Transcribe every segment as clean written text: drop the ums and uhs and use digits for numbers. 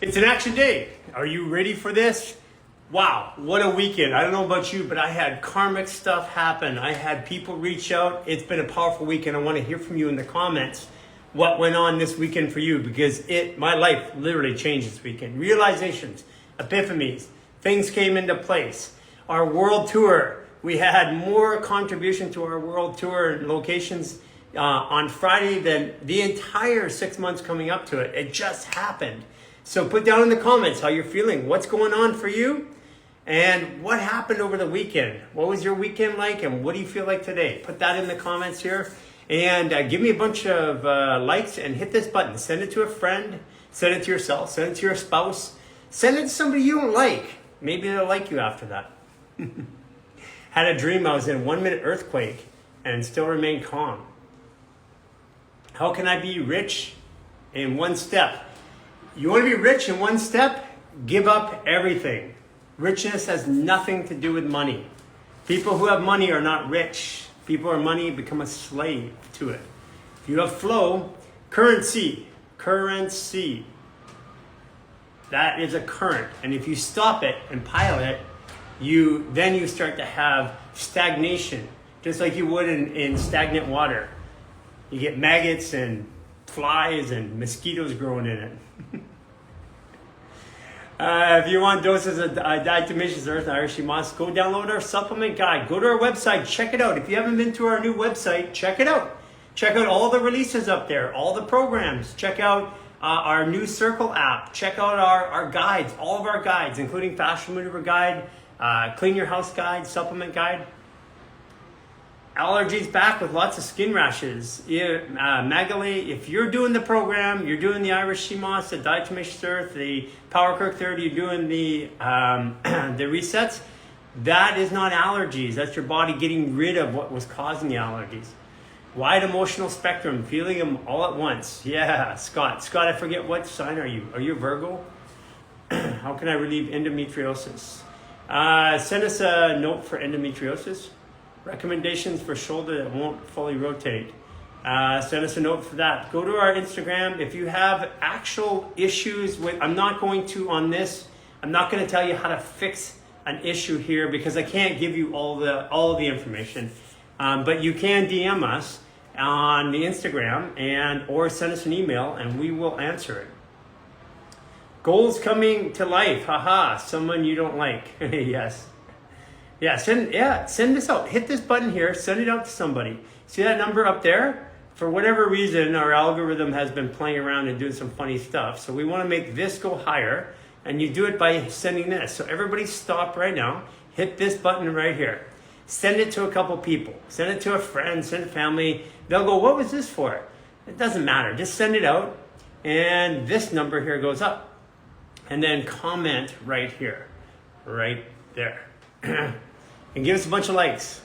It's an action day. Are you ready for this? Wow, what a weekend. I don't know about you, but I had karmic stuff happen. I had people reach out. It's been a powerful weekend. I want to hear from you in the comments what went on this weekend for you, because my life literally changed this weekend. Realizations, epiphanies, things came into place. Our world tour, we had more contribution to our world tour locations on Friday than the entire 6 months coming up to it. It just happened. So put down in the comments how you're feeling, what's going on for you, and what happened over the weekend. What was your weekend like, and what do you feel like today? Put that in the comments here, and give me a bunch of likes, and hit this button. Send it to a friend, send it to yourself, send it to your spouse, send it to somebody you don't like. Maybe they'll like you after that. Had a dream I was in a 1-minute earthquake and still remain calm. How can I be rich in one step? You want to be rich in one step? Give up everything. Richness has nothing to do with money. People who have money are not rich. People who have money become a slave to it. If you have flow, currency, that is a current. And if you stop it and pile it, then you start to have stagnation, just like you would in stagnant water. You get maggots and flies and mosquitoes growing in it. If you want doses of diatomaceous earth and Irish moss, go download our supplement guide. Go to our website, check it out. If you haven't been to our new website, check it out. Check out all the releases up there, all the programs. Check out our new Circle app. Check out our guides, all of our guides, including fascial maneuver guide, clean your house guide, supplement guide. Allergies back with lots of skin rashes. Magali, if you're doing the program, you're doing the Irish sea moss, the diatomaceous earth, the Power Kirk 30, you're doing the resets, that is not allergies. That's your body getting rid of what was causing the allergies. Wide emotional spectrum, feeling them all at once. Yeah, Scott. Scott, I forget, what sign are you? Are you Virgo? How can I relieve endometriosis? Send us a note for endometriosis. Recommendations for shoulder that won't fully rotate. Send us a note for that. Go to our Instagram. If you have actual issues with, I'm not going to tell you how to fix an issue here, because I can't give you all of the information. But you can DM us on the Instagram or send us an email, and we will answer it. Goals coming to life. Haha, someone you don't like. Yes. Send this out. Hit this button here. Send it out to somebody. See that number up there? For whatever reason, our algorithm has been playing around and doing some funny stuff. So we want to make this go higher. And you do it by sending this. So everybody stop right now. Hit this button right here. Send it to a couple people. Send it to a friend. Send it to family. They'll go, what was this for? It doesn't matter. Just send it out. And this number here goes up. And then comment right here. Right there. And give us a bunch of likes.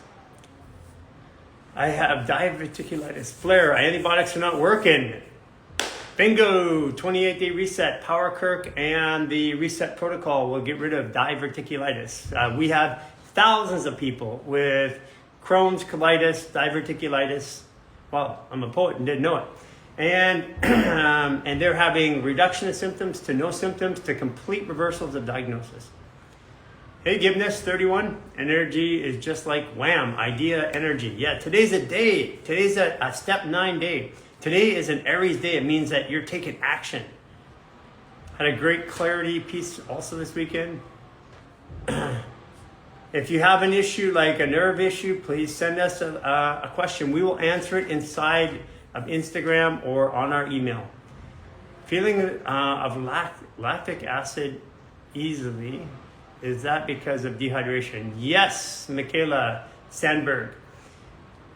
I have diverticulitis, flare, antibiotics are not working. Bingo, 28-day reset, Power Kirk, and the reset protocol will get rid of diverticulitis. We have thousands of people with Crohn's, colitis, diverticulitis. Well, I'm a poet and didn't know it. And they're having reduction of symptoms to no symptoms to complete reversals of diagnosis. Hey, Gibness 31, energy is just like wham, idea energy. Yeah, today's a day. Today's a step 9 day. Today is an Aries day. It means that you're taking action. Had a great clarity piece also this weekend. If you have an issue like a nerve issue, please send us a question. We will answer it inside of Instagram or on our email. Feeling of lactic acid easily. Is that because of dehydration? Yes, Michaela Sandberg.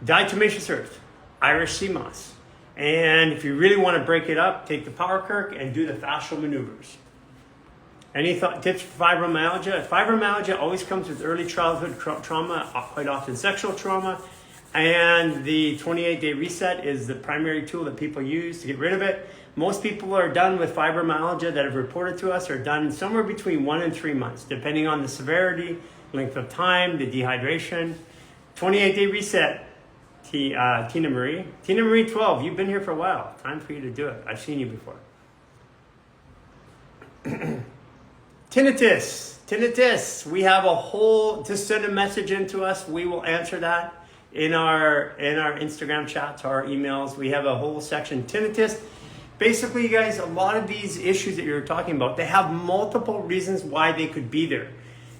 Diatomaceous earth, Irish sea moss. And if you really want to break it up, take the Power Kirk and do the fascial maneuvers. Any tips for fibromyalgia? Fibromyalgia always comes with early childhood trauma, quite often sexual trauma. And the 28-day reset is the primary tool that people use to get rid of it. Most people are done with fibromyalgia that have reported to us are done somewhere between 1 and 3 months, depending on the severity, length of time, the dehydration. 28-day reset, Tina Marie. Tina Marie 12, you've been here for a while. Time for you to do it. I've seen you before. Tinnitus. We have a whole, just send a message into us. We will answer that in our Instagram chats, our emails. We have a whole section, tinnitus. Basically, you guys, a lot of these issues that you're talking about, they have multiple reasons why they could be there.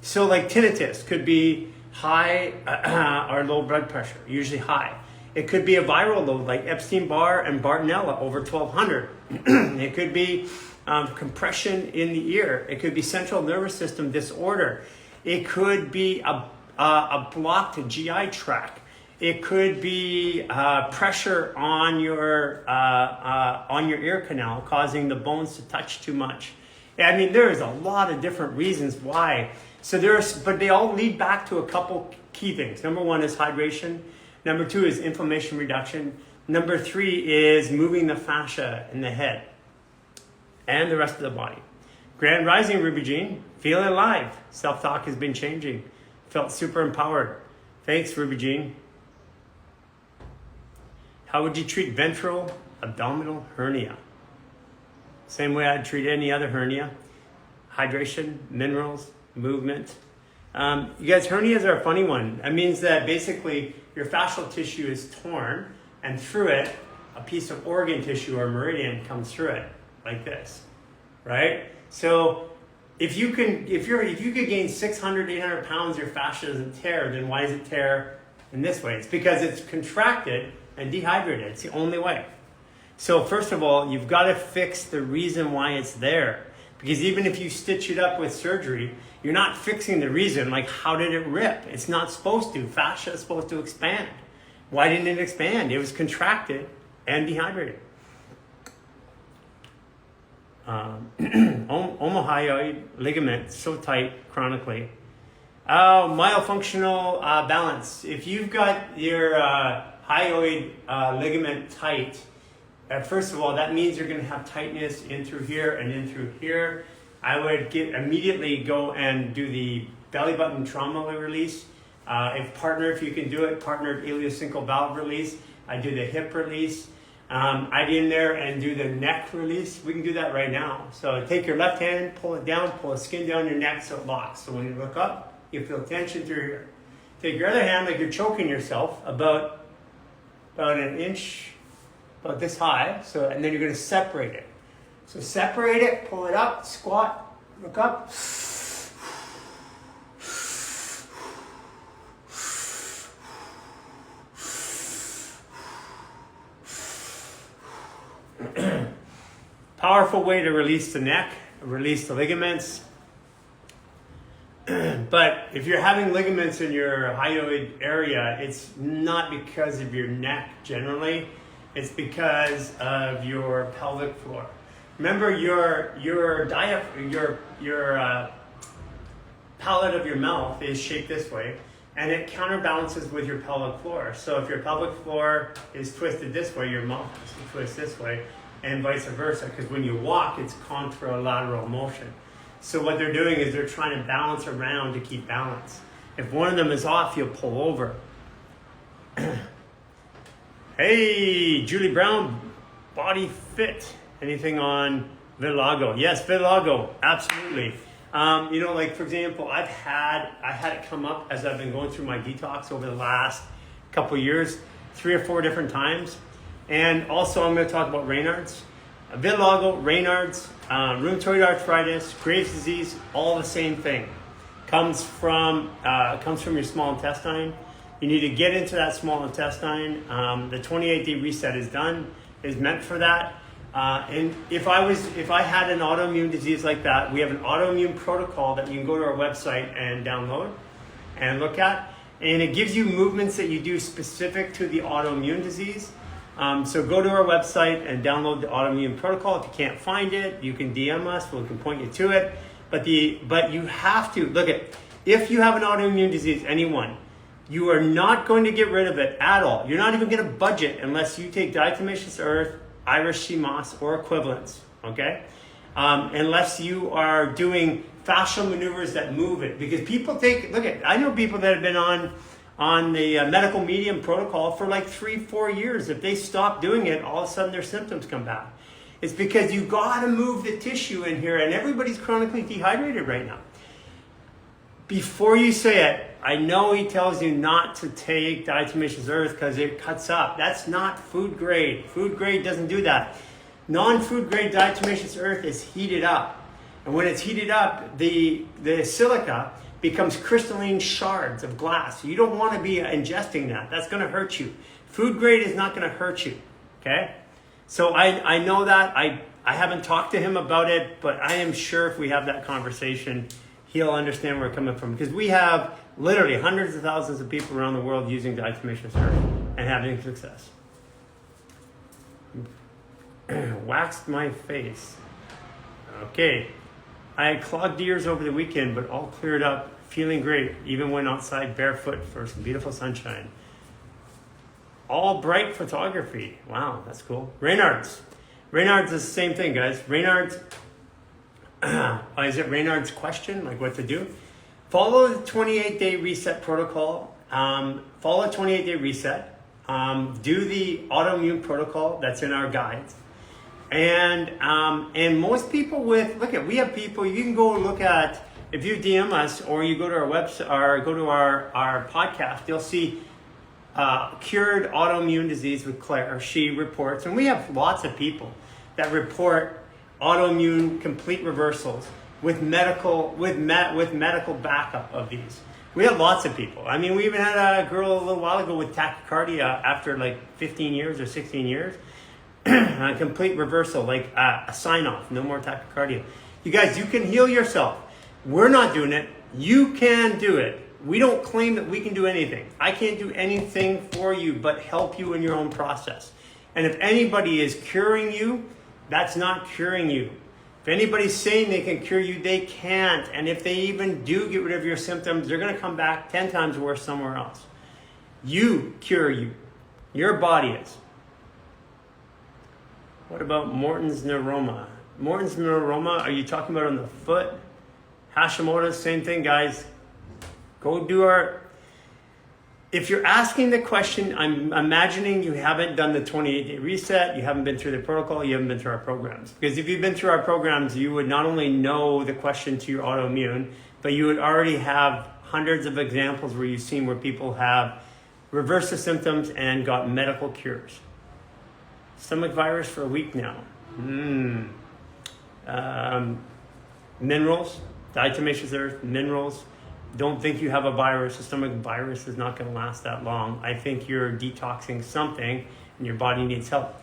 So like tinnitus could be high or low blood pressure, usually high. It could be a viral load like Epstein-Barr and Bartonella over 1200. It could be compression in the ear. It could be central nervous system disorder. It could be a blocked GI tract. It could be pressure on your ear canal, causing the bones to touch too much. I mean, there's a lot of different reasons why. But they all lead back to a couple key things. Number one is hydration. Number two is inflammation reduction. Number three is moving the fascia in the head and the rest of the body. Grand Rising, Ruby Jean. Feeling alive. Self-talk has been changing. Felt super empowered. Thanks, Ruby Jean. How would you treat ventral abdominal hernia? Same way I'd treat any other hernia. Hydration, minerals, movement. You guys, hernias are a funny one. That means that basically your fascial tissue is torn, and through it, a piece of organ tissue or meridian comes through it, like this, right? So if you could gain 600, 800 pounds, your fascia doesn't tear, then why does it tear in this way? It's because it's contracted and dehydrated. It's the only way. So first of all, you've got to fix the reason why it's there. Because even if you stitch it up with surgery, you're not fixing the reason, like how did it rip? It's not supposed to. Fascia is supposed to expand. Why didn't it expand? It was contracted and dehydrated. Omohyoid ligament, so tight chronically. Myofunctional balance. If you've got your hyoid ligament tight, first of all, that means you're going to have tightness in through here and in through here. I would immediately go and do the belly button trauma release. If you can do it, partnered ileocecal valve release. I do the hip release. I'd in there and do the neck release. We can do that right now. So take your left hand, pull it down, pull the skin down your neck so it locks. So when you look up, you feel tension through here. Take your other hand like you're choking yourself about an inch, about this high. So, and then you're going to separate it. So separate it, pull it up, squat, look up. Powerful way to release the neck, release the ligaments. But if you're having ligaments in your hyoid area, it's not because of your neck generally. It's because of your pelvic floor. Remember, your palate of your mouth is shaped this way, and it counterbalances with your pelvic floor. So if your pelvic floor is twisted this way, your mouth has to twist this way, and vice versa. Because when you walk, it's contralateral motion. So what they're doing is they're trying to balance around to keep balance. If one of them is off, you'll pull over. Hey, Julie Brown, Body Fit. Anything on vitiligo? Yes, vitiligo, absolutely. Like for example, I had it come up as I've been going through my detox over the last couple of years, 3 or 4 different times. And also I'm going to talk about Reynard's. Vitiligo, Reynard's, rheumatoid arthritis, Graves' disease, all the same thing. Comes from your small intestine. You need to get into that small intestine. The 28-day reset is meant for that. And if I had an autoimmune disease like that, we have an autoimmune protocol that you can go to our website and download and look at. And it gives you movements that you do specific to the autoimmune disease. So go to our website and download the autoimmune protocol. If you can't find it, you can DM us. We can point you to it. But you have to look at, if you have an autoimmune disease, anyone, you are not going to get rid of it at all. You're not even going to budget unless you take diatomaceous earth, Irish sea moss, or equivalents. Okay, unless you are doing fascial maneuvers that move it, because people I know people that have been on the medical medium protocol for like 3-4 years. If they stop doing it, all of a sudden their symptoms come back. It's because you got to move the tissue in here, and everybody's chronically dehydrated right now. Before you say it, I know he tells you not to take diatomaceous earth because it cuts up. That's not food grade. Food grade doesn't do that. Non-food grade diatomaceous earth is heated up. And when it's heated up, the silica becomes crystalline shards of glass. You don't want to be ingesting that. That's going to hurt you. Food grade is not going to hurt you, okay? So I know that. I haven't talked to him about it, but I am sure if we have that conversation, he'll understand where we're coming from. Because we have literally hundreds of thousands of people around the world using diatomaceous earth and having success. Waxed my face. Okay. I had clogged ears over the weekend, but all cleared up, feeling great, even went outside barefoot for some beautiful sunshine. All bright photography. Wow, that's cool. Reynard's. Reynard's is the same thing, guys. Reynard's, is it Reynard's question, like what to do? Follow the 28-day reset protocol. Follow 28-day reset. Do the autoimmune protocol that's in our guides. And most people we have people, you can go look at, if you DM us or you go to our website or go to our podcast, you'll see cured autoimmune disease with Claire. She reports, and we have lots of people that report autoimmune complete reversals with medical backup of these. We have lots of people. I mean, we even had a girl a little while ago with tachycardia after like 15 years or 16 years. A complete reversal, like a sign-off, no more tachycardia. You guys, you can heal yourself. We're not doing it. You can do it. We don't claim that we can do anything. I can't do anything for you but help you in your own process. And if anybody is curing you, that's not curing you. If anybody's saying they can cure you, they can't. And if they even do get rid of your symptoms, they're going to come back 10 times worse somewhere else. You cure you. Your body is. What about Morton's neuroma? Morton's neuroma, are you talking about on the foot? Hashimoto's, same thing, guys. Go do our... If you're asking the question, I'm imagining you haven't done the 28-day reset, you haven't been through the protocol, you haven't been through our programs. Because if you've been through our programs, you would not only know the question to your autoimmune, but you would already have hundreds of examples where you've seen where people have reversed the symptoms and got medical cures. Stomach virus for a week now. Minerals, diatomaceous earth, minerals. Don't think you have a virus. The stomach virus is not going to last that long. I think you're detoxing something and your body needs help.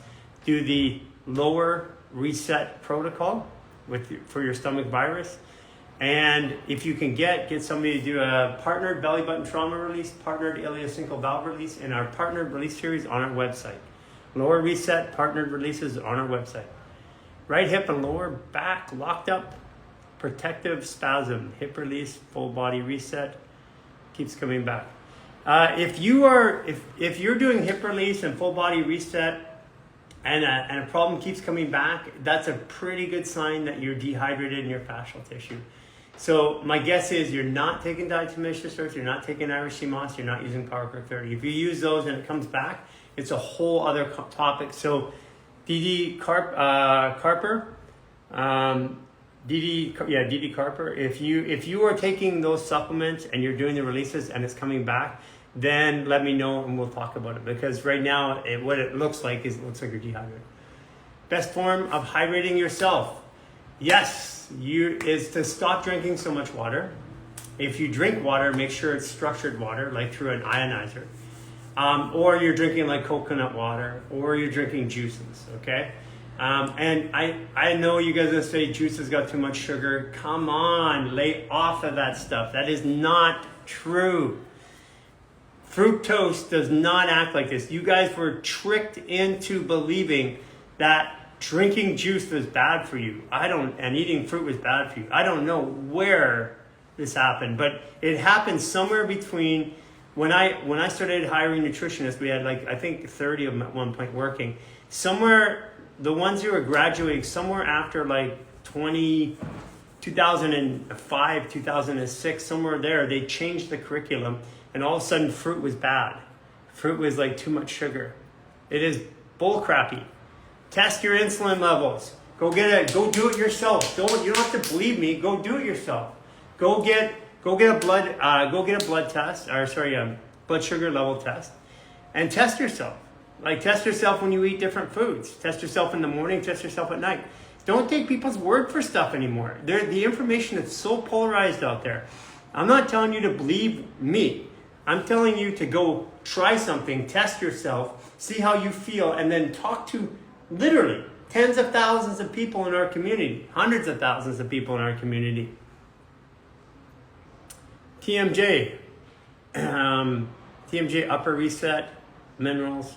Do the lower reset protocol for your stomach virus. And if you can get somebody to do a partnered belly button trauma release, partnered ileocecal valve release, and our partnered release series on our website. Lower reset, partnered releases on our website. Right hip and lower back locked up. Protective spasm, hip release, full body reset, keeps coming back. If you're doing hip release and full body reset, and a problem keeps coming back, that's a pretty good sign that you're dehydrated in your fascial tissue. So my guess is you're not taking diatomaceous earth, you're not taking Irish sea moss, you're not using Power 30. If you use those and it comes back, it's a whole other topic. So DD Carper. DD Carper, if you are taking those supplements and you're doing the releases and it's coming back, then let me know and we'll talk about it. Because right now, what it looks like you're dehydrated. Best form of hydrating yourself, yes, is to stop drinking so much water. If you drink water, make sure it's structured water, like through an ionizer. Or you're drinking like coconut water, or you're drinking juices, okay? And I know you guys will say juice has got too much sugar. Come on, lay off of that stuff. That is not true. Fructose does not act like this. You guys were tricked into believing that drinking juice was bad for you. And eating fruit was bad for you. I don't know where this happened, but it happened somewhere between when I started hiring nutritionists. We had I think 30 of them at one point working. Somewhere, the ones who were graduating somewhere after 2005, 2006, somewhere there, they changed the curriculum and all of a sudden fruit was bad. Fruit was too much sugar. It is bull crappy. Test your insulin levels. Go do it yourself. You don't have to believe me. Go do it yourself. Go get a blood test, blood sugar level test, and test yourself. Like, test yourself when you eat different foods. Test yourself in the morning, test yourself at night. Don't take people's word for stuff anymore. The information is so polarized out there. I'm not telling you to believe me. I'm telling you to go try something, test yourself, see how you feel, and then talk to literally tens of thousands of people in our community, hundreds of thousands of people in our community. TMJ, TMJ upper reset, minerals.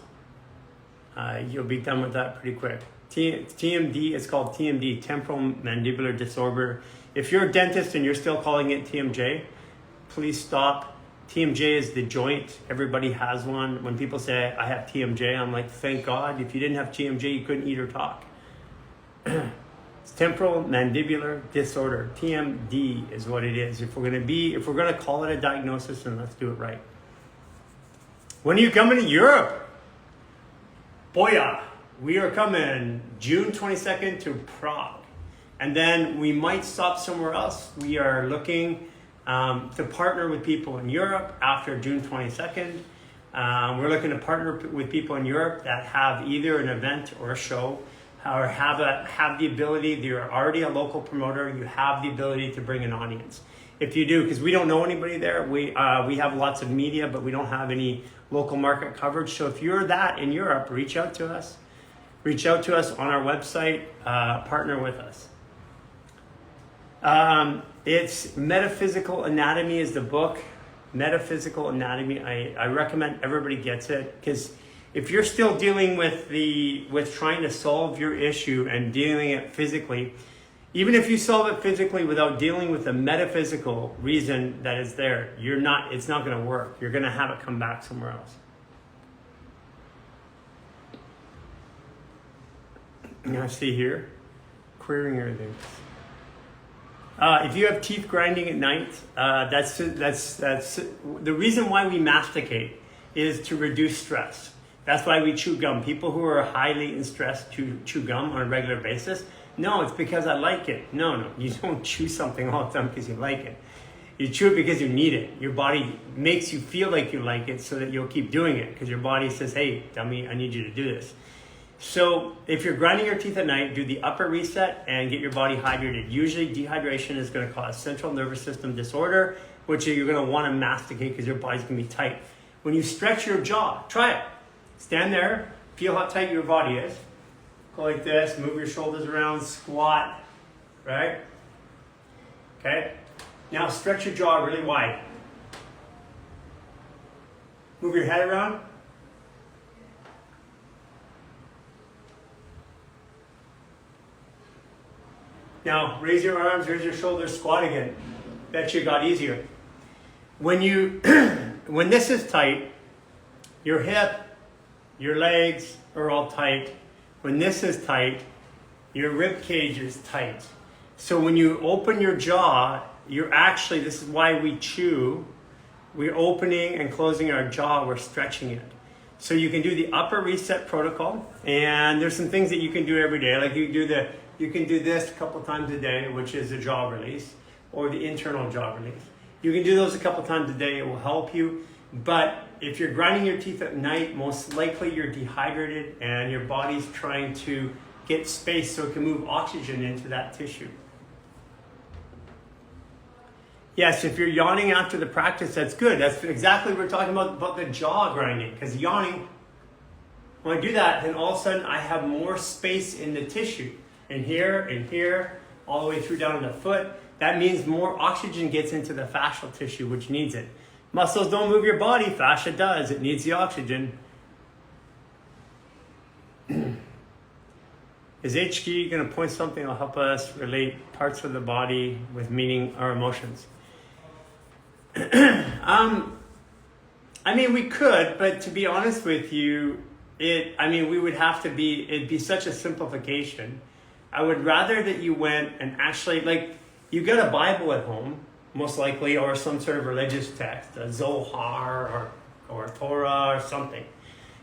You'll be done with that pretty quick. TMD is called TMD, temporal mandibular disorder. If you're a dentist and you're still calling it TMJ, please stop. TMJ is the joint. Everybody has one. When people say, I have TMJ, I'm like, thank God. If you didn't have TMJ, you couldn't eat or talk. It's temporal mandibular disorder. TMD is what it is. If we're gonna call it a diagnosis, then let's do it right. When are you coming to Europe? Boya. We are coming June 22nd to Prague. And then we might stop somewhere else. We are looking to partner with people in Europe after June 22nd. We're looking to partner with people in Europe that have either an event or a show, or have the ability, you're already a local promoter, you have the ability to bring an audience. If you do, because we don't know anybody there, we have lots of media, but we don't have any local market coverage. So if you're that in Europe, reach out to us. Reach out to us on our website, partner with us. It's Metaphysical Anatomy is the book. Metaphysical Anatomy. I recommend everybody gets it, because if you're still dealing with trying to solve your issue and dealing it physically, even if you solve it physically without dealing with the metaphysical reason that is there, it's not going to work. You're going to have it come back somewhere else. Now see here, querying everything. If you have teeth grinding at night, that's the reason why we masticate is to reduce stress. That's why we chew gum. People who are highly in stress chew gum on a regular basis. No, it's because I like it. No, you don't chew something all the time because you like it. You chew it because you need it. Your body makes you feel like you like it so that you'll keep doing it, because your body says, hey, dummy, I need you to do this. So if you're grinding your teeth at night, do the upper reset and get your body hydrated. Usually dehydration is going to cause central nervous system disorder, which you're going to want to masticate because your body's going to be tight. When you stretch your jaw, try it. Stand there, feel how tight your body is. Go like this, move your shoulders around, squat, right? Okay. Now stretch your jaw really wide. Move your head around. Now raise your arms, raise your shoulders, squat again. Bet you got easier. When this is tight, your hip, your legs are all tight. When this is tight, your rib cage is tight. So when you open your jaw, this is why we chew. We're opening and closing our jaw, we're stretching it. So you can do the upper reset protocol, and there's some things that you can do every day. Like you can do this a couple times a day, which is a jaw release, or the internal jaw release. You can do those a couple times a day, it will help you. But if you're grinding your teeth at night, most likely you're dehydrated and your body's trying to get space so it can move oxygen into that tissue. Yes, if you're yawning after the practice, that's good. That's exactly what we're talking about the jaw grinding. Because yawning, when I do that, then all of a sudden I have more space in the tissue. In here, all the way through down to the foot. That means more oxygen gets into the fascial tissue, which needs it. Muscles don't move your body, fascia does. It needs the oxygen. Is HG going to point something that will help us relate parts of the body with meaning or emotions? I mean, we could, but to be honest with you, it'd be such a simplification. I would rather that you went and actually, you got a Bible at home, most likely, or some sort of religious text, a Zohar or Torah or something.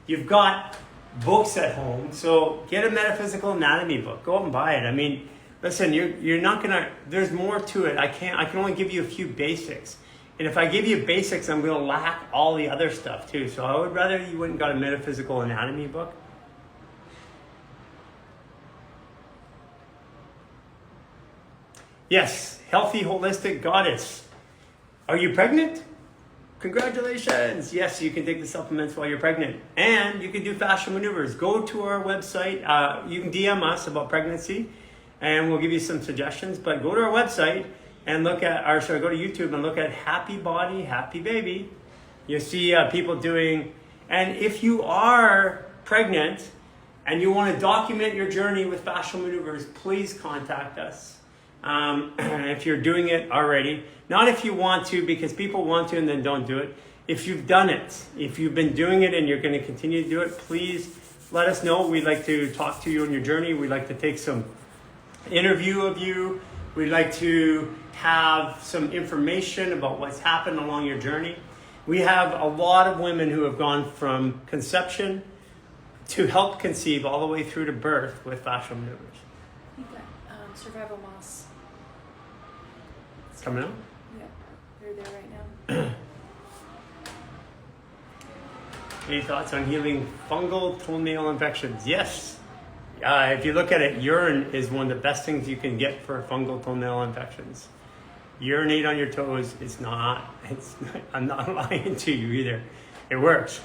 You've got books at home. So get a metaphysical anatomy book. Go out and buy it. I mean, listen, you're not gonna. There's more to it. I can only give you a few basics. And if I give you basics, I'm gonna lack all the other stuff too. So I would rather you went and got a metaphysical anatomy book. Yes, healthy, holistic goddess. Are you pregnant? Congratulations. Yes, you can take the supplements while you're pregnant. And you can do fascial maneuvers. Go to our website. You can DM us about pregnancy and we'll give you some suggestions. But go to our website and look at, go to YouTube and look at Happy Body, Happy Baby. You'll see people doing, and if you are pregnant and you want to document your journey with fascial maneuvers, please contact us. If you're doing it already, not if you want to, because people want to and then don't do it. If you've done it, if you've been doing it and you're going to continue to do it, please let us know. We'd like to talk to you on your journey. We'd like to take some interview of you. We'd like to have some information about what's happened along your journey. We have a lot of women who have gone from conception to help conceive all the way through to birth with fascial maneuvers. You got survival moss. It's coming out? Yeah, they're there right now. Any thoughts on healing fungal toenail infections? Yes. If you look at it, urine is one of the best things you can get for fungal toenail infections. Urinate on your toes. I'm not lying to you either. It works.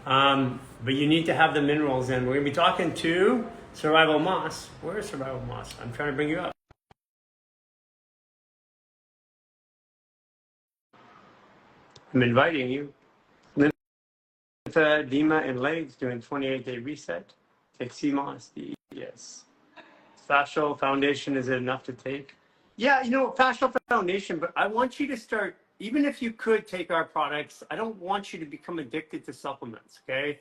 But you need to have the minerals in. We're going to be talking to Survival Moss. Where is Survival Moss? I'm trying to bring you up. I'm inviting you. Lymphedema in legs, doing 28-day reset. Take CMOS. Yes. Fascial foundation, is it enough to take? Yeah, fascial foundation, but I want you to start, even if you could take our products, I don't want you to become addicted to supplements, okay?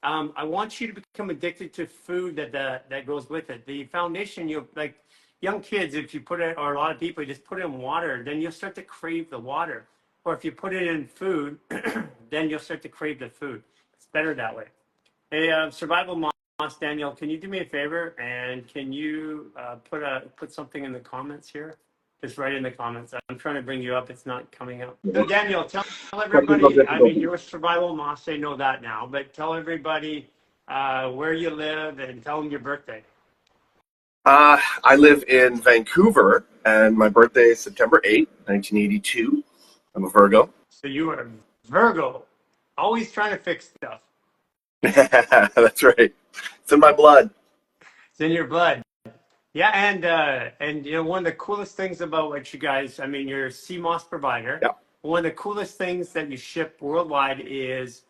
I want you to become addicted to food that goes with it. The foundation, like young kids, if you put it, or a lot of people, you just put it in water, then you'll start to crave the water. Or if you put it in food, then you'll start to crave the food. It's better that way. Hey, Survival Moss, Daniel, can you do me a favor and can you put something in the comments here? Just write in the comments. I'm trying to bring you up. It's not coming up. So Daniel, tell everybody, I mean, you're Survival Moss. They know that now, but tell everybody where you live and tell them your birthday. I live in Vancouver and my birthday is September 8th, 1982. I'm a Virgo. So you are a Virgo, always trying to fix stuff. That's right. It's in my blood. It's in your blood. Yeah, and one of the coolest things about what you guys, I mean, you're a CMOS provider. Yeah. One of the coolest things that you ship worldwide is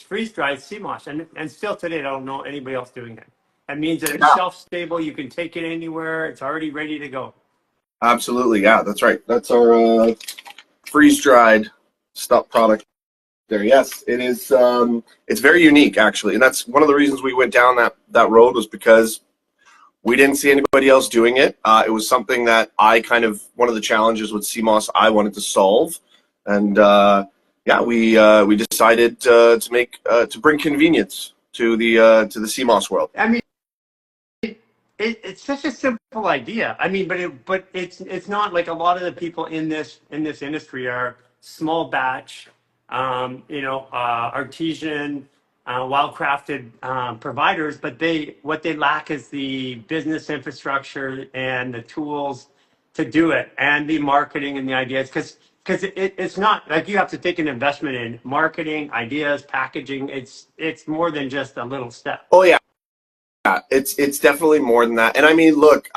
freeze-dried CMOS, and still today I don't know anybody else doing it. That means that it's shelf-stable. You can take it anywhere. It's already ready to go. Absolutely, yeah, that's right. That's our freeze-dried stuff product there. Yes, it is. It's very unique, actually, and that's one of the reasons we went down that road, was because we didn't see anybody else doing it. It was something that one of the challenges with CMOS I wanted to solve, and we decided to bring convenience to the CMOS world. I mean, it's such a simple idea. I mean, but it's not like a lot of the people in this industry are small batch, artisan, well-crafted providers, but what they lack is the business infrastructure and the tools to do it, and the marketing and the ideas, because it's not like you have to take an investment in marketing, ideas, packaging. It's more than just a little step. Oh yeah. Yeah, it's definitely more than that. And I mean, look,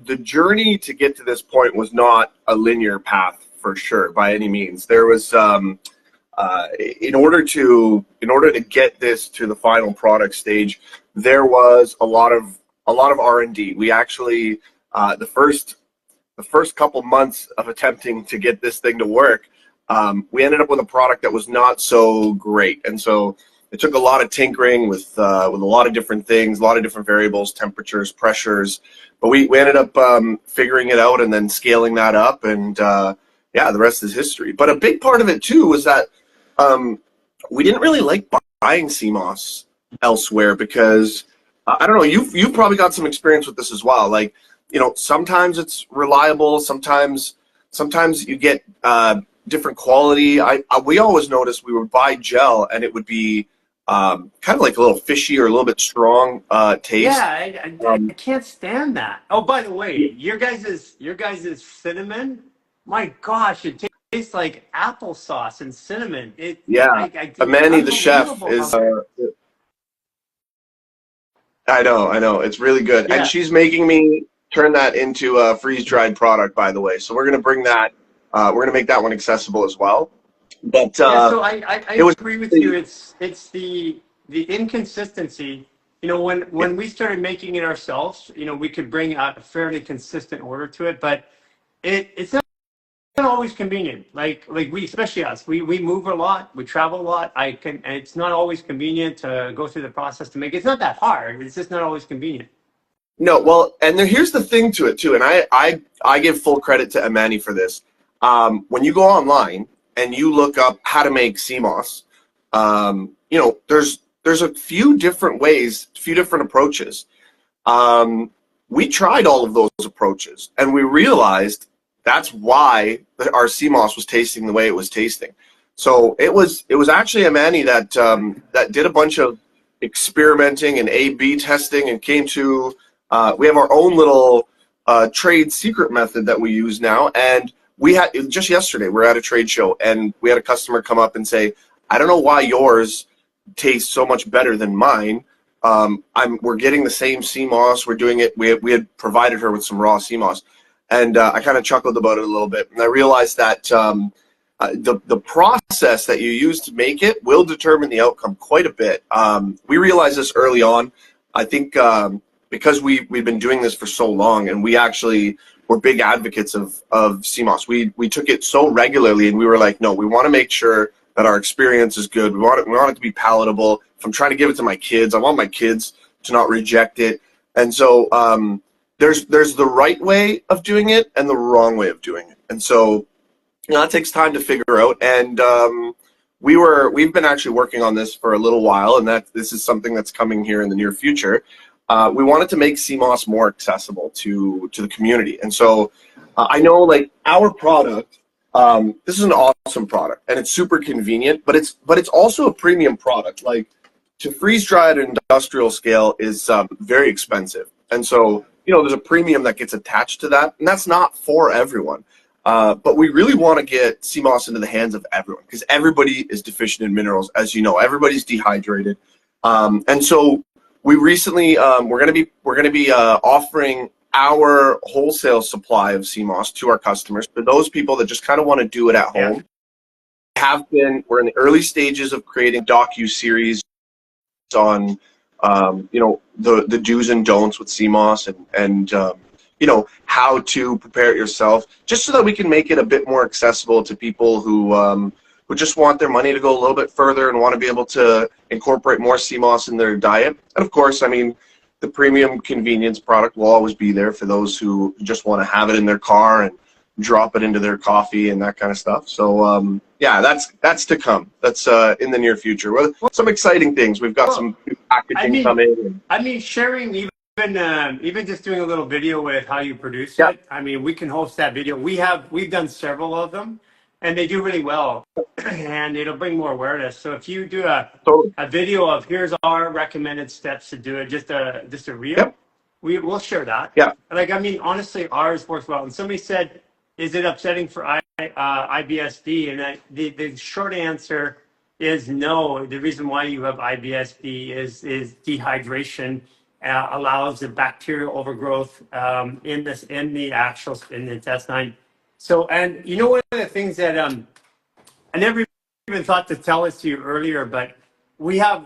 the journey to get to this point was not a linear path for sure by any means. There was in order to get this to the final product stage, there was a lot of R&D. We actually the first couple months of attempting to get this thing to work, we ended up with a product that was not so great, and so it took a lot of tinkering with a lot of different things, a lot of different variables, temperatures, pressures. But we ended up figuring it out and then scaling that up, and the rest is history. But a big part of it too was that we didn't really like buying CMOS elsewhere because I don't know. You've probably got some experience with this as well. Like, sometimes it's reliable. Sometimes you get different quality. We always noticed we would buy gel and it would be kind of like a little fishy or a little bit strong taste. Yeah, I can't stand that. Oh, by the way, your guys's cinnamon, my gosh, it tastes like applesauce and cinnamon. Yeah, Amani the chef Unbelievable is. how. I know, it's really good, and Yeah, she's making me turn that into a freeze dried product. By the way, so we're gonna bring that. We're gonna make that one accessible as well. But yeah. So I it was. agree with you. It's the inconsistency. When we started making it ourselves, we could bring a fairly consistent order to it, but it's not always convenient. Like we, especially us, we move a lot, we travel a lot. And it's not always convenient to go through the process to make it. It's not that hard. It's just not always convenient. No, well, and here's the thing to it too, and I give full credit to Amani for this. When you go online and you look up how to make CMOS, there's a few different ways, a few different approaches. We tried all of those approaches, and we realized that's why our CMOS was tasting the way it was tasting. So it was actually Amani that did a bunch of experimenting and A/B testing and came to. We have our own little trade secret method that we use now, and we had just yesterday. We're at a trade show, and we had a customer come up and say, "I don't know why yours tastes so much better than mine. We're getting the same CMOS. We're doing it. We had provided her with some raw CMOS, and I kind of chuckled about it a little bit, and I realized that the process that you use to make it will determine the outcome quite a bit. We realized this early on. I think because we've been doing this for so long, and we actually were big advocates of CMOS. We took it so regularly, and we were like, no, we want to make sure that our experience is good. We want it to be palatable. If I'm trying to give it to my kids, I want my kids to not reject it. And so there's the right way of doing it and the wrong way of doing it. And so that takes time to figure out. And we've been actually working on this for a little while, and that this is something that's coming here in the near future. We wanted to make CMOS more accessible to the community. And so I know, like, our product, this is an awesome product, and it's super convenient, but it's also a premium product. Like, to freeze dry at an industrial scale is very expensive. And so, there's a premium that gets attached to that, and that's not for everyone. But we really want to get CMOS into the hands of everyone, because everybody is deficient in minerals. As you know, everybody's dehydrated. And so we recently, we're going to be offering our wholesale supply of CMOS to our customers, for those people that just kind of want to do it at home. We're in the early stages of creating docu-series on the do's and don'ts with CMOS, and how to prepare it yourself, just so that we can make it a bit more accessible to people who just want their money to go a little bit further and want to be able to incorporate more CMOS in their diet. And of course, I mean, the premium convenience product will always be there for those who just want to have it in their car and drop it into their coffee and that kind of stuff. So yeah, that's to come. That's in the near future. Well, some exciting things. We've got some new packaging coming. I mean, sharing even just doing a little video with how you produce Yeah. it. I mean, we can host that video. We've done several of them, and they do really well, and it'll bring more awareness. So if you do Totally. a video of here's our recommended steps to do it, just a reel, Yep. we'll share that. Yeah. Like, I mean, honestly, ours works well. And somebody said, is it upsetting for IBSD? And the short answer is no. The reason why you have IBSD is dehydration allows the bacterial overgrowth in the intestine. So, and one of the things that I never even thought to tell this to you earlier, but we have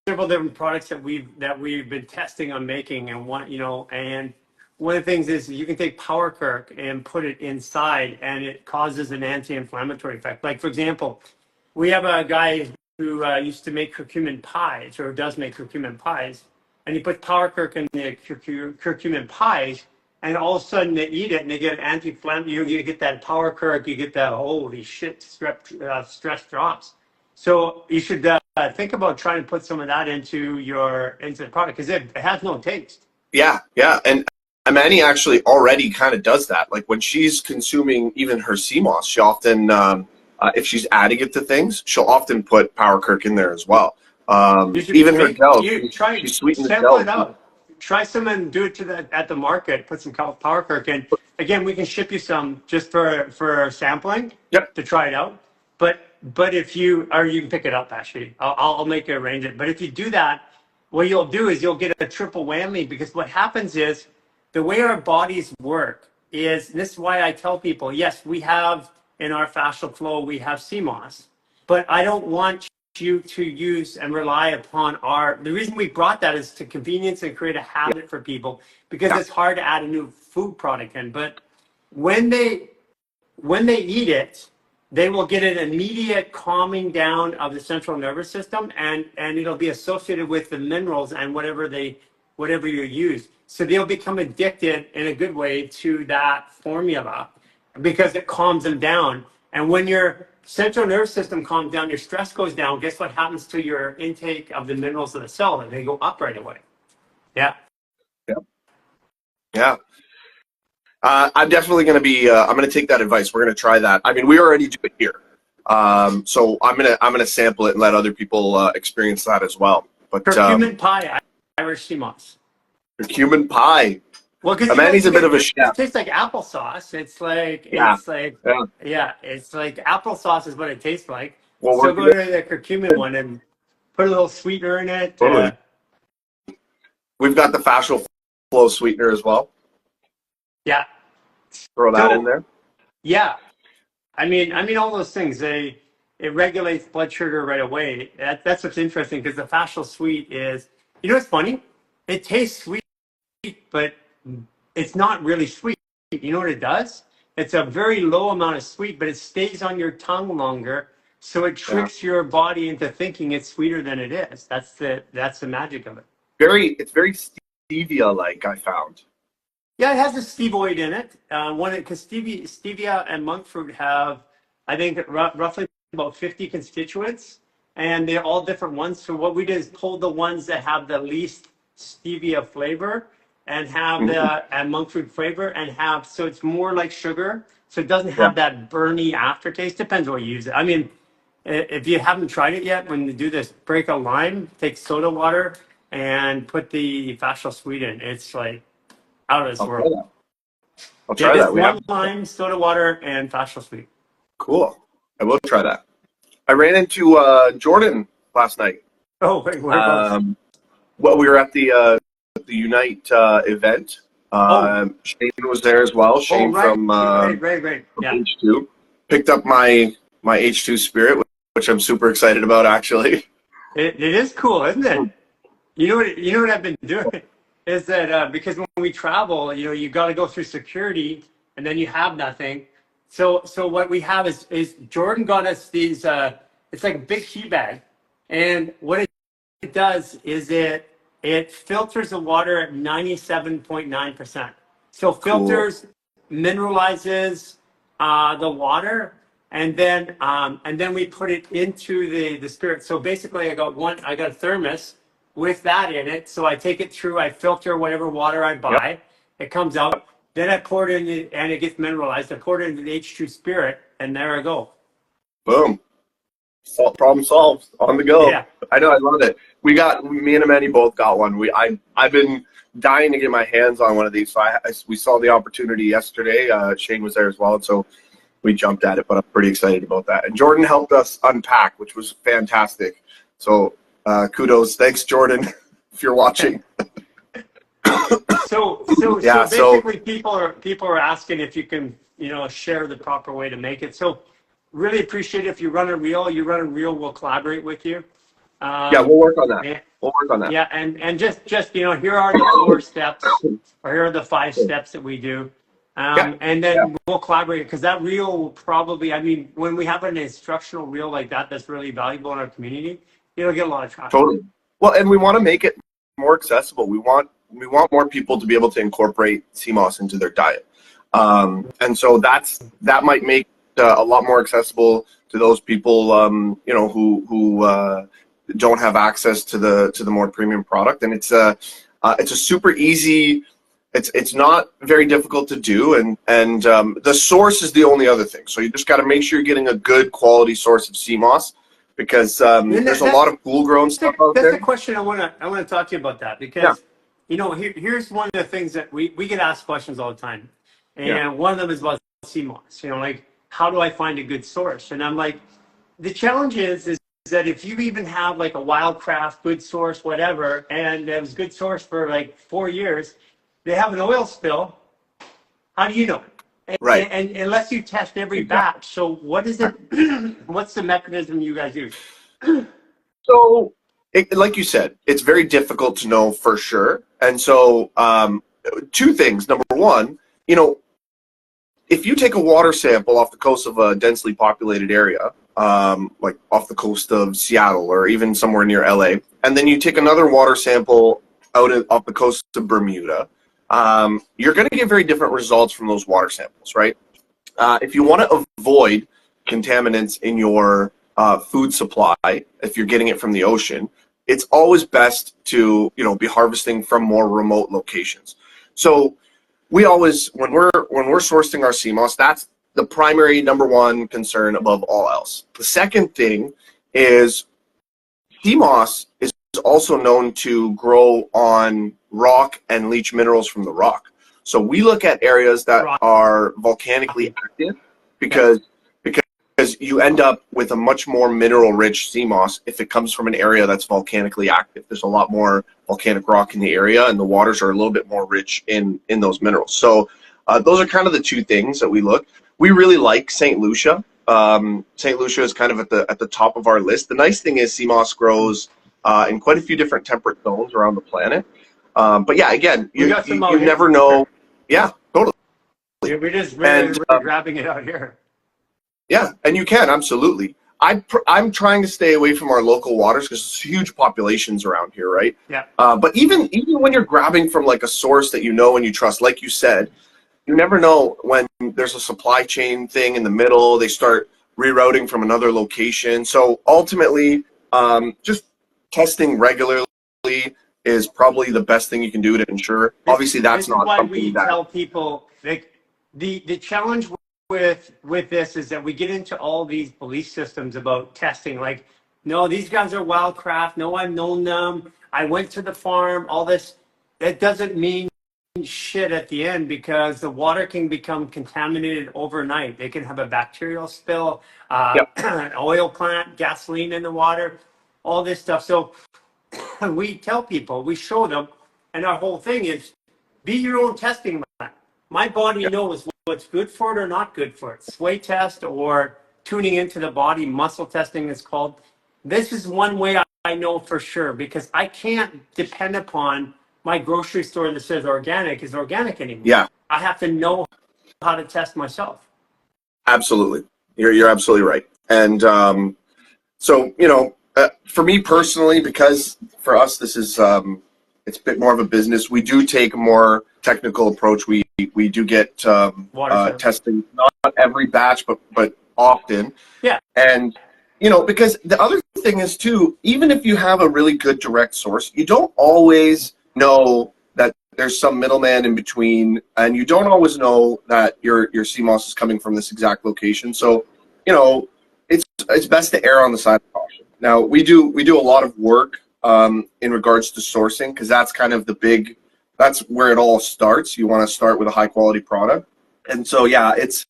several different products that we've been testing on making, and one of the things is you can take Power Kirk and put it inside, and it causes an anti-inflammatory effect. Like, for example, we have a guy who used to make curcumin pies, or does make curcumin pies, and he puts Power Kirk in the curcumin pies, and all of a sudden they eat it and they get anti-inflammatory. You get that Power Kirk, you get that holy shit stress drops. So you should think about trying to put some of that into the product because it has no taste. Yeah, yeah. And Amani actually already kind of does that. Like when she's consuming even her sea moss, she often, if she's adding it to things, she'll often put Power Kirk in there as well. Even her gels, she sweetens the Sample it gels. out. Try some and do it at the market. Put some Power Kirk in. Again, we can ship you some just for sampling. Yep. To try it out. But if you can pick it up actually. I'll make you arrange it. But if you do that, what you'll do is you'll get a triple whammy because what happens is the way our bodies work is this is why I tell people, yes, we have in our fascial flow, we have CMOS, but I don't want you to use and rely upon the reason we brought that is to convenience and create a habit for people because it's hard to add a new food product in. But when they eat it, they will get an immediate calming down of the central nervous system and it'll be associated with the minerals and whatever you use. So they'll become addicted in a good way to that formula because it calms them down. And when your central nervous system calms down, your stress goes down. Guess what happens to your intake of the minerals of the cell? And they go up right away. Yeah. Yeah. Yeah. I'm definitely going to be. I'm going to take that advice. We're going to try that. I mean, we already do it here, so I'm gonna sample it and let other people experience that as well. But curcumin pie, Irish sea moss. Curcumin pie. Well, because Amani's a bit of a chef. It tastes like applesauce. It's like it's like applesauce is what it tastes like. Well, so go to the curcumin one and put a little sweetener in it. Totally. We've got the fascial flow sweetener as well. Yeah. Throw that in there. Yeah. I mean all those things. It regulates blood sugar right away. That's what's interesting because the fascial sweet is, what's funny? It tastes sweet, but it's not really sweet. You know what it does? It's a very low amount of sweet, but it stays on your tongue longer. So it tricks your body into thinking it's sweeter than it is. That's the magic of it. It's very stevia-like, I found. Yeah, it has a stevoid in it. Because stevia and monk fruit have, I think, roughly about 50 constituents, and they're all different ones. So what we did is pull the ones that have the least stevia flavor and have and monk fruit flavor so it's more like sugar. So it doesn't have that burny aftertaste. Depends what you use it. I mean, if you haven't tried it yet, when you do this, break a lime, take soda water, and put the fascial sweet in. It's like out of this world. I'll try that. One lime, soda water, and fascial sweet. Cool. I will try that. I ran into Jordan last night. Oh, wait, whereabouts? Well, we were at the Unite event. Shane was there as well. Shane from right. Yeah. H2 picked up my H2 Spirit, which I'm super excited about. Actually, it is cool, isn't it? You know what I've been doing is that because when we travel, you got to go through security, and then you have nothing. So what we have is Jordan got us these. It's like a big tea bag, and what it does is it filters the water at 97.9%. So filters, mineralizes the water, and then we put it into the spirit. So basically, I got a thermos with that in it. So I take it through, I filter whatever water I buy. It comes out. Then I pour it in, and it gets mineralized. I pour it into the H2 Spirit, and there I go. Boom. Problem solved. On the go. Yeah. I know. I love it. Me and Amani both got one. I've been dying to get my hands on one of these. So we saw the opportunity yesterday. Shane was there as well, and so we jumped at it. But I'm pretty excited about that. And Jordan helped us unpack, which was fantastic. So kudos. Thanks, Jordan, if you're watching. So basically, people are asking if you can, share the proper way to make it. So really appreciate it. If you run a reel, we'll collaborate with you. We'll work on that. Yeah, and just here are the 4 steps, or here are the 5 steps that we do. And then we'll collaborate because that reel will probably, when we have an instructional reel like that, that's really valuable in our community, it'll get a lot of traffic. Totally. Well, and we want to make it more accessible. We want more people to be able to incorporate CMOS into their diet. And so that might make a lot more accessible to those people, who don't have access to the more premium product. And it's a super easy. It's not very difficult to do, and the source is the only other thing. So you just got to make sure you're getting a good quality source of sea moss, because there's a lot of cool grown stuff out that's there. a question I want to talk to you about that, Yeah. because here's one of the things that we get asked questions all the time, and Yeah. one of them is about sea moss. Like, how do I find a good source? And I'm like, the challenge is that if you even have like a wildcraft good source, whatever, and it was good source for like 4 years, they have an oil spill. How do you know? Right. And unless you test every Exactly. batch, so what is it? What's the mechanism you guys use? So, like you said, it's very difficult to know for sure. And so, two things. Number one, if you take a water sample off the coast of a densely populated area, like off the coast of Seattle or even somewhere near LA, and then you take another water sample off the coast of Bermuda, you're going to get very different results from those water samples, right? If you want to avoid contaminants in your food supply, if you're getting it from the ocean, it's always best to be harvesting from more remote locations. So we always, when we're sourcing our sea moss, that's the primary number one concern above all else. The second thing is sea moss is also known to grow on rock and leach minerals from the rock. So we look at areas that are volcanically active because you end up with a much more mineral-rich sea moss if it comes from an area that's volcanically active. There's a lot more volcanic rock in the area, and the waters are a little bit more rich in those minerals. So those are kind of the two things that we look. We really like St. Lucia. St. Lucia is kind of at the top of our list. The nice thing is sea moss grows in quite a few different temperate zones around the planet. But yeah, again, you never know. Yeah, totally. We're just grabbing it out here. Yeah, and you can, absolutely. I'm trying to stay away from our local waters because there's huge populations around here, right? Yeah. But even when you're grabbing from like a source that you know and you trust, like you said, you never know when there's a supply chain thing in the middle. They start rerouting from another location. So ultimately, just testing regularly is probably the best thing you can do to ensure. Obviously, that's not why something we tell people, like, the challenge with this is that we get into all these belief systems about testing. Like, no, these guys are wildcraft. No, I've known them. I went to the farm. All this. It doesn't mean shit at the end, because the water can become contaminated overnight. They can have a bacterial spill, an oil plant, gasoline in the water, all this stuff. So we tell people, we show them, and our whole thing is be your own testing lab. My body knows what's good for it or not good for it. Sway test or tuning into the body, muscle testing is called. This is one way I know for sure, because I can't depend upon my grocery store that says organic is organic anymore. Yeah. I have to know how to test myself. Absolutely. You're absolutely right. And so, for me personally, because for us, this is, it's a bit more of a business. We do take a more technical approach. We do get testing, not every batch, but often. Yeah. And, because the other thing is too, even if you have a really good direct source, you don't always know that there's some middleman in between, and you don't always know that your sea moss is coming from this exact location. So, it's best to err on the side of caution. Now, we do a lot of work in regards to sourcing, because that's kind of that's where it all starts. You want to start with a high quality product. And so, yeah, it's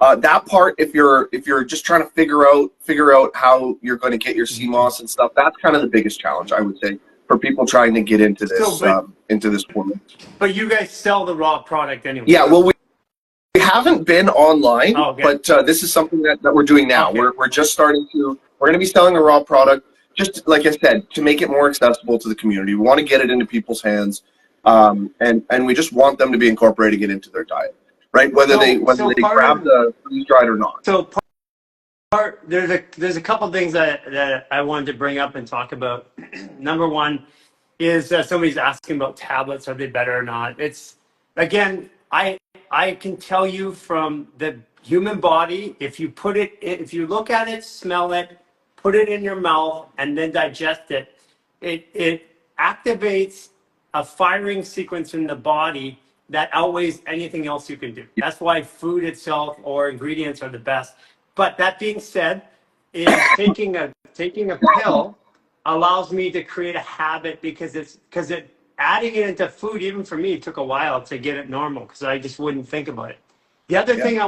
that part. If you're just trying to figure out how you're going to get your sea moss and stuff, that's kind of the biggest challenge, I would say, for people trying to get into this into this format. But you guys sell the raw product anyway. Yeah, well, we haven't been online, but this is something that we're doing now. Okay. We're just starting to. We're going to be selling a raw product, just like I said, to make it more accessible to the community. We want to get it into people's hands, and we just want them to be incorporating it into their diet, right? Whether they grab the freeze dried or not. So there's a couple things that I wanted to bring up and talk about. Number one is somebody's asking about tablets. Are they better or not? It's, again, I can tell you from the human body, if you look at it, smell it, put it in your mouth, and then digest it, it activates a firing sequence in the body that outweighs anything else you can do. That's why food itself or ingredients are the best. But that being said, is taking a pill allows me to create a habit because adding it into food, even for me, took a while to get it normal because I just wouldn't think about it. The other thing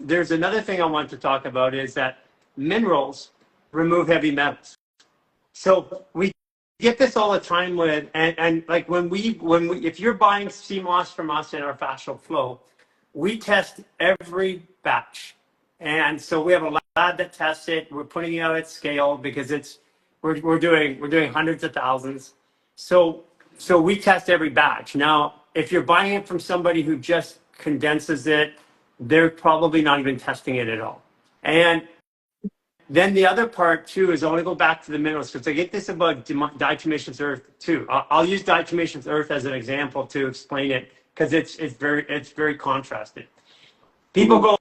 there's another thing I want to talk about is that minerals remove heavy metals. So we get this all the time with, and like when we, if you're buying CMOS from us in our fascial flow, we test every batch. And so we have a lab that tests it. We're putting it out at scale because we're doing hundreds of thousands. So we test every batch. Now, if you're buying it from somebody who just condenses it, they're probably not even testing it at all. And then the other part too is I want to go back to the minerals because I get this about diatomaceous earth too. I'll use diatomaceous earth as an example to explain it because it's very contrasted. People go,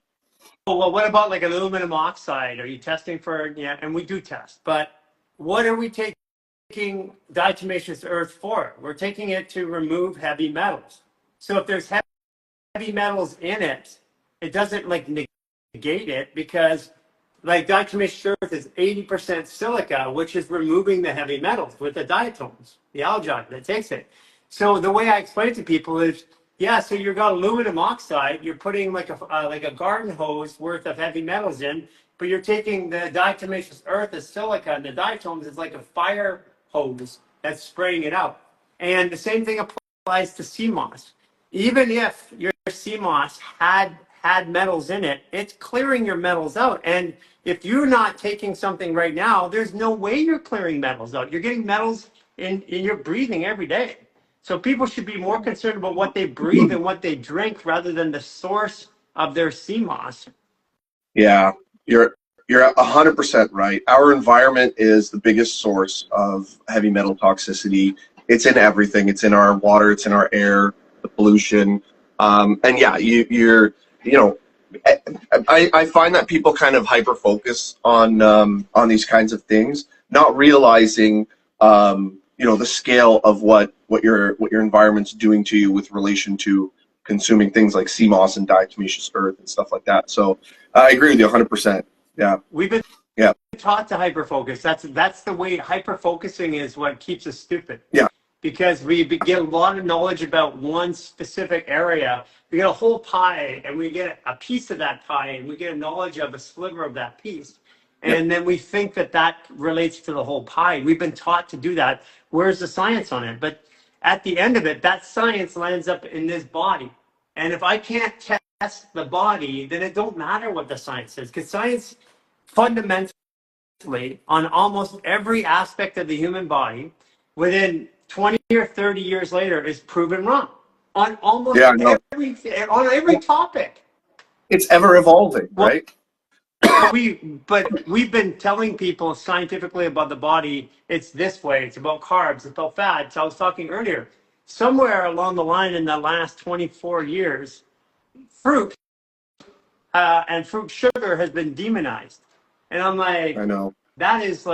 oh, well, what about like aluminum oxide? Are you testing for? Yeah, and we do test, but what are we taking diatomaceous earth for? We're taking it to remove heavy metals. So if there's heavy metals in it, it doesn't like negate it because like diatomaceous earth is 80% silica, which is removing the heavy metals with the diatoms, the algae that takes it. So the way I explain it to people is, yeah, so you've got aluminum oxide, you're putting like a garden hose worth of heavy metals in, but you're taking the diatomaceous earth, the silica, and the diatoms is like a fire hose that's spraying it out. And the same thing applies to CMOS. Even if your CMOS had metals in it, it's clearing your metals out. And if you're not taking something right now, there's no way you're clearing metals out. You're getting metals in your breathing every day. So people should be more concerned about what they breathe and what they drink rather than the source of their CMOS. Yeah, you're 100% right. Our environment is the biggest source of heavy metal toxicity. It's in everything. It's in our water. It's in our air, the pollution. And yeah, I find that people kind of hyper focus on these kinds of things, not realizing the scale of what your environment's doing to you with relation to consuming things like CMOS and diatomaceous earth and stuff like that. So I agree with you 100%. Yeah. We've been taught to hyper focus. That's the way hyper focusing is what keeps us stupid. Yeah. Because we get a lot of knowledge about one specific area. We get a whole pie and we get a piece of that pie and we get a knowledge of a sliver of that piece. And then we think that relates to the whole pie. We've been taught to do that. Where's the science on it? But at the end of it, that science lands up in this body. And if I can't test the body, then it don't matter what the science is. Because science fundamentally on almost every aspect of the human body within 20 or 30 years later is proven wrong on almost every topic. It's ever evolving, right? But we've been telling people scientifically about the body, it's this way, it's about carbs, it's about fats. I was talking earlier, somewhere along the line in the last 24 years, fruit and fruit sugar has been demonized. And I'm like, I know. That is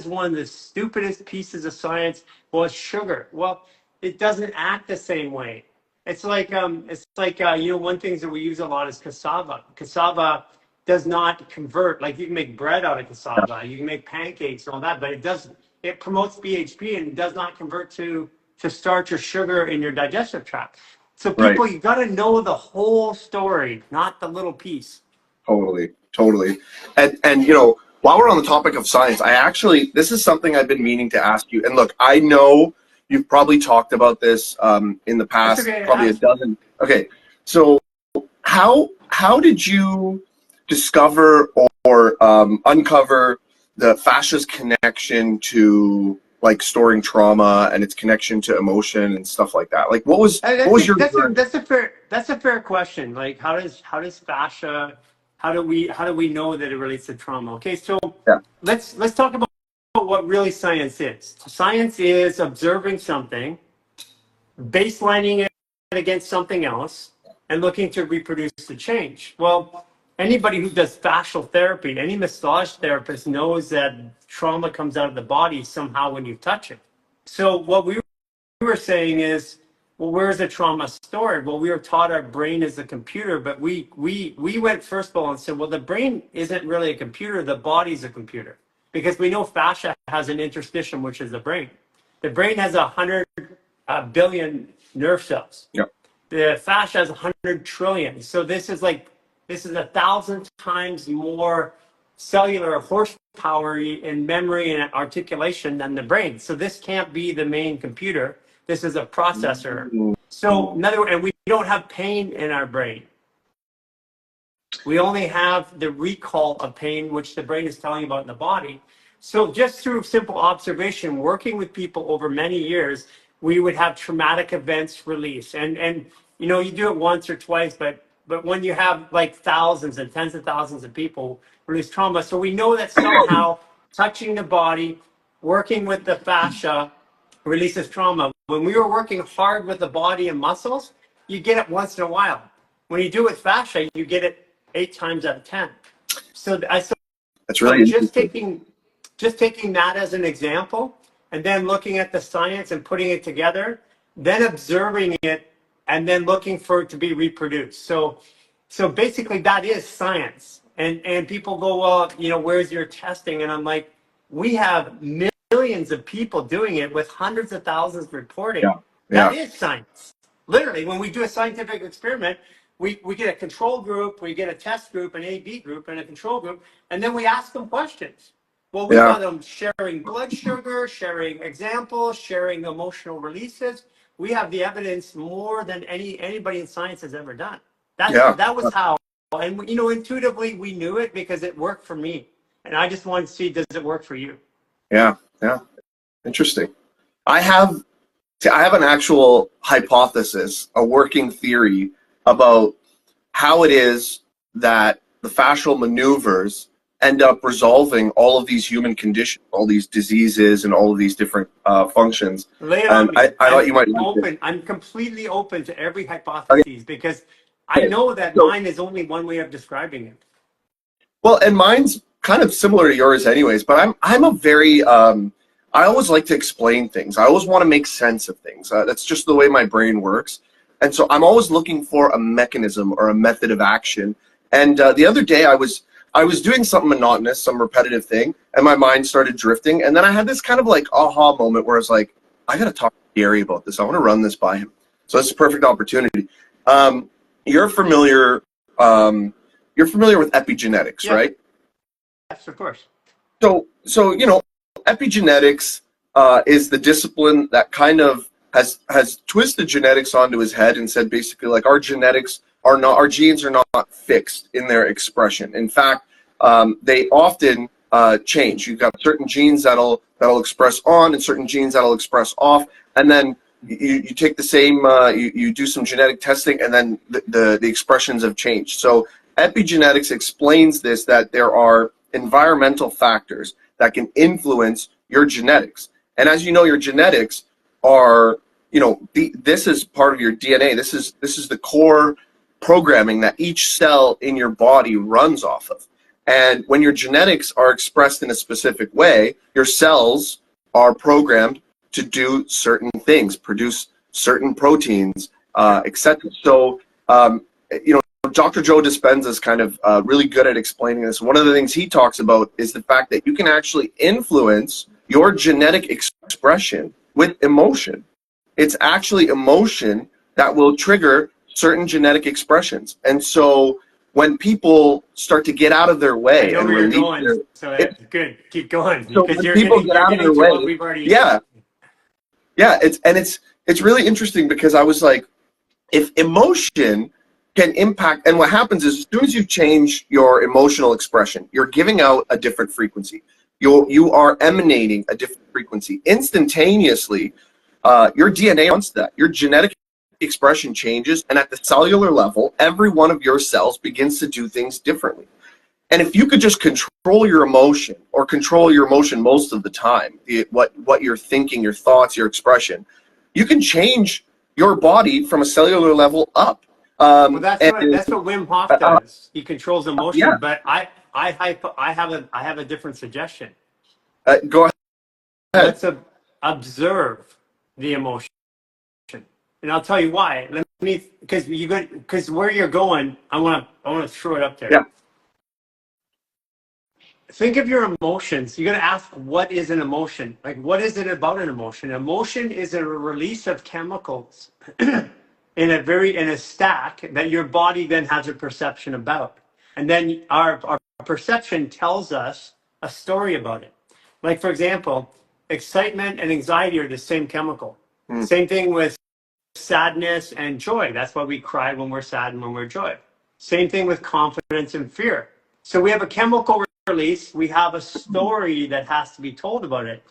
one of the stupidest pieces of science. Well, it's sugar. Well, it doesn't act the same way. It's like one thing that we use a lot is cassava. Cassava does not convert. Like you can make bread out of cassava, you can make pancakes and all that, but it promotes BHP and does not convert to starch or sugar in your digestive tract. So people, you got to know the whole story, not the little piece. Totally. And while we're on the topic of science, this is something I've been meaning to ask you. And look, I know you've probably talked about this in the past, probably a dozen. Okay, so how did you discover or uncover the fascia's connection to like storing trauma and its connection to emotion and stuff like that? Like, what was your? That's a fair question. Like, how does fascia? How do we know that it relates to trauma? Okay, so let's talk about what really science is. Science is observing something, baselining it against something else, and looking to reproduce the change. Well, anybody who does fascial therapy, any massage therapist knows that trauma comes out of the body somehow when you touch it. So what we were saying is, well, where's the trauma stored? Well, we were taught our brain is a computer, but we went first of all and said, well, the brain isn't really a computer, the body's a computer. Because we know fascia has an interstitium, which is the brain. The brain has 100 billion nerve cells. Yep. The fascia has 100 trillion. So this is 1,000 times more cellular horsepower in memory and articulation than the brain. So this can't be the main computer. This is a processor. So in other words, and we don't have pain in our brain. We only have the recall of pain, which the brain is telling you about in the body. So just through simple observation, working with people over many years, we would have traumatic events release. And you know, you do it once or twice, but when you have like thousands and tens of thousands of people release trauma, so we know that somehow touching the body, working with the fascia releases trauma. When we were working hard with the body and muscles, you get it once in a while. When you do it with fascia, you get it 8 times out of 10. So That's really interesting. Just taking that as an example, and then looking at the science and putting it together, then observing it, and then looking for it to be reproduced. So basically that is science. And people go, well, you know, where's your testing? And I'm like, we have millions of people doing it with hundreds of thousands reporting. Yeah. That is science. Literally, when we do a scientific experiment, we get a control group, we get a test group, an A/B group, and a control group, and then we ask them questions. Well, we got them sharing blood sugar, sharing examples, sharing emotional releases. We have the evidence more than anybody in science has ever done. That was how, and you know, intuitively we knew it because it worked for me, and I just wanted to see, does it work for you? Yeah. Interesting. I have an actual hypothesis, a working theory about how it is that the fascial maneuvers end up resolving all of these human conditions, all these diseases, and all of these different functions. Lay it on me. I thought you might. I'm completely open to every hypothesis because I know that mine is only one way of describing it. Well, and mine's kind of similar to yours, anyways. But I'm a very I always like to explain things. I always want to make sense of things. That's just the way my brain works. And so I'm always looking for a mechanism or a method of action. And the other day I was doing something monotonous, some repetitive thing, and my mind started drifting. And then I had this kind of like aha moment where I was like, I got to talk to Garry about this. I want to run this by him. So it's a perfect opportunity. You're familiar with epigenetics, right? Yes, of course. So you know, epigenetics is the discipline that kind of has twisted genetics onto his head and said basically like our genes are not fixed in their expression. In fact, they often change. You've got certain genes that'll express on and certain genes that'll express off, and then you take the same you do some genetic testing, and then the expressions have changed. So epigenetics explains this, that there are environmental factors that can influence your genetics. And as you know, your genetics are, you know, this is part of your DNA. This is the core programming that each cell in your body runs off of. And when your genetics are expressed in a specific way, your cells are programmed to do certain things, produce certain proteins, etc. So, you know, Dr. Joe Dispenza is kind of really good at explaining this. One of the things he talks about is the fact that you can actually influence your genetic expression with emotion. It's actually emotion that will trigger certain genetic expressions. And so when people start to get out of their way, I know and where you're release going, so that's good. Keep going. So Because when you're people getting, get out of their way, what we've already yeah, it's really interesting because I was like, if emotion can impact, and what happens is as soon as you change your emotional expression, you're giving out a different frequency. You are emanating a different frequency instantaneously. Your DNA wants that. Your genetic expression changes, and at the cellular level, every one of your cells begins to do things differently. And if you could just control your emotion, or control your emotion most of the time, what you're thinking, your thoughts, your expression, you can change your body from a cellular level up. Well, that's And what Wim Hof does. He controls yeah, emotion. But I have a different suggestion. go ahead. Let's observe the emotion, and I'll tell you why. Let me because where you're going, I want to throw it up there. Yeah, Think of your emotions. You're going to ask, what is an emotion? Like, what is it about an emotion? Emotion is a release of chemicals in a stack that your body then has a perception about. And then our perception tells us a story about it. Like, for example, excitement and anxiety are the same chemical. mm, Same thing with sadness and joy. That's why we cry when we're sad and when we're joy. Same thing with confidence and fear. So we have a chemical release, we have a story that has to be told about it.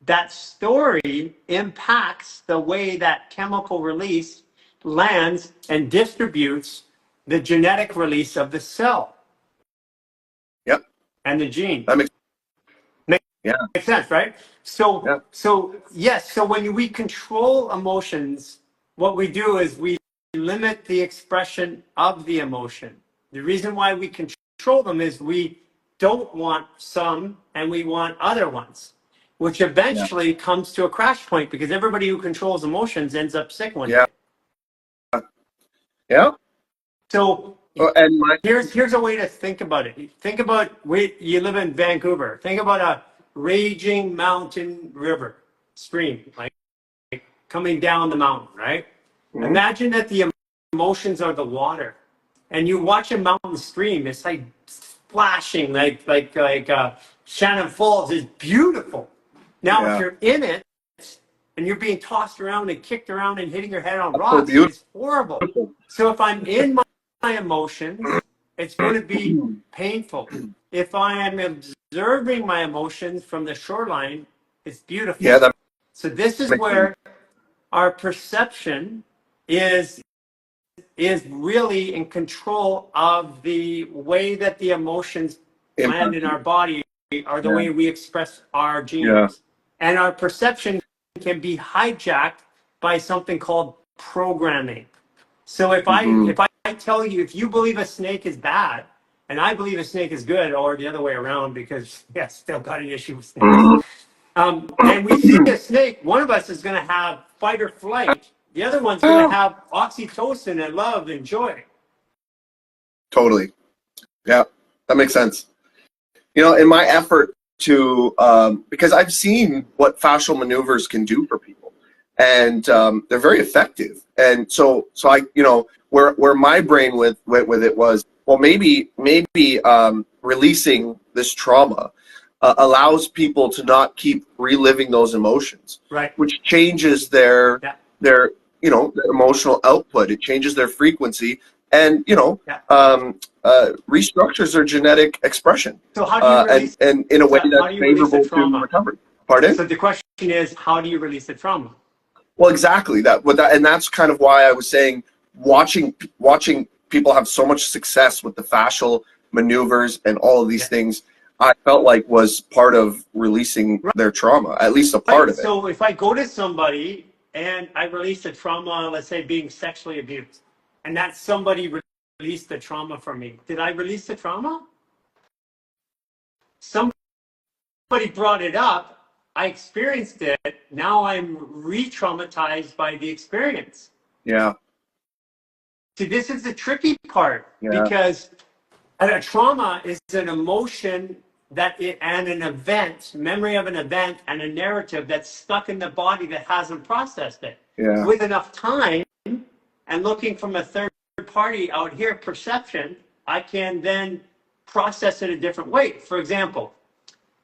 That story impacts the way that chemical release lands and distributes the genetic release of the cell yep, and the gene. that makes yeah, Makes sense, right? So, yeah, yes. So when we control emotions, what we do is we limit the expression of the emotion. The reason why we control them is we don't want some and we want other ones, which yeah, eventually comes to a crash point because everybody who controls emotions ends up sick one yeah, day. yeah. So And my here's a way to think about it. Think about you live in Vancouver. Think about a raging mountain river stream, like coming down the mountain, right? mhm, Imagine that the emotions are the water, and you watch a mountain stream. It's like splashing, like Shannon Falls is beautiful. Now, if yeah, you're in it and you're being tossed around and kicked around and hitting your head on that's so rocks, beautiful. it's horrible. So if I'm in my emotions, it's going to be painful. If I am observing my emotions from the shoreline, it's beautiful. Yeah, that So this is makes sense. where our perception is really in control of the way that the emotions land Impact. in our body are the Yeah, way we express our yeah, genes. And our perception can be hijacked by something called programming. So hmm, if I tell you, if you believe a snake is bad and I believe a snake is good, or the other way around, because yeah, still got an issue with snakes. And we see a snake, one of us is going to have fight or flight. The other one's going to have oxytocin and love and joy. totally. Yeah, that makes sense. In my effort to, because I've seen what fascial maneuvers can do for people, and they're very effective. And so I, where my brain went with it was, well, maybe releasing this trauma allows people to not keep reliving those emotions, Right. which changes their Yeah. their their emotional output. It changes their frequency, and Yeah. restructures their genetic expression, So how do you and release in a way how that's do you release the favorable to trauma? recovery. Pardon? So the question is, how do you release the trauma? Well, exactly and that's kind of why I was saying watching people have so much success with the fascial maneuvers and all of these Yeah. things. I felt like was part of releasing their trauma, at least a part Right. of it. So if I go to somebody and I release the trauma, let's say being sexually abused, and that somebody released the trauma from me, did I release the trauma? Somebody brought it up. I experienced it. Now I'm re-traumatized by the experience. Yeah, See, this is the tricky part yeah, because a trauma is an emotion and an event, memory of an event and a narrative that's stuck in the body that hasn't processed it. yeah, With enough time and looking from a third party out here, perception, I can then process it a different way. For example,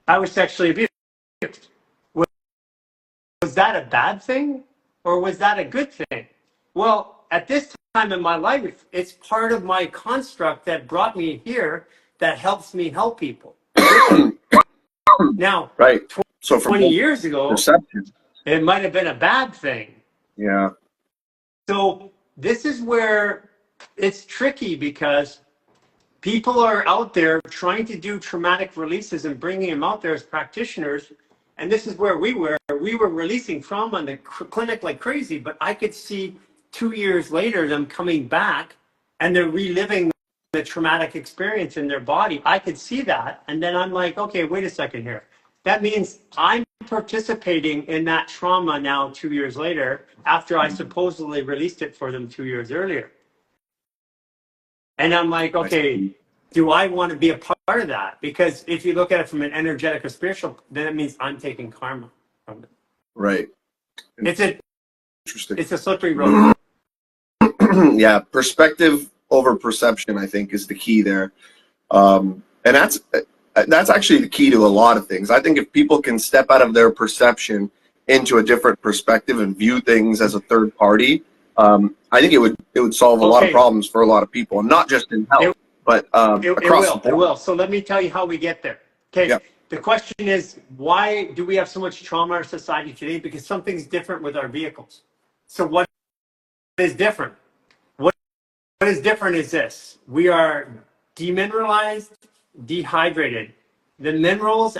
I was sexually abused. Was that a bad thing or was that a good thing? Well, at this time in my life, it's part of my construct that brought me here that helps me help people. Now, right. So from 20 years ago, perception, it might have been a bad thing. yeah, So this is where it's tricky because people are out there trying to do traumatic releases and bringing them out there as practitioners. And this is where we were. We were releasing trauma in the clinic like crazy, but I could see 2 years later them coming back and they're reliving the traumatic experience in their body. I could see that. And then I'm like, okay, wait a second here. That means I'm participating in that trauma now 2 years later, after I supposedly released it for them 2 years earlier. And I'm like, okay, do I want to be a part of that? Because if you look at it from an energetic or spiritual, then it means I'm taking karma from it. Right. It's a slippery road. Yeah, perspective over perception, I think, is the key there. And that's actually the key to a lot of things. I think if people can step out of their perception into a different perspective and view things as a third party, I think it would solve a lot of problems for a lot of people, and not just in health, but across the board. It will. So let me tell you how we get there. Okay. Yeah. The question is, why do we have so much trauma in our society today? Because something's different with our vehicles. So what is different? What is different is this. We are demineralized, dehydrated. The minerals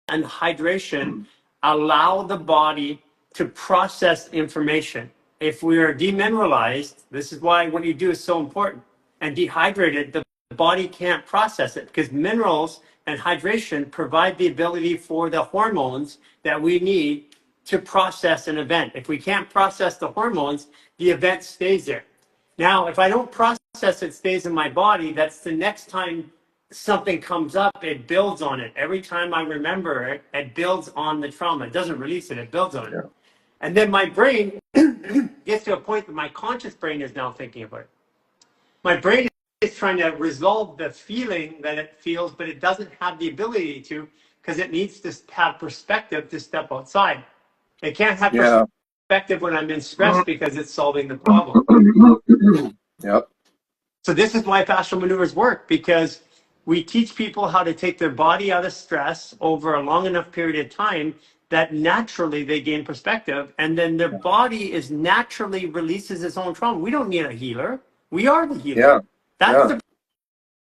and hydration allow the body to process information. If we are demineralized, this is why what you do is so important, and dehydrated, the body can't process it, because minerals and hydration provide the ability for the hormones that we need to process an event. If we can't process the hormones, the event stays there. Now, if I don't process it, stays in my body, that's the next time something comes up, it builds on it. Every time I remember it, it builds on the trauma. It doesn't release it, it builds on it. Yeah. And then my brain gets to a point that my conscious brain is now thinking about it. My brain is trying to resolve the feeling that it feels, but it doesn't have the ability to, because it needs to have perspective to step outside. It can't have perspective when I'm in stress because it's solving the problem. Yep. So this is why fascial maneuvers work, because we teach people how to take their body out of stress over a long enough period of time that naturally they gain perspective, and then their body is naturally releases its own trauma. We don't need a healer. We are the healer. Yeah. That's the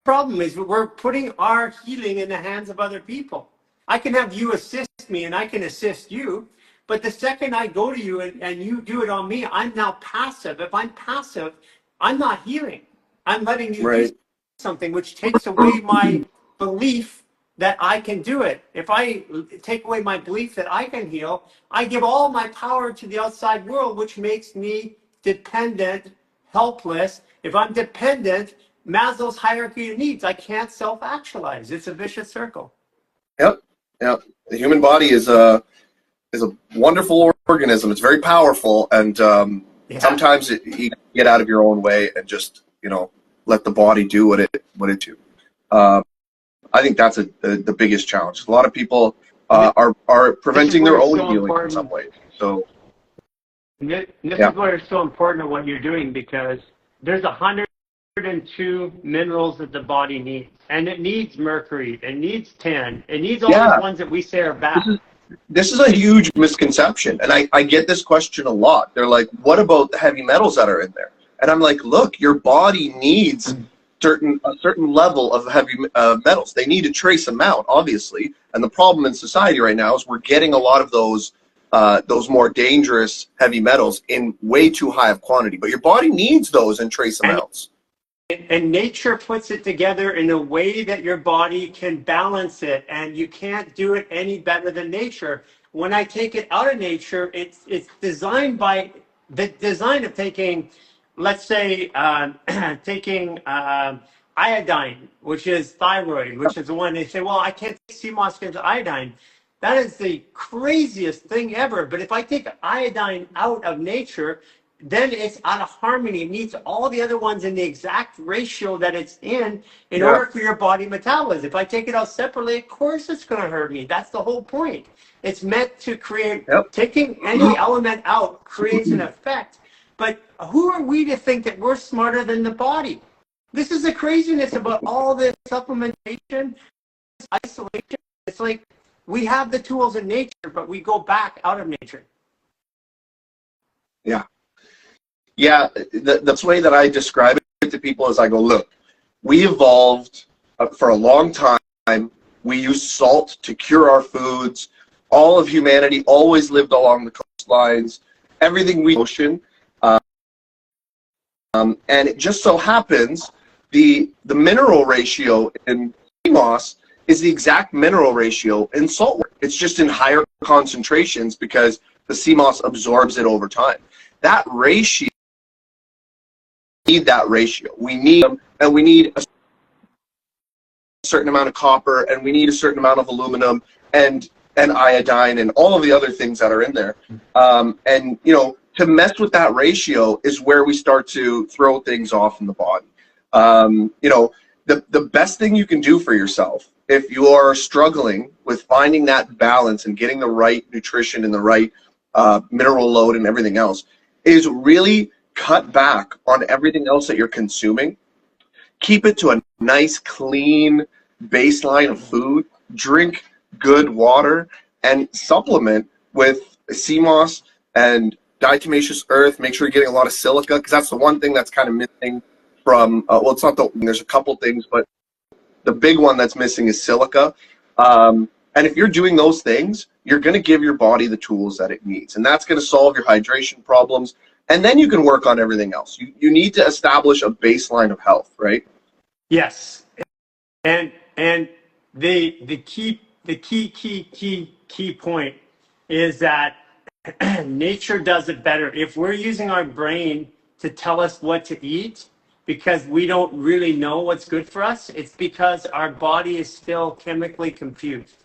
problem, is we're putting our healing in the hands of other people. I can have you assist me and I can assist you, but the second I go to you and you do it on me, I'm now passive. If I'm passive, I'm not healing. I'm letting you do something, which takes away my belief that I can do it. If I take away my belief that I can heal, I give all my power to the outside world, which makes me dependent, helpless. If I'm dependent, Maslow's hierarchy of needs, I can't self-actualize. It's a vicious circle. Yep. Yep. The human body is a wonderful organism. It's very powerful, and sometimes you get out of your own way and just let the body do what it do. I think that's the biggest challenge. A lot of people are preventing their own healing in some ways. So this is why it's so important at what you're doing, because there's 102 minerals that the body needs, and it needs mercury, it needs tin, it needs all those ones that we say are bad. This is a huge misconception, and I get this question a lot. They're like, what about the heavy metals that are in there? And I'm like, look, your body needs a certain level of heavy metals. They need a trace amount, obviously. And the problem in society right now is we're getting a lot of those more dangerous heavy metals in way too high of quantity. But your body needs those in trace amounts. And nature puts it together in a way that your body can balance it, and you can't do it any better than nature. When I take it out of nature, it's designed by the design of taking, let's say, taking iodine, which is thyroid, which is the one they say, well, I can't take sea moss because of iodine. That is the craziest thing ever. But if I take iodine out of nature, then it's out of harmony. It needs all the other ones in the exact ratio that it's in order for your body metabolism. If I take it out separately, of course it's going to hurt me. That's the whole point. It's meant to create, taking any element out creates an effect. But who are we to think that we're smarter than the body? This is the craziness about all this supplementation, isolation. It's like we have the tools in nature, but we go back out of nature. Yeah. Yeah, the way that I describe it to people is I go, look, we evolved for a long time. We used salt to cure our foods. All of humanity always lived along the coastlines. Everything we ocean. And it just so happens the mineral ratio in sea moss is the exact mineral ratio in saltwater. It's just in higher concentrations because the sea moss absorbs it over time. That ratio, we need that ratio. We need them, and we need a certain amount of copper, and we need a certain amount of aluminum and iodine and all of the other things that are in there. And you know, to mess with that ratio is where we start to throw things off in the body. You know, the best thing you can do for yourself if you are struggling with finding that balance and getting the right nutrition and the right mineral load and everything else is really cut back on everything else that you're consuming. Keep it to a nice, clean baseline of food. Drink good water and supplement with sea moss and diatomaceous earth. Make sure you're getting a lot of silica, because that's the one thing that's kind of missing from, well, it's not the, there's a couple things, but the big one that's missing is silica. And if you're doing those things, you're going to give your body the tools that it needs. And that's going to solve your hydration problems. And then you can work on everything else. You need to establish a baseline of health, right? Yes. And the key point is that nature does it better. If we're using our brain to tell us what to eat because we don't really know what's good for us, it's because our body is still chemically confused.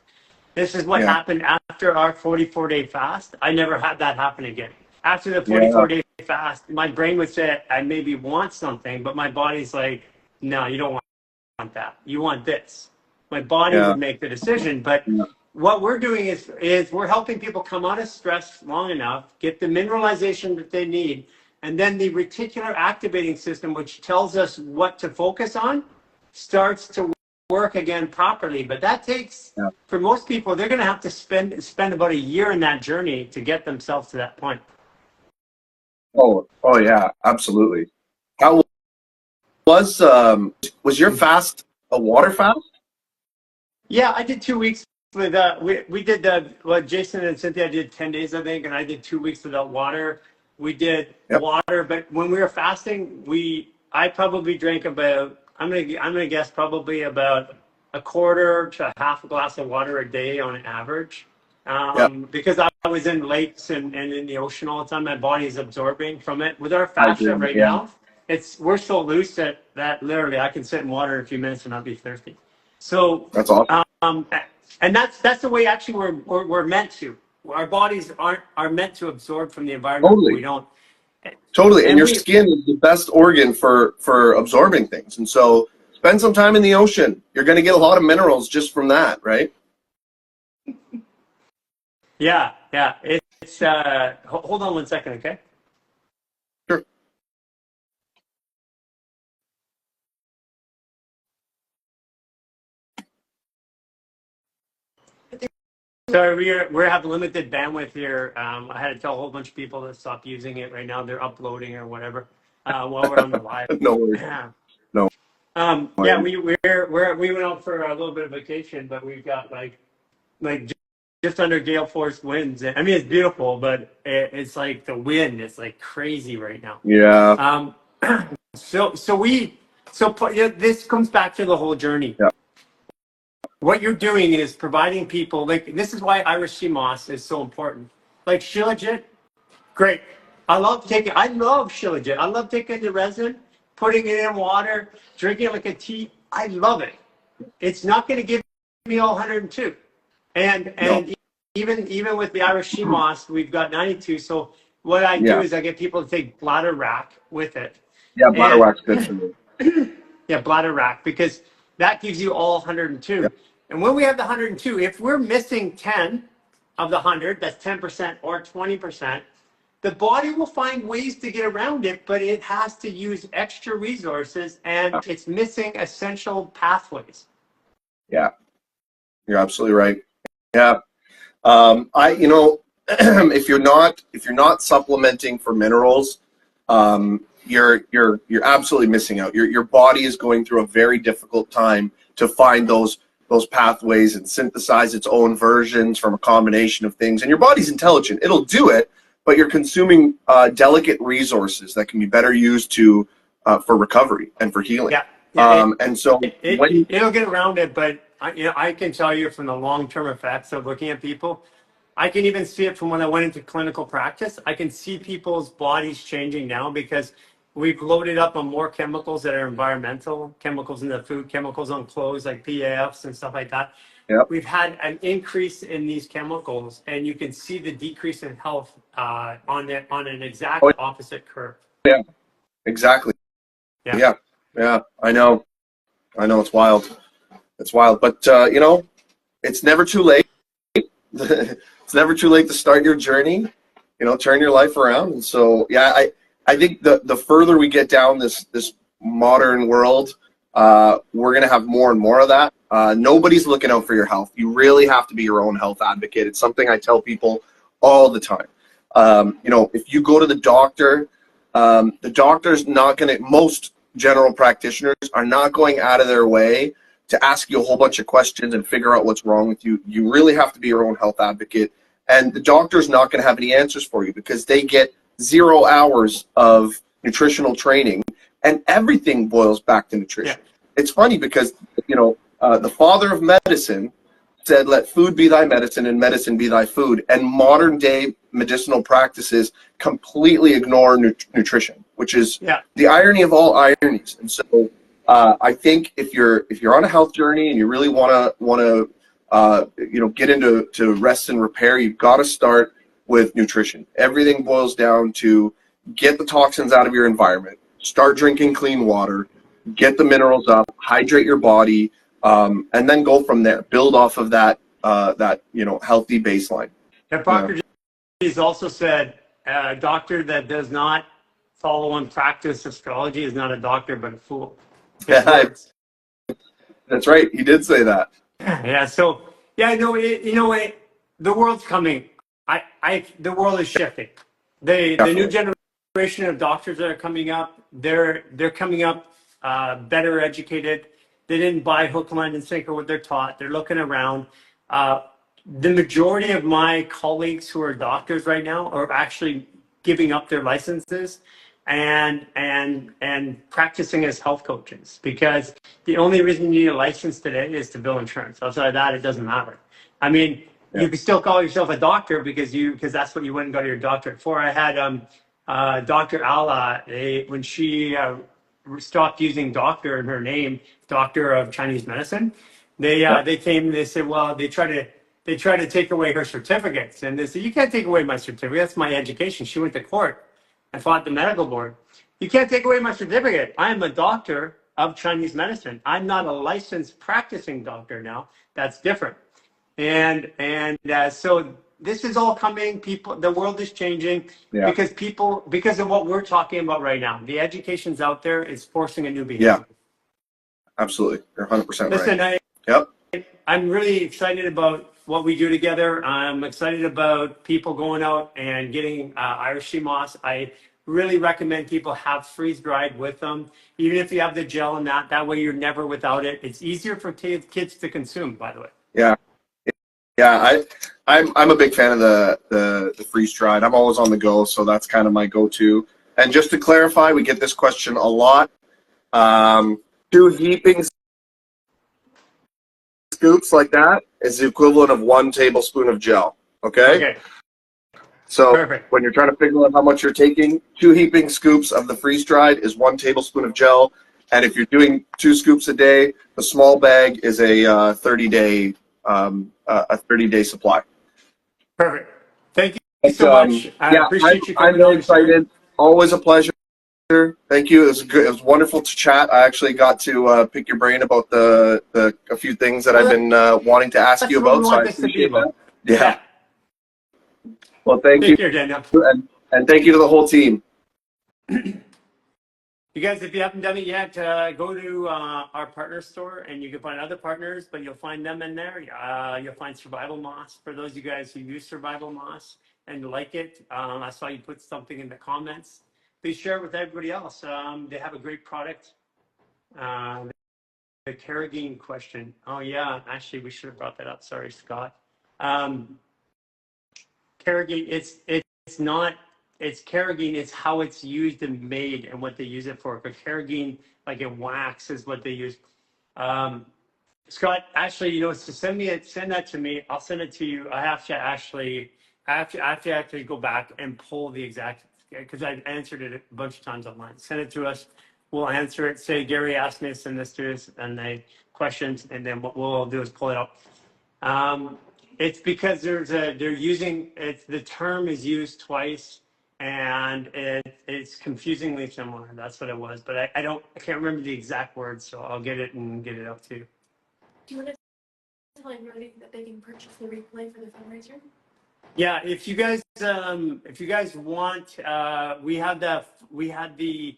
This is what happened after our 44-day fast. I never had that happen again. After the 44-day fast, my brain would say, I maybe want something, but my body's like, no, you don't want that. You want this. My body would make the decision. But what we're doing is we're helping people come out of stress long enough, get the mineralization that they need, and then the reticular activating system, which tells us what to focus on, starts to work again properly. But that takes, for most people, they're going to have to spend about a year in that journey to get themselves to that point. Oh yeah, absolutely. How was your fast a water fast? Yeah, I did 2 weeks with we did Jason and Cynthia did 10 days, I think, and I did 2 weeks without water. We did water, but when we were fasting, I probably drank about, I'm gonna guess probably about a quarter to half a glass of water a day on average. Because I was in lakes and in the ocean all the time, my body is absorbing from it. With our fascia right now, we're so loose that literally I can sit in water in a few minutes and not be thirsty. So that's awesome. And that's the way actually we're meant to. Our bodies are meant to absorb from the environment. Totally. We don't. Totally. And your skin is the best organ for absorbing things. And so spend some time in the ocean. You're going to get a lot of minerals just from that, right? Yeah. It's hold on 1 second, okay? Sure. Sorry, we have limited bandwidth here. I had to tell a whole bunch of people to stop using it right now. They're uploading or whatever while we're on the live. No worries. No. Yeah, we went out for a little bit of vacation, but we've got like just under gale force winds. I mean, it's beautiful, but it's like the wind is like crazy right now. Yeah. So this comes back to the whole journey. Yeah. What you're doing is providing people, like, this is why Irish sea moss is so important. Like shilajit, great. I love shilajit. I love taking the resin, putting it in water, drinking it like a tea. I love it. It's not going to give me all 102. And even with the Irish sea moss, we've got 92. So what I do is I get people to take bladder rack with it. Yeah, bladder rack's good for me. Yeah, bladder rack, because that gives you all 102. Yep. And when we have the 102, if we're missing 10 of the 100, that's 10% or 20%, the body will find ways to get around it, but it has to use extra resources, and it's missing essential pathways. Yeah, you're absolutely right. Yeah, if you're not supplementing for minerals, you're absolutely missing out. Your body is going through a very difficult time to find those pathways and synthesize its own versions from a combination of things. And your body's intelligent; it'll do it, but you're consuming delicate resources that can be better used to for recovery and for healing. And so it'll get around it, but I can tell you from the long-term effects of looking at people, I can even see it from when I went into clinical practice. I can see people's bodies changing now because we've loaded up on more chemicals that are environmental, chemicals in the food, chemicals on clothes like PAFs and stuff like that. Yep. We've had an increase in these chemicals, and you can see the decrease in health on an exact opposite curve. Yeah, exactly. Yeah. I know. It's wild. But it's never too late. It's never too late to start your journey. Turn your life around. And so, I think the further we get down this modern world, we're gonna have more and more of that. Nobody's looking out for your health. You really have to be your own health advocate. It's something I tell people all the time. If you go to the doctor, the doctor's not gonna. Most general practitioners are not going out of their way to ask you a whole bunch of questions and figure out what's wrong with you. You really have to be your own health advocate. And the doctor's not going to have any answers for you because they get 0 hours of nutritional training, and everything boils back to nutrition. It's funny because, the father of medicine said, let food be thy medicine and medicine be thy food. And modern day medicinal practices completely ignore nutrition, which is the irony of all ironies. And so I think if you're on a health journey and you really want to get into rest and repair, you've got to start with nutrition. Everything boils down to get the toxins out of your environment, start drinking clean water, get the minerals up, hydrate your body, and then go from there. Build off of that healthy baseline. Hippocrates also said, a doctor that does not follow and practice astrology is not a doctor but a fool. That's right. He did say that. So the world's coming. The world is shifting. The new generation of doctors that are coming up, they're coming up better educated. They didn't buy hook, line, and sinker what they're taught. They're looking around. The majority of my colleagues who are doctors right now are actually giving up their licenses and practicing as health coaches, because the only reason you need a license today is to bill insurance. Outside of that, it doesn't matter. I mean, you can still call yourself a doctor because that's what you went and got your doctorate for. I had Dr. Ala, when she stopped using doctor in her name, doctor of Chinese medicine. They came and they said, well, they try to take away her certificates, and they said, you can't take away my certificate. That's my education. She went to court and fought the medical board. You can't take away my certificate. I am a doctor of Chinese medicine. I'm not a licensed practicing doctor now. That's different. And so this is all coming. The world is changing because of what we're talking about right now. The education's out there. It's forcing a new behavior. Yeah, absolutely. You're 100% right. Listen, I'm really excited about what we do together. I'm excited about people going out and getting Irish sea moss. I really recommend people have freeze dried with them, even if you have the gel and that way you're never without it. It's easier for kids to consume, by the way. I'm a big fan of the freeze dried. I'm always on the go, so that's kind of my go-to. And just to clarify, we get this question a lot. 2 heaping scoops like that is the equivalent of 1 tablespoon of gel. Okay. So perfect. When you're trying to figure out how much you're taking, 2 heaping scoops of the freeze dried is 1 tablespoon of gel. And if you're doing 2 scoops a day, the small bag is a 30-day supply. Perfect. Thank you so much. I appreciate you coming. I'm really excited. Always a pleasure. Thank you. It was good. It was wonderful to chat. I actually got to pick your brain about a few things that I've been wanting to ask you about. So I appreciate that. Yeah. Well, thank you. Care, Daniel. And thank you to the whole team. You guys, if you haven't done it yet, go to our partner store, and you can find other partners, but you'll find them in there. You'll find Survival Moss for those of you guys who use Survival Moss and like it. I saw you put something in the comments. Please share it with everybody else. They have a great product. The carrageen question. Oh yeah, actually we should have brought that up. Sorry, Scott. Carrageen, it's not, it's carrageen, it's how it's used and made and what they use it for. But carrageen, like in wax, is what they use. Scott, actually, you know, so send that to me. I'll send it to you. I have to actually go back and pull the exact, because I've answered it a bunch of times online. Send it to us. We'll answer it. Say, Gary asked me to send this to us, and they questions, and then what we'll do is pull it up. It's because they're using it. The term is used twice, and it's confusingly similar. That's what it was. But I can't remember the exact words, so I'll get it and get it up to you. Do you want to tell everybody that they can purchase the replay for the fundraiser? Yeah, if you guys want, we had the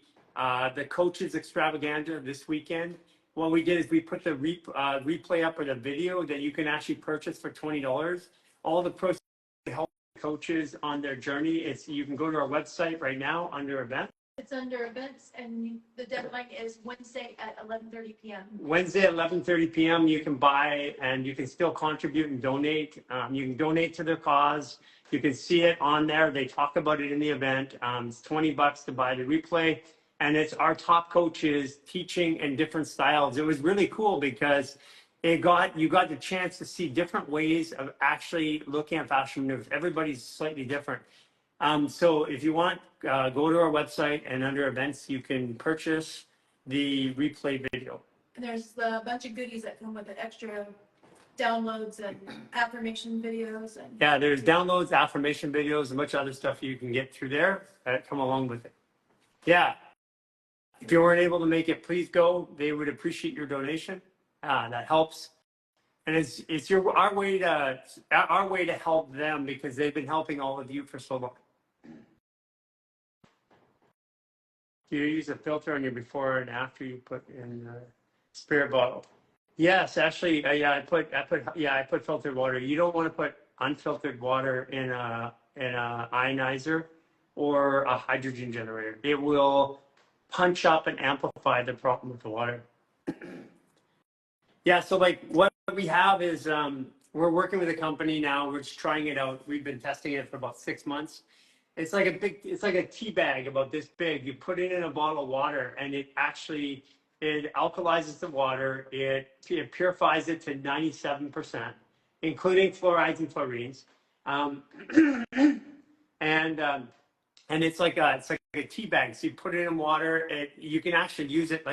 coaches extravaganza this weekend. What we did is we put the replay up with a video that you can actually purchase for $20. All the proceeds to help coaches on their journey. You can go to our website right now under events. It's under events, and the deadline is Wednesday at 11:30 p.m. Wednesday at 11:30 p.m. You can buy, and you can still contribute and donate. You can donate to the cause. You can see it on there. They talk about it in the event. It's $20 to buy the replay, and it's our top coaches teaching in different styles. It was really cool because you got the chance to see different ways of actually looking at fascial maneuvers. Everybody's slightly different. So if you want, go to our website, and under events, you can purchase the replay video. And there's a bunch of goodies that come with it, extra downloads and affirmation videos. And Yeah, there's downloads, affirmation videos, and a bunch of other stuff you can get through there that come along with it. Yeah. If you weren't able to make it, please go. They would appreciate your donation. That helps. And it's our way to help them, because they've been helping all of you for so long. Do you use a filter on your before and after you put in the spirit bottle? Yes, actually, I put filtered water. You don't want to put unfiltered water in a ionizer or a hydrogen generator. It will punch up and amplify the problem with the water. Yeah, so like what we have is we're working with a company now. We're just trying it out. We've been testing it for about 6 months. It's like a tea bag about this big. You put it in a bottle of water, and it alkalizes the water. It purifies it to 97%, including fluorides and fluorines. And it's like a tea bag. So you put it in water. You can actually use it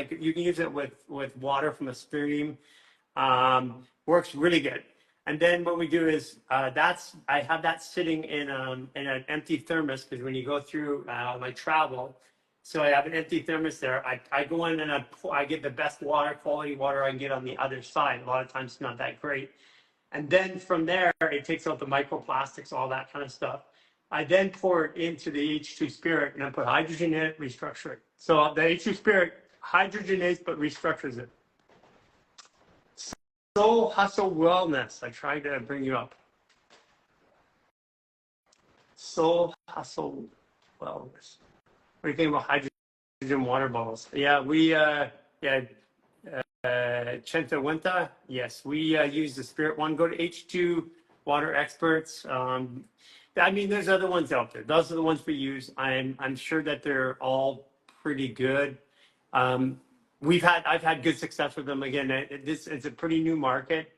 with water from a stream. Works really good. And then what we do is I have that sitting in an empty thermos, because when you go through my travel, so I have an empty thermos there. I go in and I get the best quality water I can get on the other side. A lot of times it's not that great. And then from there, it takes out the microplastics, all that kind of stuff. I then pour it into the H2 spirit, and I put hydrogen in it, restructure it. So the H2 spirit hydrogenates but restructures it. Soul Hustle Wellness. I tried to bring you up. Soul Hustle Wellness. What do you think about hydrogen water bottles? Yeah, Chenta Winta. Yes, we use the Spirit one. Go to H2 Water Experts. I mean, there's other ones out there. Those are the ones we use. I'm sure that they're all pretty good. I've had good success with them. Again, it's a pretty new market.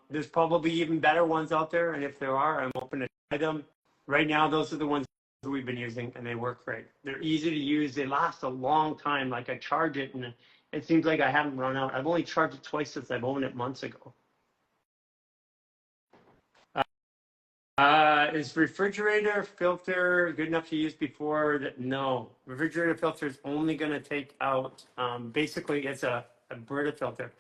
There's probably even better ones out there, and if there are, I'm open to try them. Right now, those are the ones that we've been using, and they work great. They're easy to use. They last a long time. Like I charge it, and it seems like I haven't run out. I've only charged it twice since I've owned it months ago. Is refrigerator filter good enough to use before that? No, refrigerator filter is only going to take out, basically it's a Brita filter.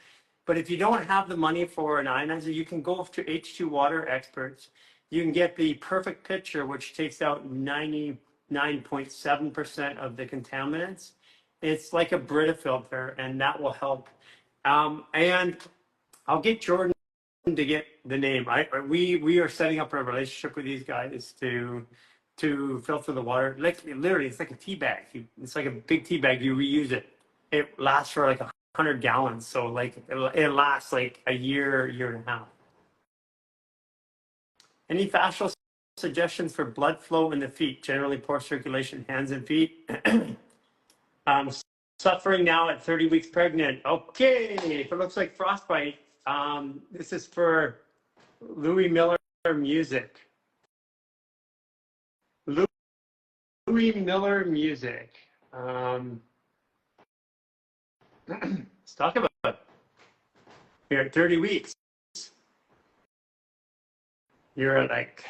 But if you don't have the money for an ionizer, you can go to H2 Water Experts. You can get the perfect pitcher, which takes out 99.7% of the contaminants. It's like a Brita filter, and that will help. And I'll get Jordan to get the name. We are setting up a relationship with these guys to filter the water. Like literally, it's like a tea bag. It's like a big tea bag. You reuse it. It lasts for like 100 gallons. So like it lasts like a year and a half. Any fascial suggestions for blood flow in the feet, generally poor circulation, hands and feet. Suffering now at 30 weeks pregnant. Okay, if it looks like frostbite, this is for Louis Miller Music. Louis Miller Music. Let's talk about it. You're at 30 weeks. You're at like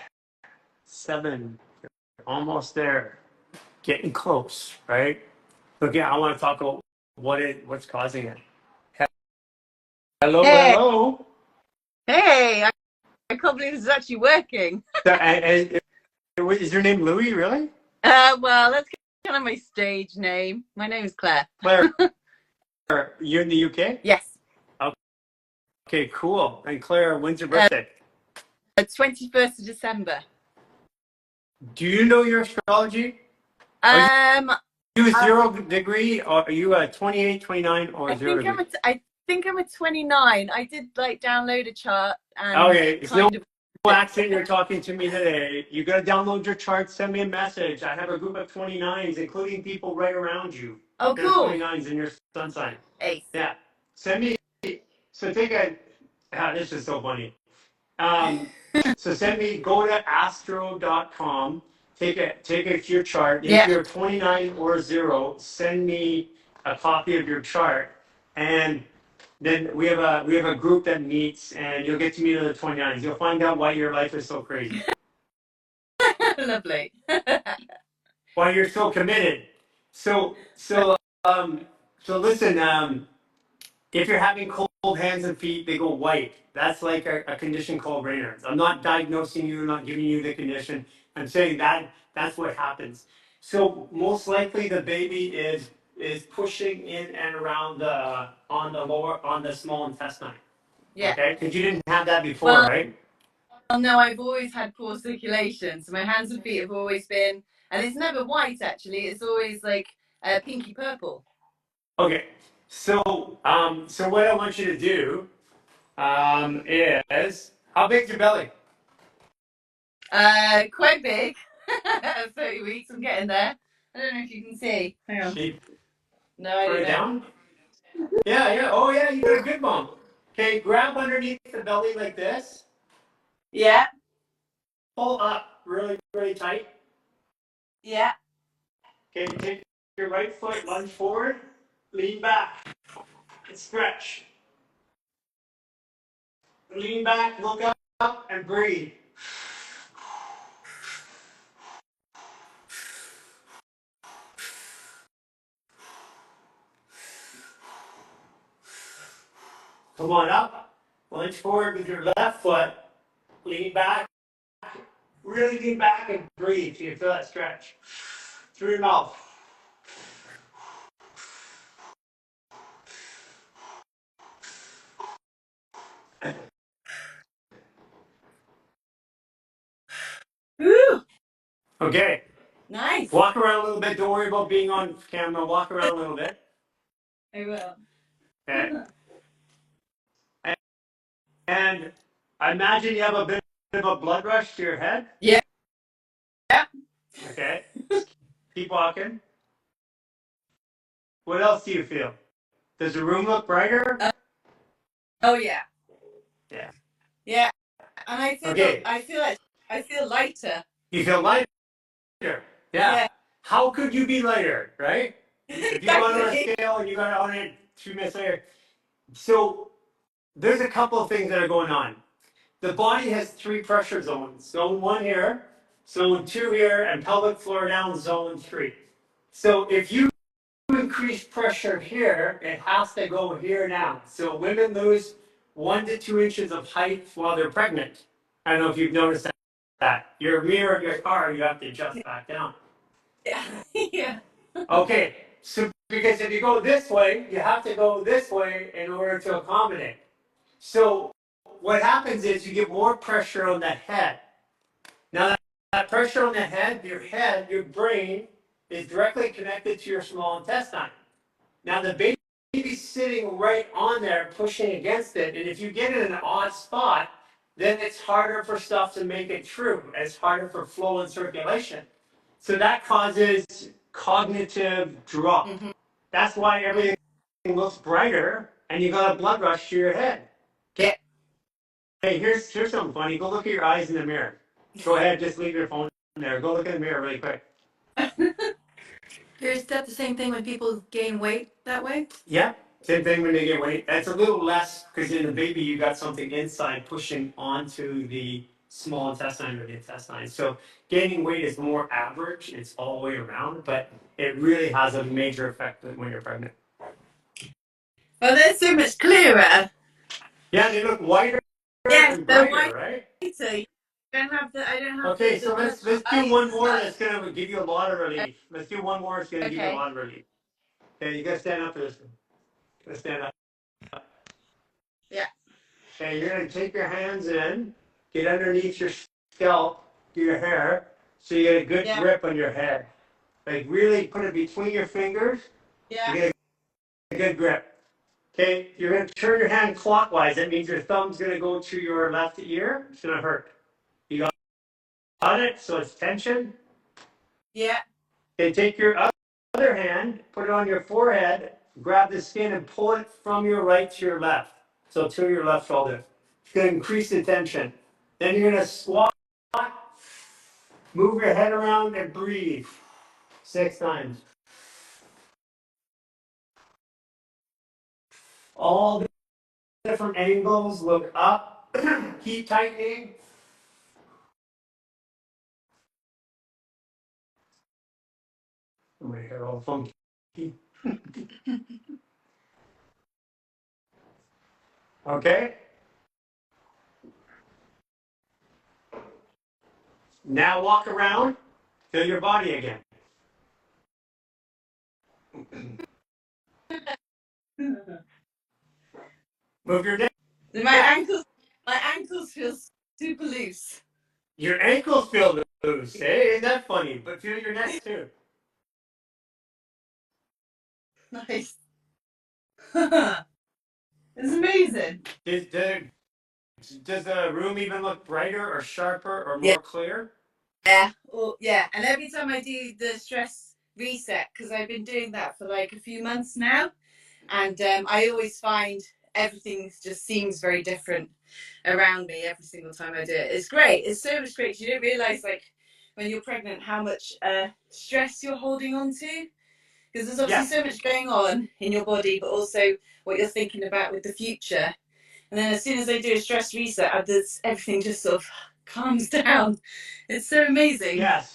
7. You're almost there. Getting close, right? Okay, I want to talk about what's causing it. Hello, Hey, hello. hey, I can't believe this is actually working. And is your name Louis, really? Well, that's kind of my stage name. My name is Claire. Claire, you're in the UK? Yes. Okay, cool. And Claire, when's your birthday? 21st of December. Do you know your astrology? Are you a 0 degree, or are you a 28, 29, or I 0 think degree? I think I'm a 29. I did like download a chart and Okay, it's no kind of. accident you're talking to me today. You gotta download your chart, send me a message. I have a group of 29s, including people right around you. Oh, There are cool. 29s in your sun sign. Ace. Yeah. Send me, so take a, this is so funny. So send me, go to astro.com, take your chart. If Yeah. you're 29 or 0, send me a copy of your chart. And then we have a group that meets, and you'll get to meet other 29s. You'll find out why your life is so crazy. Lovely. Why you're so committed. So listen, if you're having cold hands and feet, they go white. That's like a condition called Reynard's. I'm not diagnosing you, not giving you the condition. I'm saying that's what happens. So most likely the baby is pushing in and around on the small intestine. Yeah. Okay, because you didn't have that before, Well, right? no, I've always had poor circulation, so my hands and feet have always been, and it's never white actually. It's always like pinky purple. Okay, so what I want you to do is, how big's your belly? Quite big. 30 weeks, I'm getting there. I don't know if you can see. Hang on. Shape No, I don't further know. down. Yeah. Oh yeah, you got a good bump. Okay, grab underneath the belly like this. Yeah, Pull up really, really tight. yeah. Okay, take your right foot, lunge forward, lean back, and stretch. Lean back, look up, and breathe. Come on up, lunge forward with your left foot, lean back, really lean back and breathe so you feel that stretch. Through your mouth. Woo! Okay. Nice. Walk around a little bit. Don't worry about being on camera. Walk around a little bit. I will. Okay. And I imagine you have a bit of a blood rush to your head. Yeah. Yeah. Okay. Keep walking. What else do you feel? Does the room look brighter? Oh yeah. Yeah. Yeah. And I feel Okay. I feel lighter. You feel lighter. Yeah. Yeah. How could you be lighter, right? If you go on a Exactly. scale and you got on it 2 minutes later. So there's a couple of things that are going on. The body has 3 pressure zones. Zone 1 here, zone 2 here, and pelvic floor down zone 3. So if you increase pressure here, it has to go here now. So women lose 1 to 2 inches of height while they're pregnant. I don't know if you've noticed that. Your mirror of your car, you have to adjust back down. Yeah. Yeah. Okay, so because if you go this way, you have to go this way in order to accommodate. So what happens is you get more pressure on the head. Now that pressure on the head, your brain is directly connected to your small intestine. Now the baby's sitting right on there, pushing against it, and if you get it in an odd spot, then it's harder for stuff to make it through. It's harder for flow and circulation. So that causes cognitive drop. Mhm. That's why everything looks brighter and you got a blood rush to your head. Yeah. Hey, here's something funny. Go look at your eyes in the mirror. Go ahead, just leave your phone there. Go look in the mirror really quick. Is that the same thing when people gain weight that way? Yeah, same thing when they get weight. It's a little less because in the baby you got something inside pushing onto the small intestine or the intestine. So gaining weight is more average. It's all the way around, but it really has a major effect when you're pregnant. Well, they're so much clearer. Yeah, they look whiter Yes, and they're brighter, right? whiter. I don't have Okay, the so let's do eyes one more stuff. that's gonna give you a lot of relief. Let's do one more. It's gonna give you a Okay. lot of relief. Okay, you gotta stand up for this one. Gotta stand up. Yeah. Okay, you're gonna take your hands in, get underneath your scalp, your hair, so you get a good Yeah. grip on your head. Like really put it between your fingers. Yeah. You get a good grip. Okay, you're gonna turn your hand clockwise. That means your thumb's gonna go to your left ear. It's gonna hurt. You got it? So it's tension. Yeah. Okay, take your other hand, put it on your forehead, grab the skin and pull it from your right to your left. So to your left shoulder. It's going to increase the tension. Then you're going to squat, move your head around and breathe 6 times. All the different angles, look up, keep tightening. My hair all funky. Okay? Now walk around, feel your body again. Move your neck. My ankles feel super loose. Your ankles feel loose, eh? Isn't that funny? But feel your neck too. Nice. It's amazing. Does the room even look brighter or sharper or Yeah. more clear? Yeah. Well, yeah. And every time I do the stress reset, because I've been doing that for like a few months now, and I always find everything just seems very different around me every single time I do it. It's great. It's so much great. You don't realize, like, when you're pregnant, how much stress you're holding on to. Because there's obviously Yes. so much going on in your body, but also what you're thinking about with the future. And then as soon as I do a stress reset, everything just sort of calms down. It's so amazing. Yeah,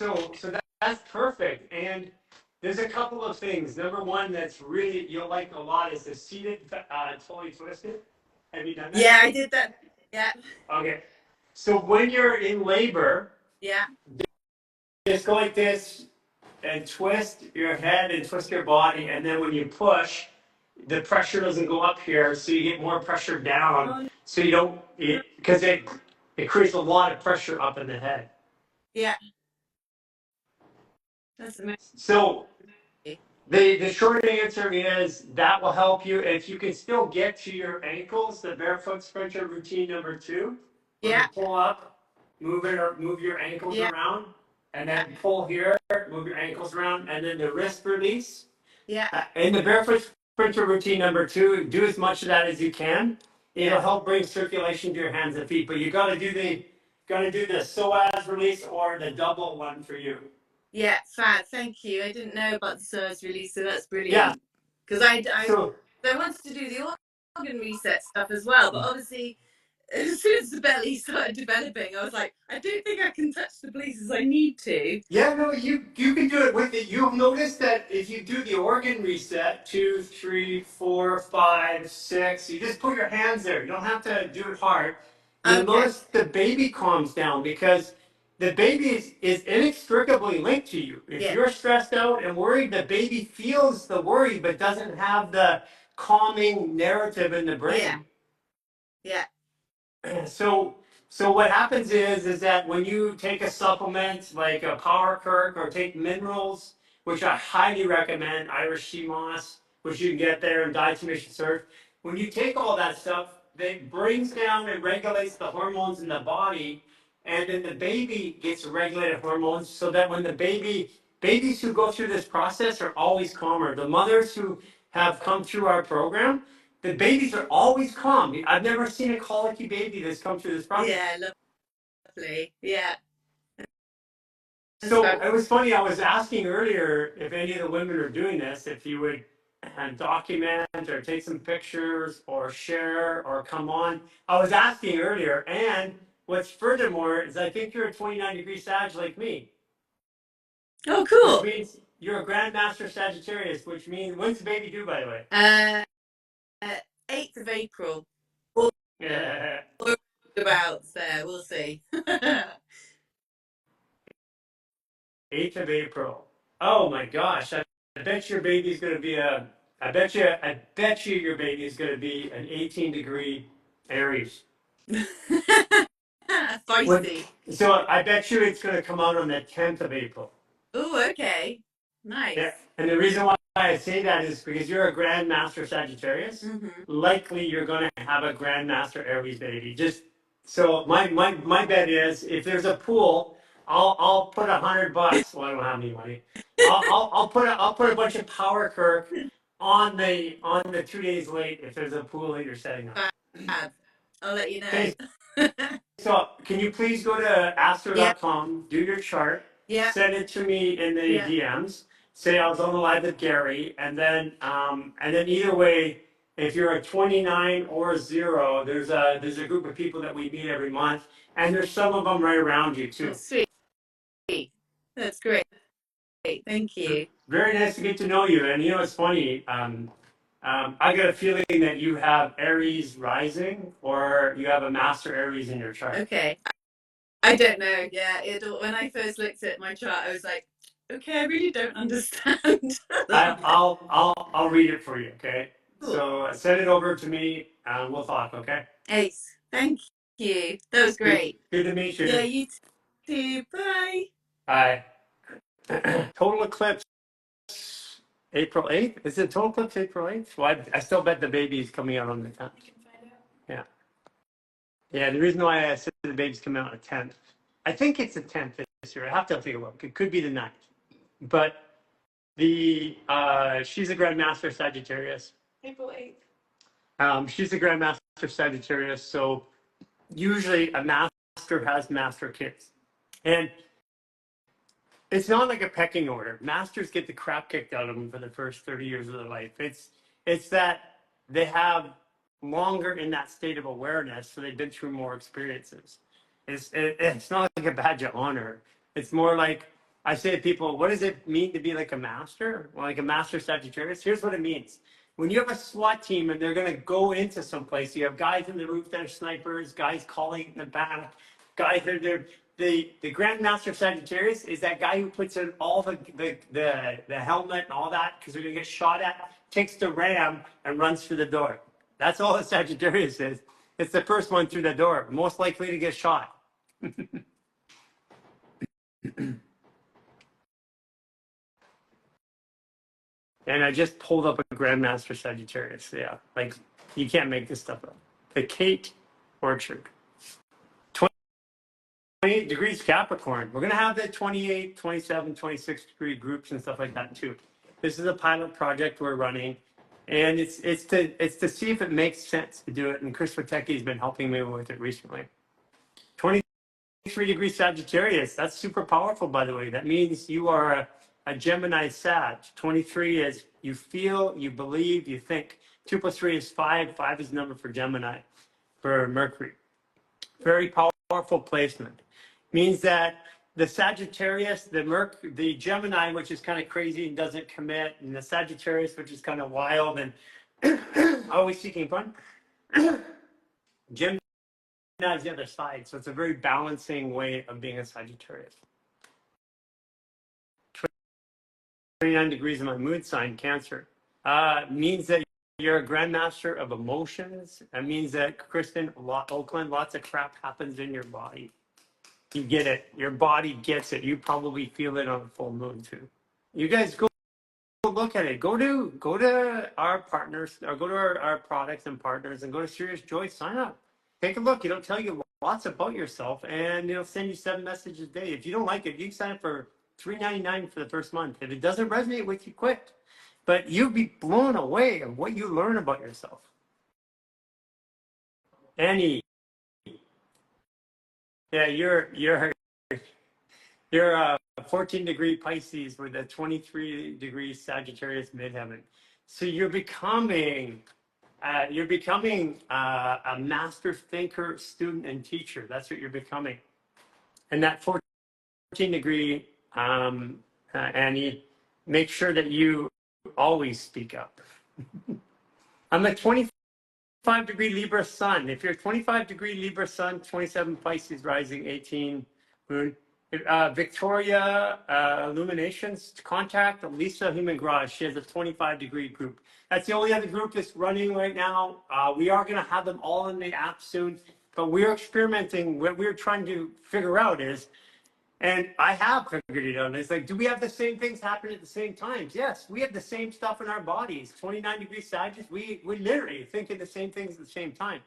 that's perfect. And there's a couple of things. Number one that's really you'll like a lot is the seated totally twisted. Have you done that? Yeah, I did that. Yeah. Okay. So when you're in labor, Yeah. just go like this and twist your head and twist your body, and then when you push, the pressure doesn't go up here, so you get more pressure down. So you don't because it creates a lot of pressure up in the head. Yeah. That's amazing. So the short answer is that will help you if you can still get to your ankles. The barefoot sprinter routine number 2, where Yeah. you pull up, move your ankles Yeah. around, and then pull here, move your ankles around, and then the wrist release. Yeah. In the barefoot sprinter routine number 2, do as much of that as you can. It'll help bring circulation to your hands and feet, but you got to do the psoas release or the double one for you. Yeah, fab. Thank you. I didn't know about the service release, so that's Yeah. brilliant. Because I So wanted to do the organ reset stuff as well, but obviously, as soon as the belly started developing, I was like, I don't think I can touch the places I need to. yeah, no, you can do it with it. You'll notice that if you do the organ reset, 2, 3, 4, 5, 6, you just put your hands there. You don't have to do it hard. You'll Okay. notice the baby calms down because the baby is inextricably linked to you. If you're stressed out and worried, the baby feels the worry but doesn't have the calming narrative in the brain. Yeah. So what happens is that when you take a supplement like a Power Kirk or take minerals, which I highly recommend, Irish sea moss, which you can get there, and dietary surf. When you take all that stuff, that brings down and regulates the hormones in the body, and then the baby gets regulated hormones, so that when the babies who go through this process are always calmer. The mothers who have come through our program, the babies are always calm. I've never seen a colicky baby that's come through this process. Yeah, lovely. Yeah. So it was funny. I was asking earlier if any of the women are doing this, if you would document or take some pictures or share or come on. I was asking earlier, and what's furthermore is I think you're a 29-degree Sag like me. Oh, cool. Which means you're a Grandmaster Sagittarius, which means when's the baby due, by the way? 8th of April. Yeah. About there, we'll see. 8th of April. Oh my gosh! I bet your baby's going to be a. I bet you your baby is going to be an 18-degree Aries. Feisty. So I bet you it's going to come out on the 10th of April. Oh, okay. Nice. Yeah. And the reason why I say that is because you're a Grandmaster Sagittarius. Mm-hmm. Likely you're going to have a Grandmaster Aries baby. Just so my bet is if there's a pool, I'll put $100. Well, I don't have any money. I'll put a bunch of power Kirk on the 2 days late if there's a pool that you're setting up. Fab. I'll let you know. Okay. So can you please go to astro.com, do your chart, Yeah. send it to me in the DMs. Say I was on the live with Garry, and then either way, if you're a 29 or a 0, there's a group of people that we meet every month, and there's some of them right around you too. That's sweet. That's great. Thank you. Very nice to get to know you. And you know, it's funny. I got a feeling that you have Aries rising, or you have a Master Aries in your chart. Okay. I don't know. Yeah. When I first looked at my chart, I was like, okay, I really don't understand. I'll read it for you. Okay. Cool. So send it over to me, and we'll talk. Okay. Ace. Thank you. That was great. Good to meet you. Yeah. You too. Bye. Bye. Total eclipse April 8th. Is it total eclipse April 8th? Well, I still bet the baby is coming out on the 10th. Yeah. Yeah. The reason why I said the baby's coming out on the 10th, I think it's the 10th this year. I have to take a look. It could be the 9th. But she's a Grandmaster Sagittarius. April 8th. She's a Grandmaster Sagittarius. So usually a master has master kids. And it's not like a pecking order. Masters get the crap kicked out of them for the first 30 years of their life. It's that they have longer in that state of awareness, so they've been through more experiences. It's not like a badge of honor. It's more like, I say to people, what does it mean to be like a master? Well, like a master Sagittarius? Here's what it means. When you have a SWAT team and they're going to go into someplace, you have guys in the roof that are snipers, guys calling in the back, guys that are the Grandmaster Sagittarius is that guy who puts in all the helmet and all that because they're going to get shot at, takes the ram and runs through the door. That's all a Sagittarius is. It's the first one through the door, most likely to get shot. And I just pulled up a Grandmaster Sagittarius. Yeah, like you can't make this stuff up. The Kate Orchard. 28 degrees Capricorn. We're going to have the 28, 27, 26 degree groups and stuff like that too. This is a pilot project we're running. And it's to see if it makes sense to do it. And Chris Witecki has been helping me with it recently. 23 degrees Sagittarius. That's super powerful, by the way. That means you are a Gemini Sag. 23 is you feel, you believe, you think. 2 + 3 is 5. 5 is the number for Gemini, for Mercury. Very powerful placement. Means that the Sagittarius, the Gemini, which is kind of crazy and doesn't commit, and the Sagittarius, which is kind of wild and always seeking fun. Gemini is the other side, so it's a very balancing way of being a Sagittarius. 29 degrees in my mood sign, Cancer. Means that you're a grandmaster of emotions. It means that, Kristen, Oakland, lots of crap happens in your body. You get it. Your body gets it. You probably feel it on a full moon too. You guys go look at it. Go to our partners, or go to our products and partners, and go to Serious Joy. Sign up. Take a look. It'll tell you lots about yourself, and it'll send you 7 messages a day. If you don't like it, you can sign up for $3.99 for the first month. If it doesn't resonate with you, quit. But you'll be blown away of what you learn about yourself. Annie, yeah, you're a 14-degree Pisces with a 23-degree Sagittarius midheaven. So you're becoming a master thinker, student, and teacher. That's what you're becoming. And that 14-degree, Annie, make sure that you always speak up. I'm a 25-degree Libra Sun. If you're a 25-degree Libra Sun, 27 Pisces rising, 18 Moon. Victoria Illuminations, contact Lisa Human Garage. She has a 25-degree group. That's the only other group that's running right now. We are going to have them all in the app soon, but we're experimenting. What we're trying to figure out is, and I have figured it out, it's like, do we have the same things happen at the same times? Yes, we have the same stuff in our bodies. 29-degree Sagittarius, we literally think of the same things at the same time.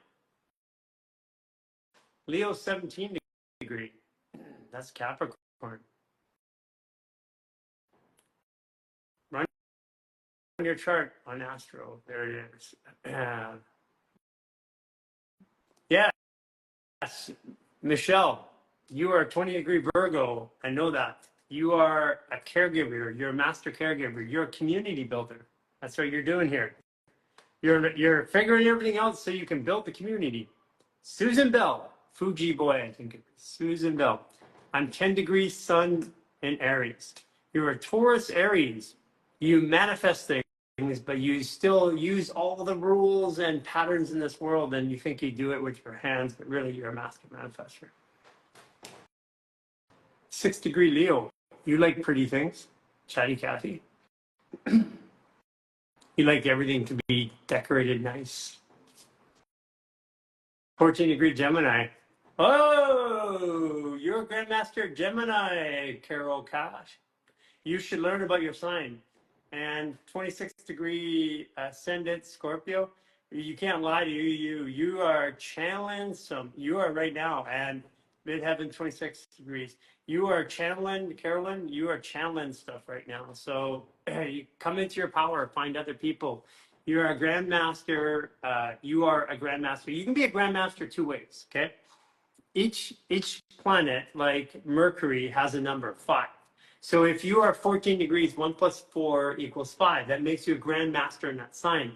Leo 17-degree. That's Capricorn. Run your chart on Astro. There it is. Yes, Michelle, you are a 20-degree Virgo. I know that. You are a caregiver. You're a master caregiver. You're a community builder. That's what you're doing here. You're figuring everything out so you can build the community. Susan Bell, Fuji boy, I think it is. Susan Bell. I'm 10 degrees Sun in Aries. You're a Taurus Aries. You manifest things, but you still use all the rules and patterns in this world, and you think you do it with your hands, but really you're a master manifester. 6-degree Leo. You like pretty things, chatty Cathy. You like everything to be decorated nice. 14-degree Gemini. Oh, you're a Grandmaster Gemini, Carol Cash. You should learn about your sign. And 26-degree Ascendant Scorpio. You can't lie to you. You are channeling you are right now, and midheaven 26 degrees. You are channeling, Carolyn, you are channeling stuff right now. So you come into your power, find other people. You're a grandmaster. You are a grandmaster. You can be a grandmaster 2 ways, okay? Each planet, like Mercury, has a number, 5. So if you are 14 degrees, 1 plus 4 equals 5. That makes you a grandmaster in that sign.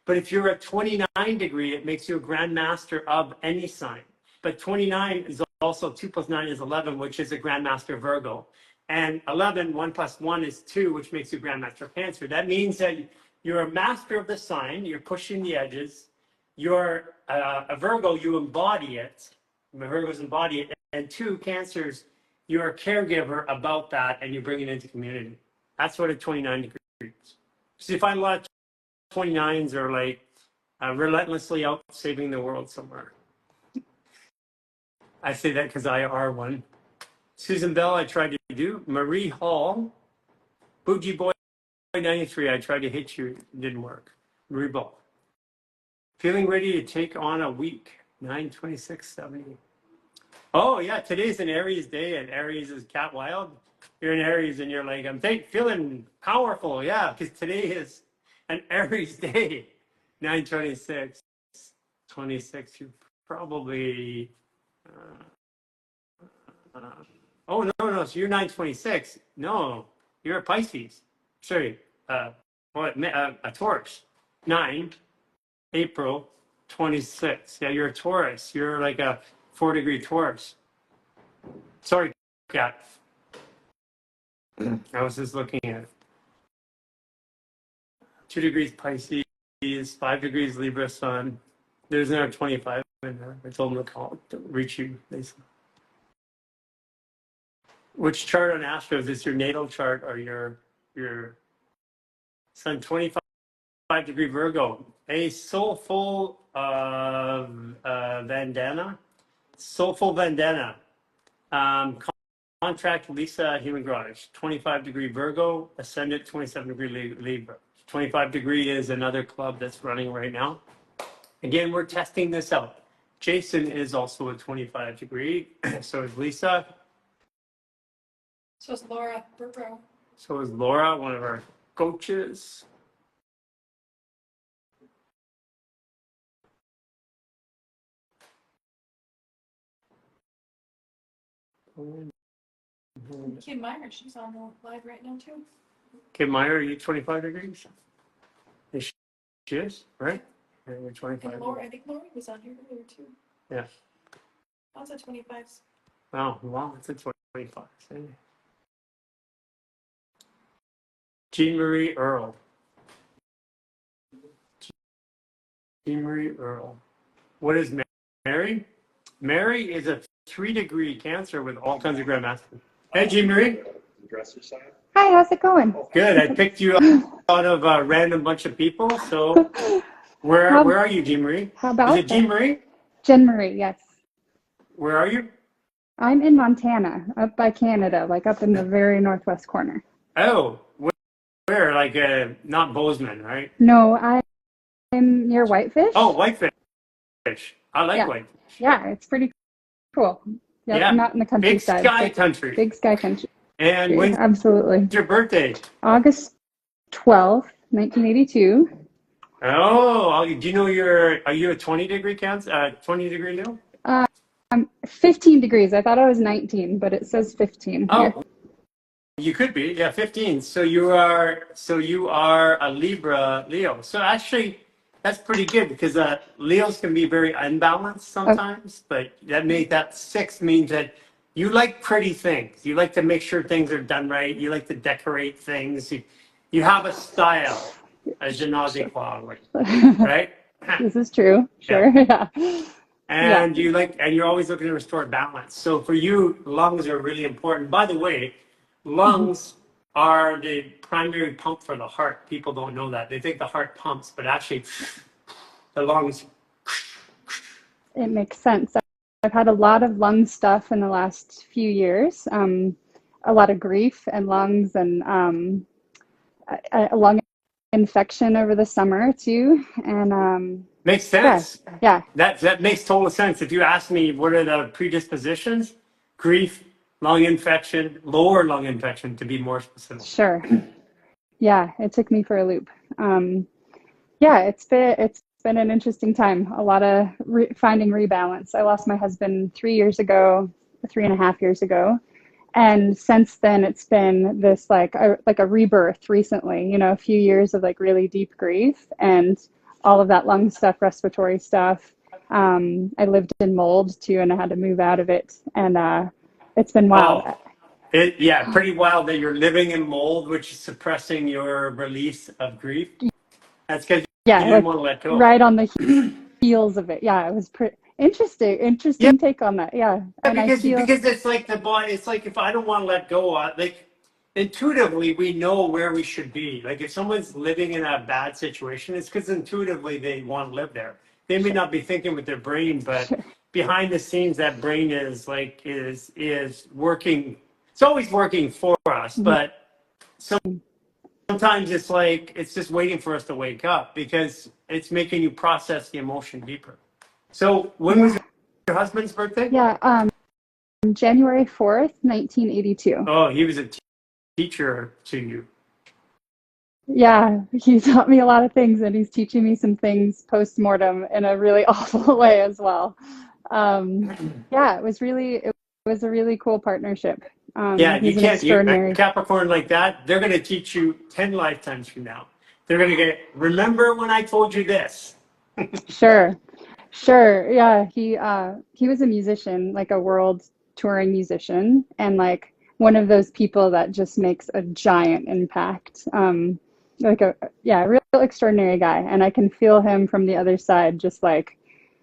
But if you're a 29-degree, it makes you a grandmaster of any sign. But 29 is also 2 plus 9 is 11, which is a grandmaster Virgo. And 11, 1 plus 1 is 2, which makes you grandmaster Cancer. That means that you're a master of the sign. You're pushing the edges. You're a Virgo. You embody it. Virgos embody it. And 2, Cancers, you're a caregiver about that, and you bring it into community. That's what a 29 degree is. So you find a lot of 29s are like relentlessly out saving the world somewhere. I say that because I are one. Susan Bell, I tried to do. Marie Hall, Bougie Boy 93, I tried to hit you, it didn't work. Marie Ball. Feeling ready to take on a week, 9/26/70. Oh yeah, today's an Aries day, and Aries is cat wild. You're in Aries and you're like, I'm feeling powerful, yeah, because today is an Aries day. 9/26/26, you probably oh no, so you're 9/26. No, you're a Pisces. Sorry, a Taurus. 9 April 26. Yeah, you're a Taurus. You're like a 4-degree Taurus. Sorry, Cat. I was just looking at it. 2 degrees Pisces, 5 degrees Libra Sun. There's another 25 in there. I told them to call to reach you. Which chart on Astro? Is this your natal chart or your Sun? 25-degree Virgo. A soulful bandana. Soulful bandana. Contract Lisa Human Garage, 25-degree Virgo, Ascendant 27-degree Libra. 25-degree is another club that's running right now. Again, we're testing this out. Jason is also a 25-degree, so is Lisa. So is Laura Burrow. So is Laura, one of our coaches. Kim Meyer, she's on the live right now too. Kim Meyer, are you 25 degrees? She is, right? Yeah, you're 25. And Laura, I think Laura was on here earlier too. Yeah. Lots of 25s. Oh, wow, it's a 25. Jean Marie Earl. Jean Marie Earl. What is Mary? Mary is a 3-degree Cancer with all kinds of gram acid. Hey, Jean Marie. Hi, how's it going? Good. I picked you out of a random bunch of people. So where are you, Jean Marie? How about Is it Jean Marie? Jen Marie, yes. Where are you? I'm in Montana, up by Canada, like up in the very northwest corner. Oh, where? Like not Bozeman, right? No, I'm near Whitefish. Oh, Whitefish. I like Yeah. Whitefish. Yeah, it's pretty cool. Yep, Yeah. not in the Big countryside. sky country. Big sky country. And when's Absolutely. your birthday? August 12th, 1982. Oh, do you know are you a 20-degree Cancer? 20-degree Leo? 15 degrees. I thought I was 19, but it says 15 here. Oh, you could be. Yeah, 15. So you are a Libra Leo. So actually, that's pretty good because Leos can be very unbalanced sometimes, but that 6 means that you like pretty things. You like to make sure things are done right. You like to decorate things. You have a style, a je ne sais quoi, right? This is true. Sure. Yeah. And you're always looking to restore balance. So for you, lungs are really important. By the way, lungs are the primary pump for the heart. People don't know that. They think the heart pumps, but actually the lungs. It makes sense. I've had a lot of lung stuff in the last few years. A lot of grief and lungs and a lung infection over the summer too. And Makes sense. yeah. That makes total sense. If you ask me what are the predispositions, grief, lung infection, lower lung infection to be more specific. Sure. Yeah, it took me for a loop. Yeah, it's been an interesting time. A lot of finding rebalance. I lost my husband 3.5 years ago. And since then, it's been this like a rebirth recently, a few years of like really deep grief and all of that lung stuff, respiratory stuff. I lived in mold too, and I had to move out of it. And it's been wild. Pretty wild that you're living in mold, which is suppressing your release of grief. That's because you didn't want to let go. Right on the heels of it. Yeah, it was pretty interesting take on that. Yeah. And because it's like the body. It's like if I don't want to let go, like intuitively we know where we should be. Like if someone's living in a bad situation, it's because intuitively they want to live there. They may not be thinking with their brain, but behind the scenes, that brain is working. It's always working for us, but sometimes it's like it's just waiting for us to wake up because it's making you process the emotion deeper. So when was your husband's birthday? Yeah, January 4th, 1982. Oh, he was a teacher to you. Yeah, he taught me a lot of things, and he's teaching me some things post-mortem in a really awful way as well. Yeah, it was a really cool partnership. You can't. A Capricorn like that, they're going to teach you 10 lifetimes from now. They're going to remember when I told you this. Sure. Yeah, he was a musician, like a world touring musician, and like one of those people that just makes a giant impact. Real extraordinary guy, and I can feel him from the other side, just like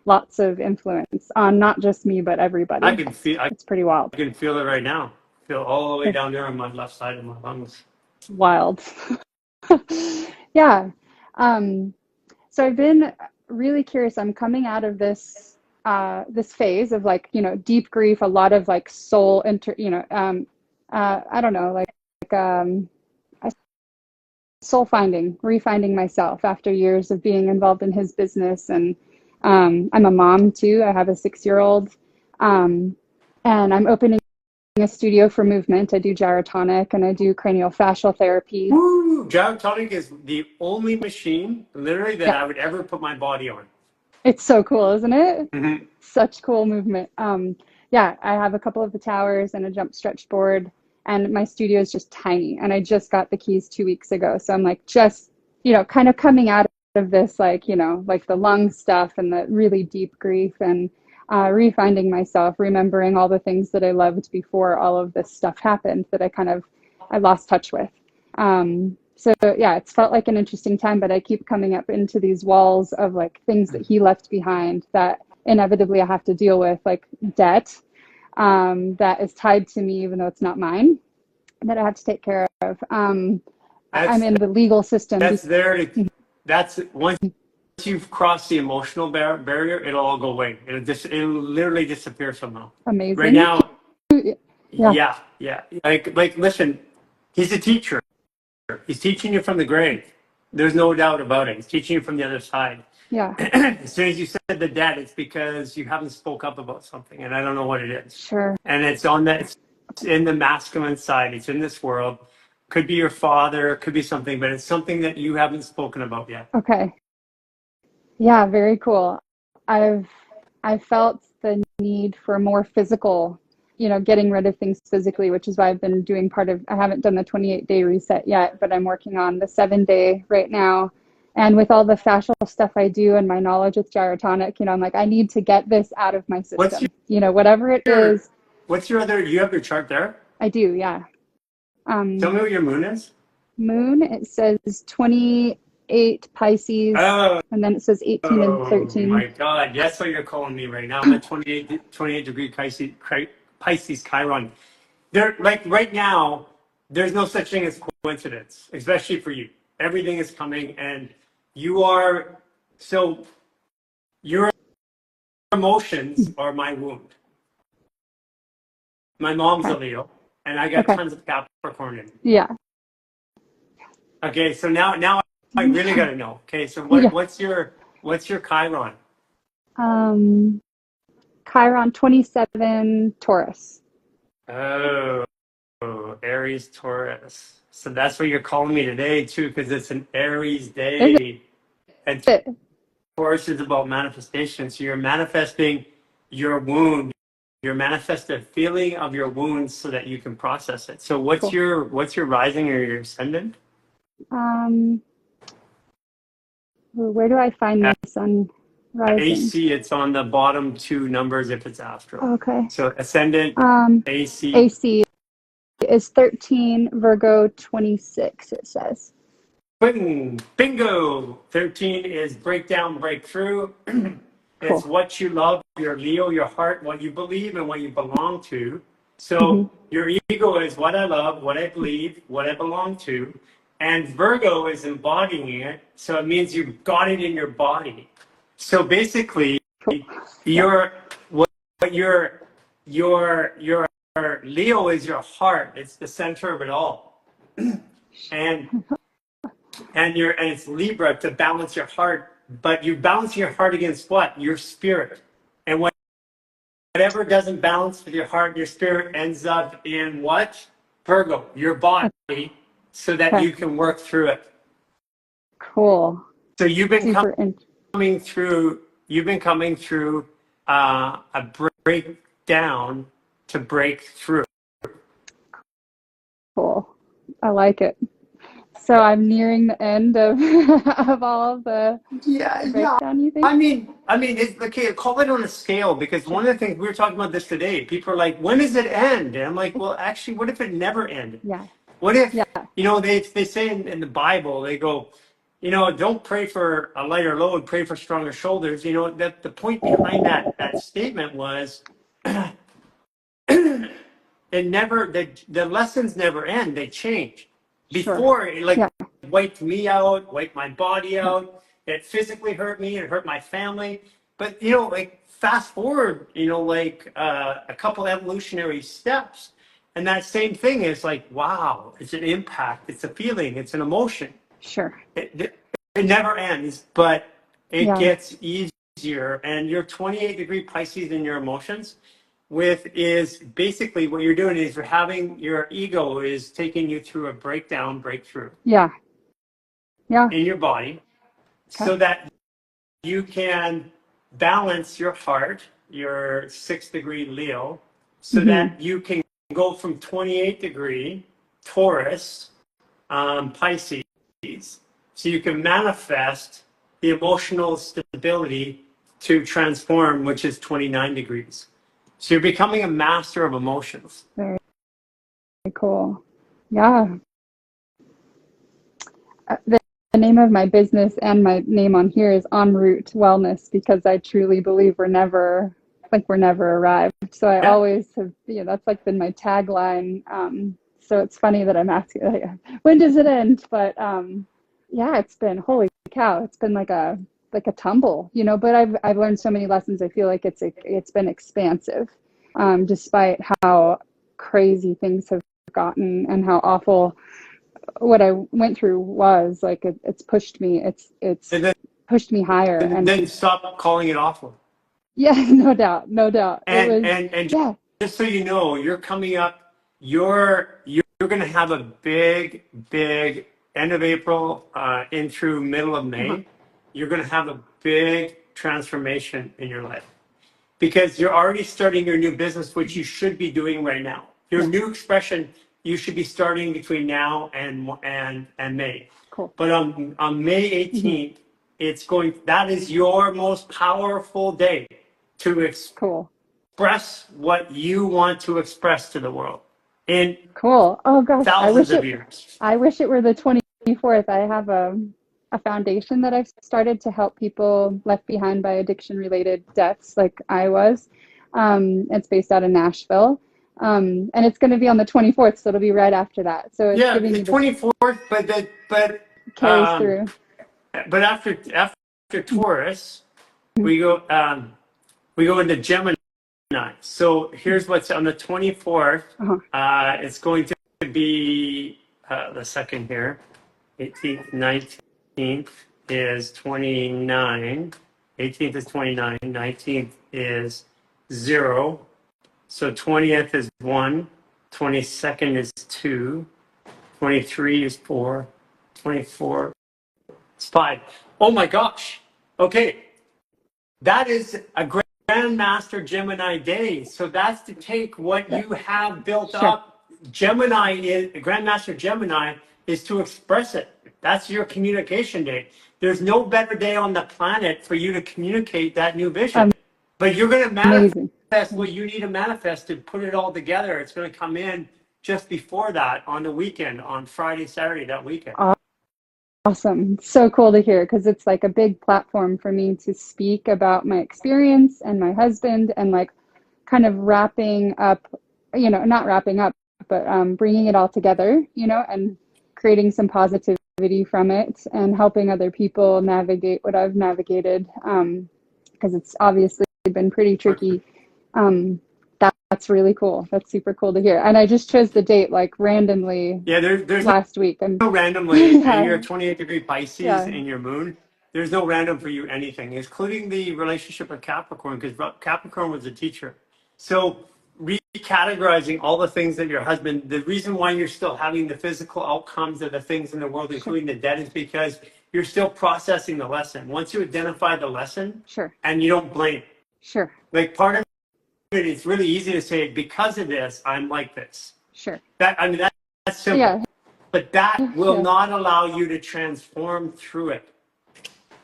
lots of influence on not just me but everybody. It's pretty wild. I can feel it right now. Feel all the way down there on my left side of my lungs. Wild. Yeah. So I've been really curious. I'm coming out of this this phase of like, deep grief, a lot of like soul I don't know, soul finding, refinding myself after years of being involved in his business. And I'm a mom too. I have a 6-year-old, and I'm opening a studio for movement. I do gyrotonic and I do cranial fascial therapy. Woo! Gyrotonic is the only machine, literally, that Yeah. I would ever put my body on. It's so cool, isn't it? Mm-hmm. Such cool movement. Yeah, I have a couple of the towers and a jump stretch board, and my studio is just tiny. And I just got the keys 2 weeks ago. So I'm like, just, kind of coming out of this, like, like the lung stuff and the really deep grief, and refinding myself, remembering all the things that I loved before all of this stuff happened that I lost touch with. So yeah, it's felt like an interesting time, but I keep coming up into these walls of like things that he left behind that inevitably I have to deal with, like debt that is tied to me, even though it's not mine, that I have to take care of. I'm in the legal system. That's once you've crossed the emotional barrier, it'll all go away. It'll literally disappear somehow. Amazing. Right now, Yeah. yeah. Like, listen, he's a teacher. He's teaching you from the grave. There's no doubt about it. He's teaching you from the other side. Yeah. As soon as you said the debt, it's because you haven't spoke up about something, and I don't know what it is. Sure. And it's in the masculine side. It's in this world. Could be your father, could be something, but it's something that you haven't spoken about yet. Okay. Yeah, very cool. I've felt the need for more physical, getting rid of things physically, which is why I've been doing I haven't done the 28-day reset yet, but I'm working on the 7-day right now. And with all the fascial stuff I do and my knowledge with gyrotonic, I'm like, I need to get this out of my system. Whatever it is. What's your other, you have your chart there? I do, yeah. Tell me what your moon is. Moon, it says 28 Pisces, and then it says 18 and 13. Oh my God, that's what you're calling me right now. I'm at 28 degree Pisces Chiron. Like right now, there's no such thing as coincidence, especially for you. Everything is coming, and your emotions are my wound. My mom's a Leo, and I got tons of Capricorn in. Yeah. Okay, so now I really gotta know. Okay, so what's your Chiron? Chiron 27 Taurus. Oh, Aries Taurus. So that's what you're calling me today too, because it's an Aries day. And Taurus is about manifestation. So you're manifesting your wound. You're manifesting a feeling of your wounds so that you can process it. So what's your rising or your ascendant? Where do I find this on rising? AC, it's on the bottom 2 numbers if it's astral. Okay. So ascendant, AC. AC is 13, Virgo 26, it says. Bingo! 13 is breakdown, breakthrough. It's what you love, your Leo, your heart, what you believe and what you belong to. So your ego is what I love, what I believe, what I belong to. And Virgo is embodying it. So it means you've got it in your body. So basically, your Leo is your heart. It's the center of it all. And it's Libra to balance your heart, but you balance your heart against what? Your spirit. And whatever doesn't balance with your heart and your spirit ends up in what? Virgo, your body, so that you can work through it. Cool. So you've been coming through a breakdown to break through. Cool. I like it. So I'm nearing the end of all of the breakdown, you think? I mean, it's okay. Call it on a scale, because one of the things we were talking about this today. People are like, "When does it end?" And I'm like, "Well, actually, what if it never ended? Yeah. What if they say in the Bible, they go, don't pray for a lighter load, pray for stronger shoulders. That the point behind that statement was, the lessons never end; they change. Before, it wiped me out, wiped my body out. It physically hurt me. It hurt my family. But like fast forward, like a couple evolutionary steps, and that same thing is like, wow, it's an impact, it's a feeling, it's an emotion. Sure. It never ends, but it Yeah. gets easier. And your 28-degree Pisces in your emotions with is basically what you're doing is you're having your ego is taking you through a breakthrough Yeah. Yeah. in your body Okay. so that you can balance your heart, your 6th-degree Leo, so Mm-hmm. that you can go from 28-degree Taurus, Pisces, so you can manifest the emotional stability to transform, which is 29 degrees. So you're becoming a master of emotions. Very cool. Yeah. The name of my business and my name on here is En Route Wellness because I truly believe we're never arrived. So I Yeah. always have, that's like been my tagline. So it's funny that I'm asking, like, when does it end? But yeah, it's been holy cow. It's been like a tumble, but I've learned so many lessons. I feel like it's been expansive, despite how crazy things have gotten and how awful what I went through was. Like it's pushed me. It's And then, pushed me higher. and And then stop calling it awful. yeah, no doubt, no doubt. It And was, and and yeah, just so you know, you're coming up. You're going to have a big end of April in through middle of uh-huh, May. You're going to have a big transformation in your life because you're already starting your new business, which you should be doing right now. Your yeah, new expression you should be starting between now and May. cool. But on May Hmm. 18th, that is your most powerful day to Cool, express what you want to express to the world in cool. Oh gosh, thousands of years. I wish it were the 24th. I have a foundation that I've started to help people left behind by addiction related deaths like I was. It's based out of Nashville. And it's going to be on the 24th, so it'll be right after that. So it's Yeah, giving the me this 24th, carries um, through. but after Taurus, Mhm. we go into Gemini. So here's what's on the 24th. Uh-huh. It's going to be the second here. 18th, 19th is 29. 18th is 29. 19th is 0. So 20th is 1. 22nd is 2. 23 is 4. 24 is 5. Oh my gosh. Okay. That is a Grandmaster Gemini day. So that's to take what Yeah, you have built sure. up. Grandmaster Gemini is to express it. That's your communication day. There's no better day on the planet for you to communicate that new vision. But you're going to manifest Amazing. what you need to manifest to put it all together. It's going to come in just before that on the weekend, on Friday, Saturday, that weekend. Awesome. So cool to hear because it's like a big platform for me to speak about my experience and my husband and like kind of wrapping up, not wrapping up, but bringing it all together, and creating some positivity from it and helping other people navigate what I've navigated because it's obviously been pretty tricky. That's really cool. That's super cool to hear. And I just chose the date like randomly Yeah, there's last week. And no randomly, and yeah, you're 28-degree Pisces yeah, in your moon. There's no random for you anything, including the relationship with Capricorn, because Capricorn was a teacher. So recategorizing all the things that your husband, the reason why you're still having the physical outcomes of the things in the world, sure, including the debt, is because you're still processing the lesson. Once you identify the lesson sure, and you don't blame, sure, like part of it, it's really easy to say, because of this, I'm like this. sure. That's simple. Yeah, But that will yeah, not allow you to transform through it.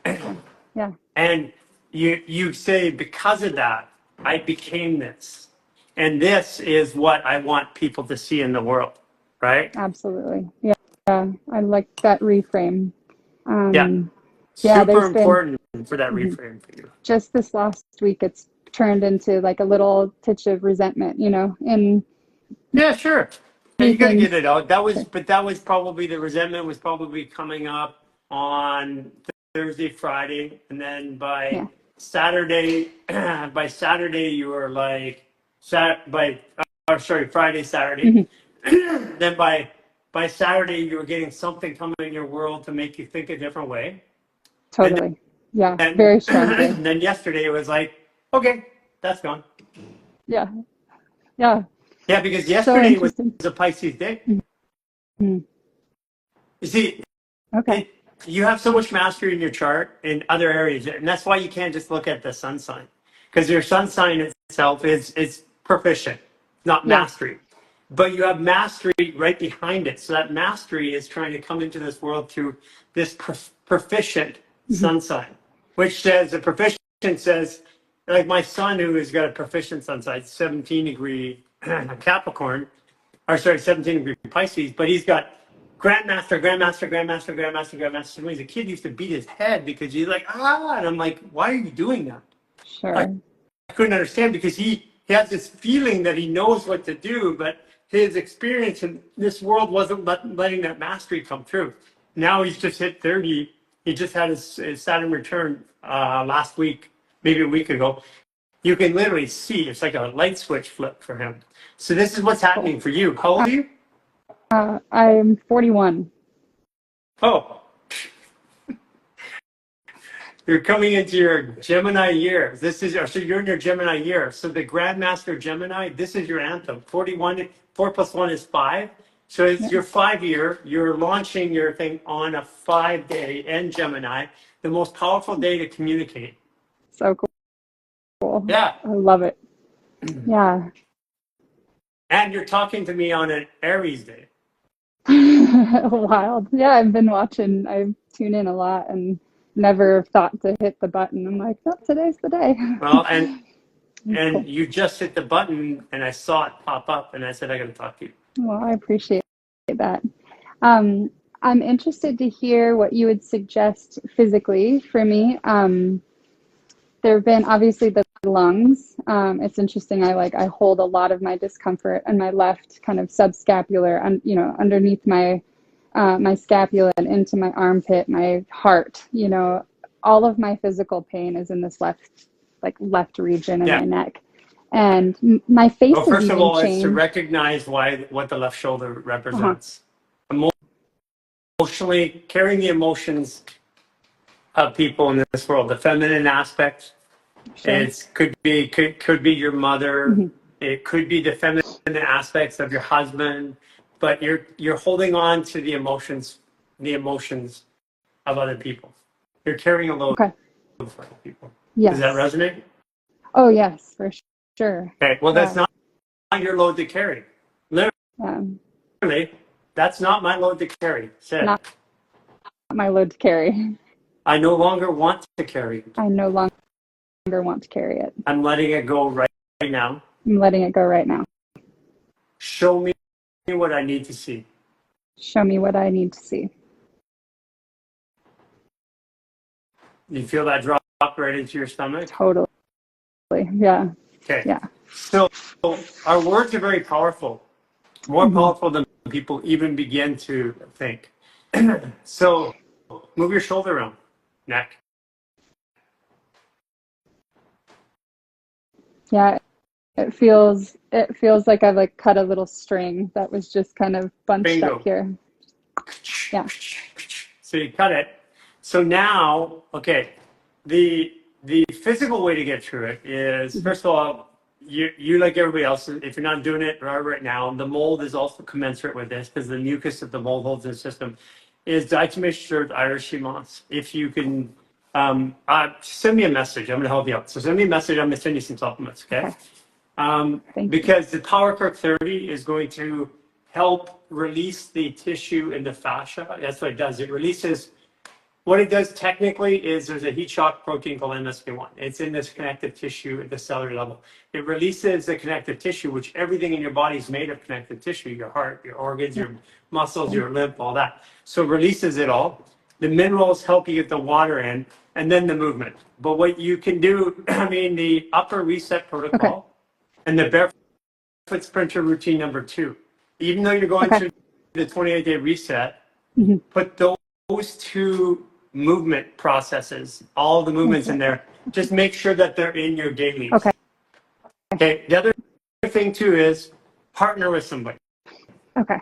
yeah, yeah, And you say, because of that, I became this. And this is what I want people to see in the world, right? absolutely. Yeah, yeah. I like that reframe. Yeah. Um, yeah, Super there's been important for that mhm, reframe for you. just this last week, it's turned into like a little touch of resentment, in Yeah, sure. Yeah, many you got to get things. it out. Sure. But that was probably the resentment was probably coming up on Thursday, Friday, and then by Yeah. Saturday, by Saturday you were like, Friday, Saturday. Then by Saturday you were getting something coming in your world to make you think a different way. Totally. Yeah. And Very strong fear. then yesterday it was like, okay, that's gone. Yeah. Yeah. Yeah, because So yesterday was interesting. a Pisces day. Mhm. You see, Okay. you have so much mastery in your chart in other areas, and that's why you can't just look at the sun sign, because your sun sign itself is proficient, not Yeah. mastery. But you have mastery right behind it. So that mastery is trying to come into this world through this proficient sun sign, which says the proficient says, like my son who has got a proficient sun sign, 17-degree Capricorn, or sorry, 17-degree Pisces, but he's got Grandmaster. When he's a kid, he used to beat his head because he's like, and I'm like, why are you doing that? I Sure. couldn't understand because he has this feeling that he knows what to do, but his experience in this world wasn't letting that mastery come through. Now he's just hit 30. He just had his Saturn return last week, maybe a week ago. You can literally see it's like a light switch flip for him. So this is what's happening for you. How old are you? I'm 41. Oh, you're coming into your Gemini year. This is so you're in your Gemini year. So the Grandmaster Gemini, this is your anthem. 41, 4 plus 1 is 5. So it's Yeah. your 5 year. You're launching your thing on a 5-day in Gemini, the most powerful day to communicate. So cool. Yeah. I love it. Yeah. And you're talking to me on an Aries day. Wild. Yeah, I've been watching. I tune in a lot and never thought to hit the button. I'm like, oh, today's the day. Well, and Cool. you just hit the button and I saw it pop up and I said, I got to talk to you. Well, I appreciate that. I'm interested to hear what you would suggest physically for me. There have been obviously the lungs. It's interesting. I hold a lot of my discomfort in my left kind of subscapular, and underneath my my scapula and into my armpit, my heart. All of my physical pain is in this left region in Yeah. my neck, and my face Well, has first of even all, it's to changed. recognize what the left shoulder represents. Emotionally carrying the emotions of people in this world, the feminine aspect. Sure. It could be your mother. Mhm. It could be the feminine aspects of your husband. But you're holding on to the emotions of other people. You're carrying a load Okay. for other people. Does that Yes. resonate? Oh, yes, for sure. Okay. Well, that's Yeah. not your load to carry. Um, Literally, that's not my load to carry. Said, not my load to carry. I no longer want to carry it. I no longer want to carry it. I'm letting it go right now. I'm letting it go right now. Show me what I need to see. Show me what I need to see. You feel that drop right into your stomach? Totally. Yeah. Okay. Yeah. So our words are very powerful, more Mhm. powerful than people even begin to think. So move your shoulder around, neck. Yeah. It feels like I've cut a little string that was just kind of bunched up Bingo. here. Yeah. So you cut it. So now, okay, the physical way to get through it is, first of all, you like everybody else, if you're not doing it right now, the mold is also commensurate with this because the mucus that the mold holds in the system is diatomaceous Irish sea moss. If you can send me a message, I'm going to help you out. So send me a message, I'm going to send you some supplements, okay? Okay. Thank you. Because the Power Kirk 30 is going to help release the tissue in the fascia. That's what it does. It releases, what it does technically is there's a heat shock protein called MSK1. It's in this connective tissue at the cellular level. It releases the connective tissue, which everything in your body is made of connective tissue, your heart, your organs, your muscles, your lymph, all that. So it releases it all. The minerals help you get the water in, and then the movement. But what you can do, the upper reset protocol and the barefoot sprinter routine number 2, even though you're going Okay. through the 28-day reset, Mhm. put those two movement processes, all the movements in there, Just make sure that they're in your dailies. Okay. Okay. The other thing too is partner with somebody. Okay.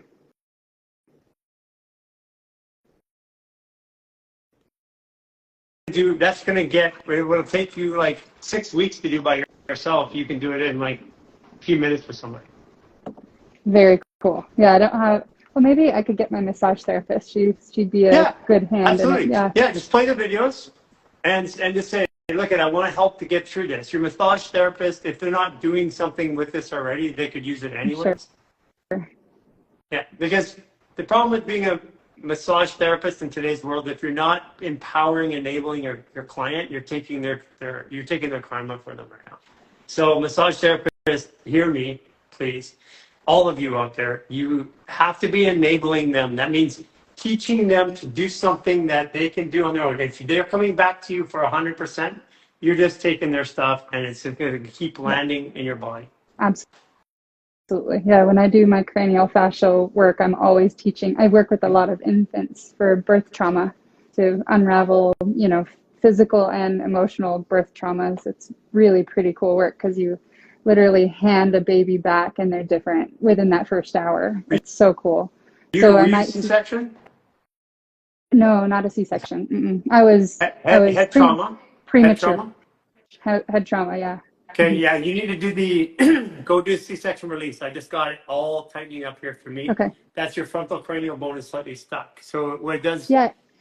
That's going to get, it will take you like 6 weeks to do by yourself. You can do it in like a few minutes with somebody. Very cool. Yeah, I don't have. Well, maybe I could get my massage therapist. She'd be a good hand Absolutely. in it. Yeah, just play the videos and just say, look, I want to help to get through this. Your massage therapist, if they're not doing something with this already, they could use it anyways. Sure. Yeah, because the problem with being a massage therapist in today's world, if you're not empowering, enabling your client, you're taking their karma for them right now. So massage therapists, hear me, please. All of you out there, you have to be enabling them. That means teaching them to do something that they can do on their own. If they're coming back to you for 100%, you're just taking their stuff and it's going to keep landing in your body. Absolutely. Yeah, when I do my cranial fascial work, I'm always teaching. I work with a lot of infants for birth trauma to unravel, physical and emotional birth traumas. It's really pretty cool work because you literally hand a baby back and they're different within that first hour. It's so cool. Were you C-section? No, not a C-section. I was head trauma. Premature. Head trauma, yeah. Okay, yeah, you need to do the go do C-section release. I just got it all tightening up here for me. Okay. That's your frontal cranial bone is slightly stuck. So what it does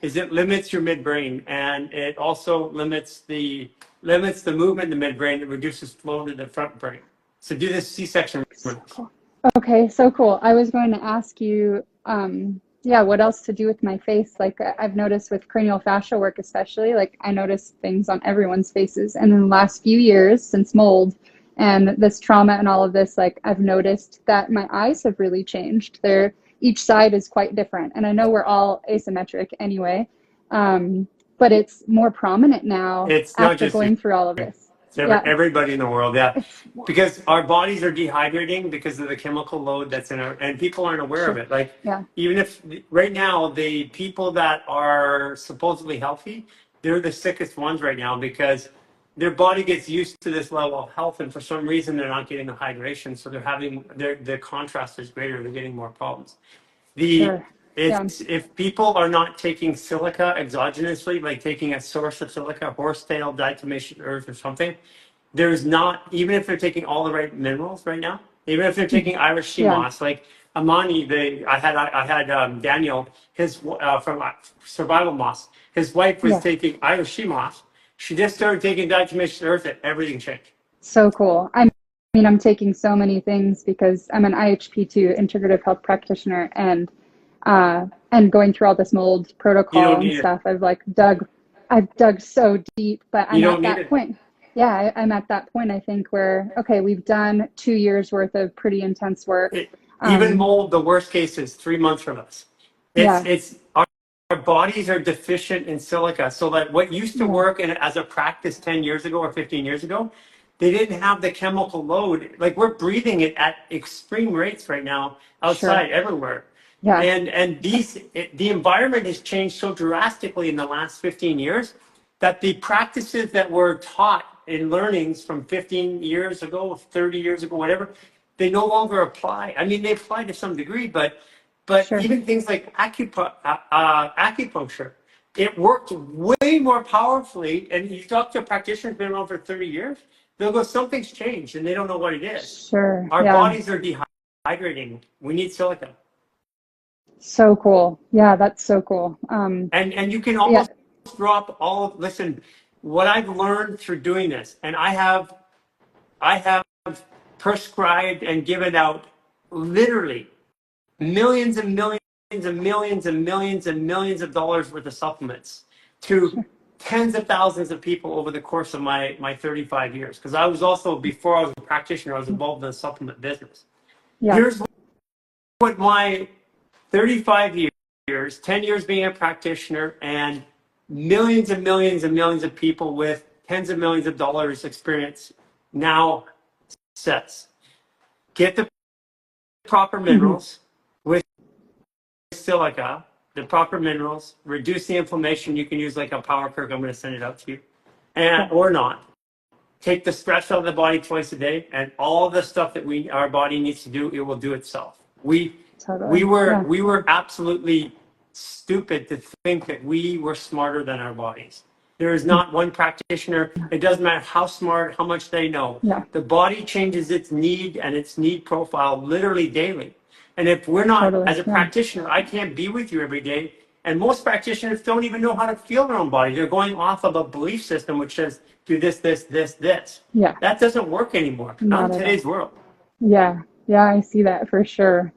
is it limits your midbrain, and it also limits the movement in the midbrain. It reduces flow to the front brain. So do this C-section release. Cool. Okay, so cool. I was going to ask you, what else to do with my face? Like I've noticed with cranial fascia work, especially, like I notice things on everyone's faces. And in the last few years since mold and this trauma and all of this, like I've noticed that my eyes have really changed. Each side is quite different. And I know we're all asymmetric anyway, but it's more prominent now after going through all of this. Everybody in the world, because our bodies are dehydrating because of the chemical load that's in and people aren't aware of it. Like, even if right now the people that are supposedly healthy, they're the sickest ones right now because their body gets used to this level of health, and for some reason they're not getting the hydration, so they're having their contrast is greater. They're getting more problems. If people are not taking silica exogenously, like taking a source of silica, horsetail, diatomaceous earth or something, there's not, even if they're taking all the right minerals right now, even if they're taking Irish sea moss, like Amani, I had Daniel, his from Survival Moss, his wife was taking Irish sea moss. She just started taking diatomaceous earth and everything changed. So cool. I'm taking so many things because I'm an IHP2 integrative health practitioner, and going through all this mold protocol and stuff, I've dug so deep, but I'm at that point. Yeah, I'm at that point, I think, where, okay, we've done 2 years worth of pretty intense work. Even mold, the worst case is 3 months from us. Our bodies are deficient in silica. So that what used to work as a practice 10 years ago or 15 years ago, they didn't have the chemical load. Like we're breathing it at extreme rates right now outside everywhere. Yeah. And the environment has changed so drastically in the last 15 years that the practices that were taught in learnings from 15 years ago, 30 years ago, whatever, they no longer apply. I mean, they apply to some degree, but even things like acupuncture, it worked way more powerfully. And you talk to a practitioner who's been around for 30 years, they'll go, something's changed, and they don't know what it is. Our bodies are dehydrating. We need silica. So cool. Yeah, that's so cool. And you can almost drop listen, what I've learned through doing this, and I have prescribed and given out literally millions and millions and millions and millions and millions of dollars worth of supplements to tens of thousands of people over the course of my 35 years. Because I was also, before I was a practitioner, I was involved in the supplement business. Here's what my 35 years, 10 years being a practitioner, and millions and millions and millions of people with tens of millions of dollars experience now says. Get the proper minerals with silica, the proper minerals, reduce the inflammation. You can use like a power kirk. I'm going to send it out to you. and or not. Take the stress out of the body twice a day, and all the stuff that our body needs to do, it will do itself. We Totally. Yeah. we were absolutely stupid to think that we were smarter than our bodies. There is not one practitioner. It doesn't matter how smart, how much they know. Yeah. The body changes its need and its need profile literally daily. And if we're not, Totally. as a Yeah. practitioner, I can't be with you every day. And most practitioners don't even know how to feel their own body. They're going off of a belief system which says, do this, this, this, this. Yeah. That doesn't work anymore. Not in Not at today's world. Yeah. Yeah. I see that for sure.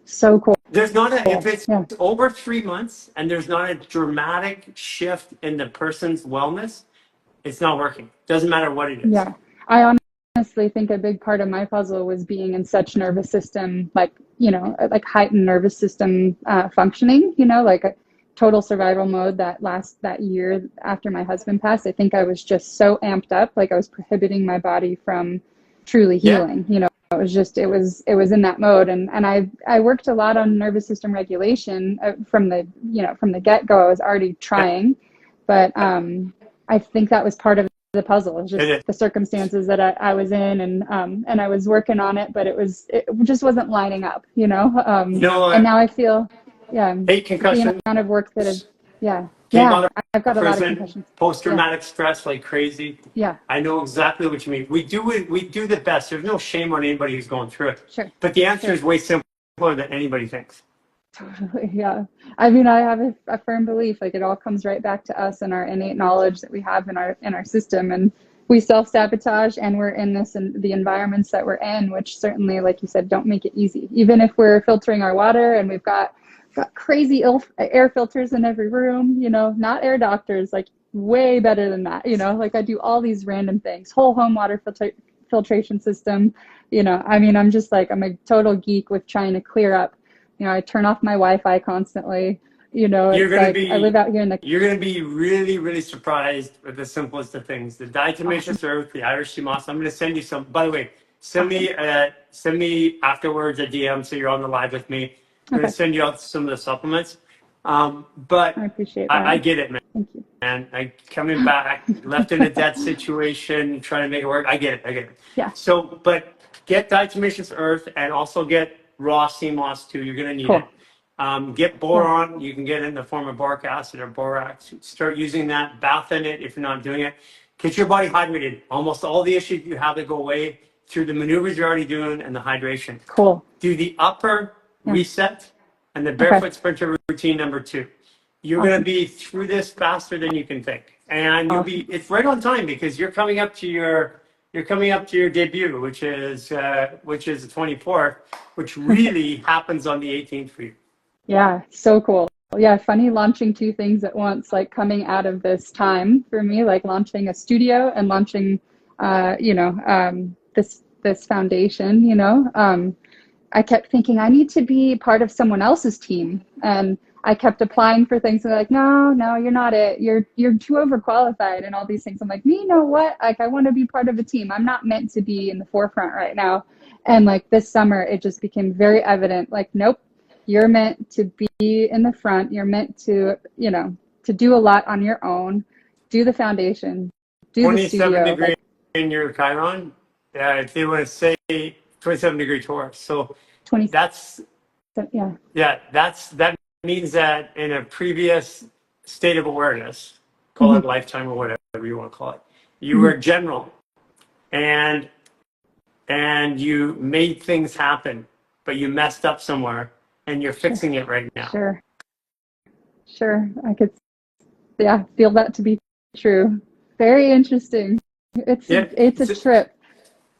So cool. There's not a, if it's Yeah. over 3 months and there's not a dramatic shift in the person's wellness, it's not working. Doesn't matter what it is. Yeah. I honestly think a big part of my puzzle was being in such nervous system, like, like heightened nervous system functioning, like a total survival mode that year after my husband passed. I think I was just so amped up, like I was prohibiting my body from truly healing. It was just, it was in that mode. And I worked a lot on nervous system regulation from the get-go. I was already trying, but I think that was part of the puzzle. It was just the circumstances that I was in, and I was working on it, but it just wasn't lining up, and now I feel, 8 concussions. the amount of work that Came out of I've got a lot of prison, concussions. post-traumatic stress like crazy. Yeah. I know exactly what you mean. We do the best. There's no shame on anybody who's going through it. Sure. But the answer is way simpler than anybody thinks. Totally. Yeah. I mean, I have a firm belief, like it all comes right back to us and our innate knowledge that we have in our system, and we self-sabotage, and we're in the environments that we're in, which certainly, like you said, don't make it easy. Even if we're filtering our water and we've got crazy air filters in every room, not air doctors, like way better than that, like I do all these random things, whole home water filtration system, I mean, I'm a total geek with trying to clear up. I turn off my Wi-Fi constantly. I live out here in the. You're going to be really, really surprised with the simplest of things. The diatomaceous earth, the Irish sea moss. I'm going to send you some. By the way, send me afterwards a DM so you're on the live with me. I'm going to send you out some of the supplements. But I appreciate that. I get it, man. Thank you. And I coming back, left in a debt situation, trying to make it work. I get it. Yeah. So, but get diatomaceous earth and also get raw sea moss too. You're going to need it. Get boron. You can get it in the form of boric acid or borax. Start using that. Bath in it if you're not doing it. Get your body hydrated. Almost all the issues you have that go away through the maneuvers you're already doing and the hydration. Cool. Do the upper reset and the barefoot sprinter routine number 2. You're going to be through this faster than you can think, and it's right on time because you're coming up to your debut, which is the 24th, which really happens on the 18th for you. Yeah, so cool. Yeah, funny launching 2 things at once, like coming out of this time for me, like launching a studio and launching, this foundation. I kept thinking I need to be part of someone else's team, and I kept applying for things and they're like, no, you're not it. You're too overqualified and all these things. I'm like, you know what? Like, I want to be part of a team. I'm not meant to be in the forefront right now. And like this summer, it just became very evident, like, nope, you're meant to be in the front. You're meant to, to do a lot on your own, do the foundation, do the studio. 27 degree in your Chiron. If they want to say 27 degree Taurus. So 20. that means that in a previous state of awareness, call it lifetime or whatever you want to call it, you were general and you made things happen, but you messed up somewhere and you're fixing it right now. Sure. I could, feel that to be true. Very interesting. It's a trip.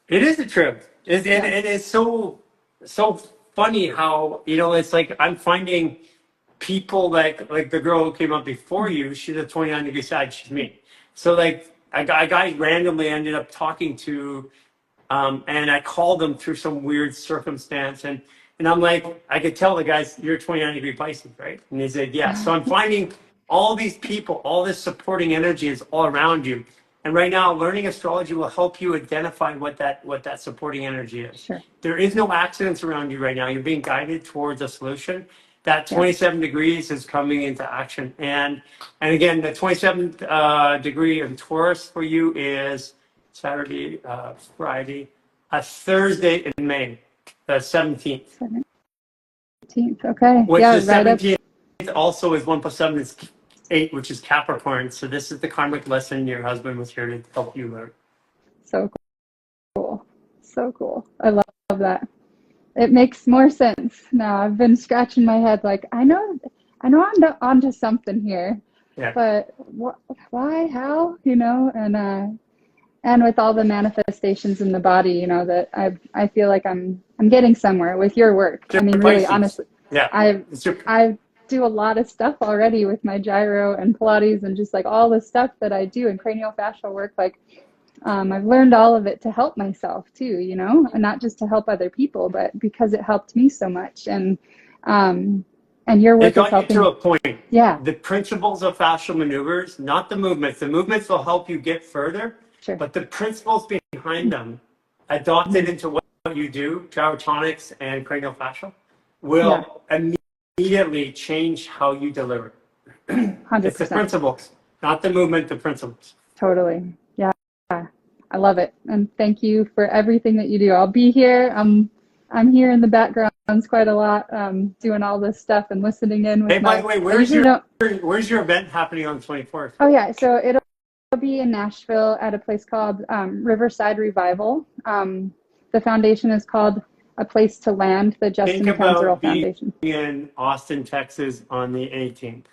It is a trip. It is so funny how, it's like I'm finding people like the girl who came up before you, she's a 29 degree side, she's me. So like a guy randomly ended up talking to, and I called him through some weird circumstance, and I'm like, I could tell the guys, you're 29 degree Pisces, right? And he said, yeah. So I'm finding all these people, all this supporting energy is all around you. And right now, learning astrology will help you identify what that supporting energy is. Sure. There is no accidents around you right now. You're being guided towards a solution. that Yeah. 27 degrees is coming into action. And again, the 27th degree of Taurus for you is Saturday, Friday, a Thursday in May, the 17th. 17th. Okay. Which Yeah, the right up. 17th also is 1 plus 7 is 8, which is Capricorn. So this is the karmic lesson your husband was here to help you learn. So cool. So cool. I love that. It makes more sense now. I've been scratching my head like, I know I'm onto something here, Yeah. but why, how, and with all the manifestations in the body, that I feel like I'm getting somewhere with your work. I mean, really, Pisces. honestly, Yeah. I do a lot of stuff already with my gyro and Pilates and just like all the stuff that I do in cranial fascial work. Like, I've learned all of it to help myself too, and not just to help other people, but because it helped me so much. And your work It got is helping. you to a point. Yeah. The principles of fascial maneuvers, not the movements. The movements will help you get further, Sure. but the principles behind them, adopted into what you do, gyrotonics and cranial fascial, will immediately change how you deliver. 100%. It's the principles, not the movement, the principles. Totally. Yeah. I love it. And thank you for everything that you do. I'll be here. I'm here in the backgrounds quite a lot, doing all this stuff and listening in with Hey, by the way, where's your event happening on the 24th? Oh yeah, so it'll be in Nashville at a place called Riverside Revival. The foundation is called A Place to Land, the Justin Think Kemsrell about being Foundation. in Austin, Texas on the 18th.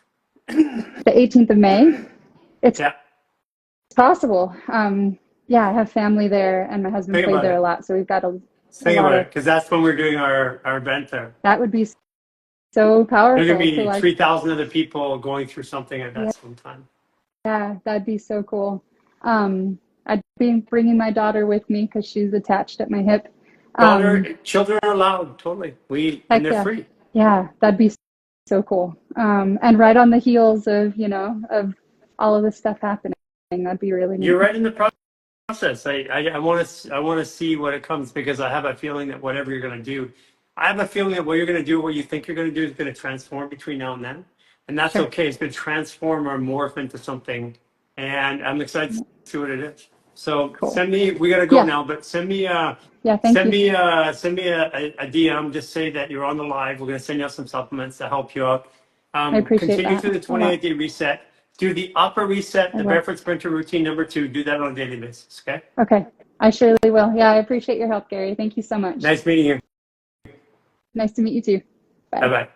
The 18th of May. It's Yeah. possible. Yeah, I have family there, and my husband Think played about there it. a lot, so we've got a Think lot about of. it, because that's when we're doing our event there. That would be so powerful. There's going to be to 3,000 other people going through something at that same time. Yeah, that'd be so cool. I'd be bringing my daughter with me because she's attached at my hip. Children are allowed, totally. And they're free. Yeah, that'd be so cool. And right on the heels of, of all of this stuff happening, that'd be really neat. You're right in the process. I want to see what it comes, because I have a feeling that whatever you're going to do, I have a feeling that what you're going to do, what you think you're going to do, is going to transform between now and then, and that's okay. It's going to transform or morph into something, and I'm excited to see what it is. So Cool. Send me. We got to go now, but send me. Send me a DM. Just say that you're on the live. We're going to send you out some supplements to help you out. I appreciate Continue that through the 28-day reset. Do the upper reset, the will. barefoot sprinter routine number 2. Do that on a daily basis. Okay. Okay, I surely will. Yeah, I appreciate your help, Gary. Thank you so much. Nice meeting you. Nice to meet you too. Bye. Bye-bye.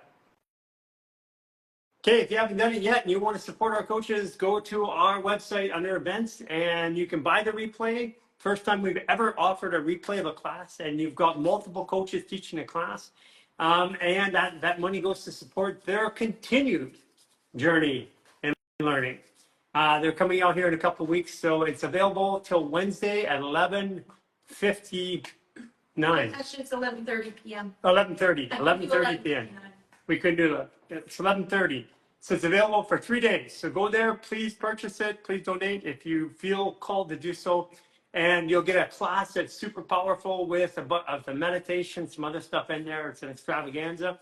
Okay, if you haven't done it yet and you want to support our coaches, go to our website under events and you can buy the replay. First time we've ever offered a replay of a class, and you've got multiple coaches teaching a class. And that money goes to support their continued journey in learning. They're coming out here in a couple of weeks, so it's available till Wednesday at 11:59. Actually, it's 11:30 p.m. 11:30 p.m. We couldn't do that. It's 11:30. So it's available for 3 days. So go there, please purchase it. Please donate if you feel called to do so. And you'll get a class that's super powerful with the meditation, some other stuff in there. It's an extravaganza.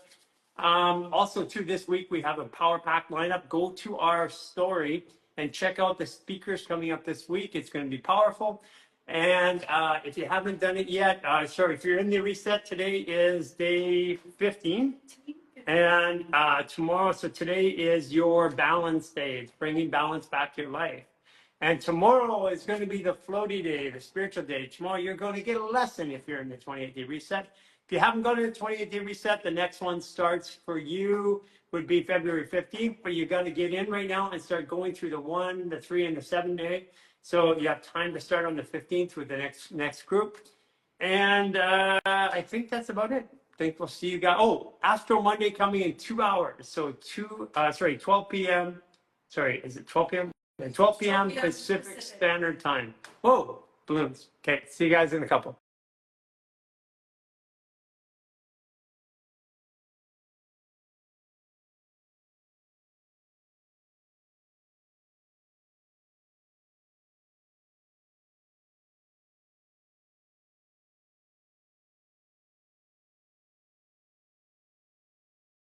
Also, too, this week we have a power pack lineup. Go to our story and check out the speakers coming up this week. It's going to be powerful. And if you haven't done it yet, if you're in the reset, today is day 15. And tomorrow, so today is your balance day. It's bringing balance back to your life. And tomorrow is going to be the floaty day, the spiritual day. Tomorrow you're going to get a lesson if you're in the 28-day reset. If you haven't gone to the 28-day reset, the next one starts for you would be February 15th, but you got to get in right now and start going through the 1, the 3, and the 7 day. So you have time to start on the 15th with the next group. And I think that's about it. I think we'll see you guys. Oh, Astro Monday coming in 2 hours. So 12 p.m. Sorry, is it 12 p.m.? 12 p.m. Pacific Standard Time. Whoa, balloons. Okay, see you guys in a couple.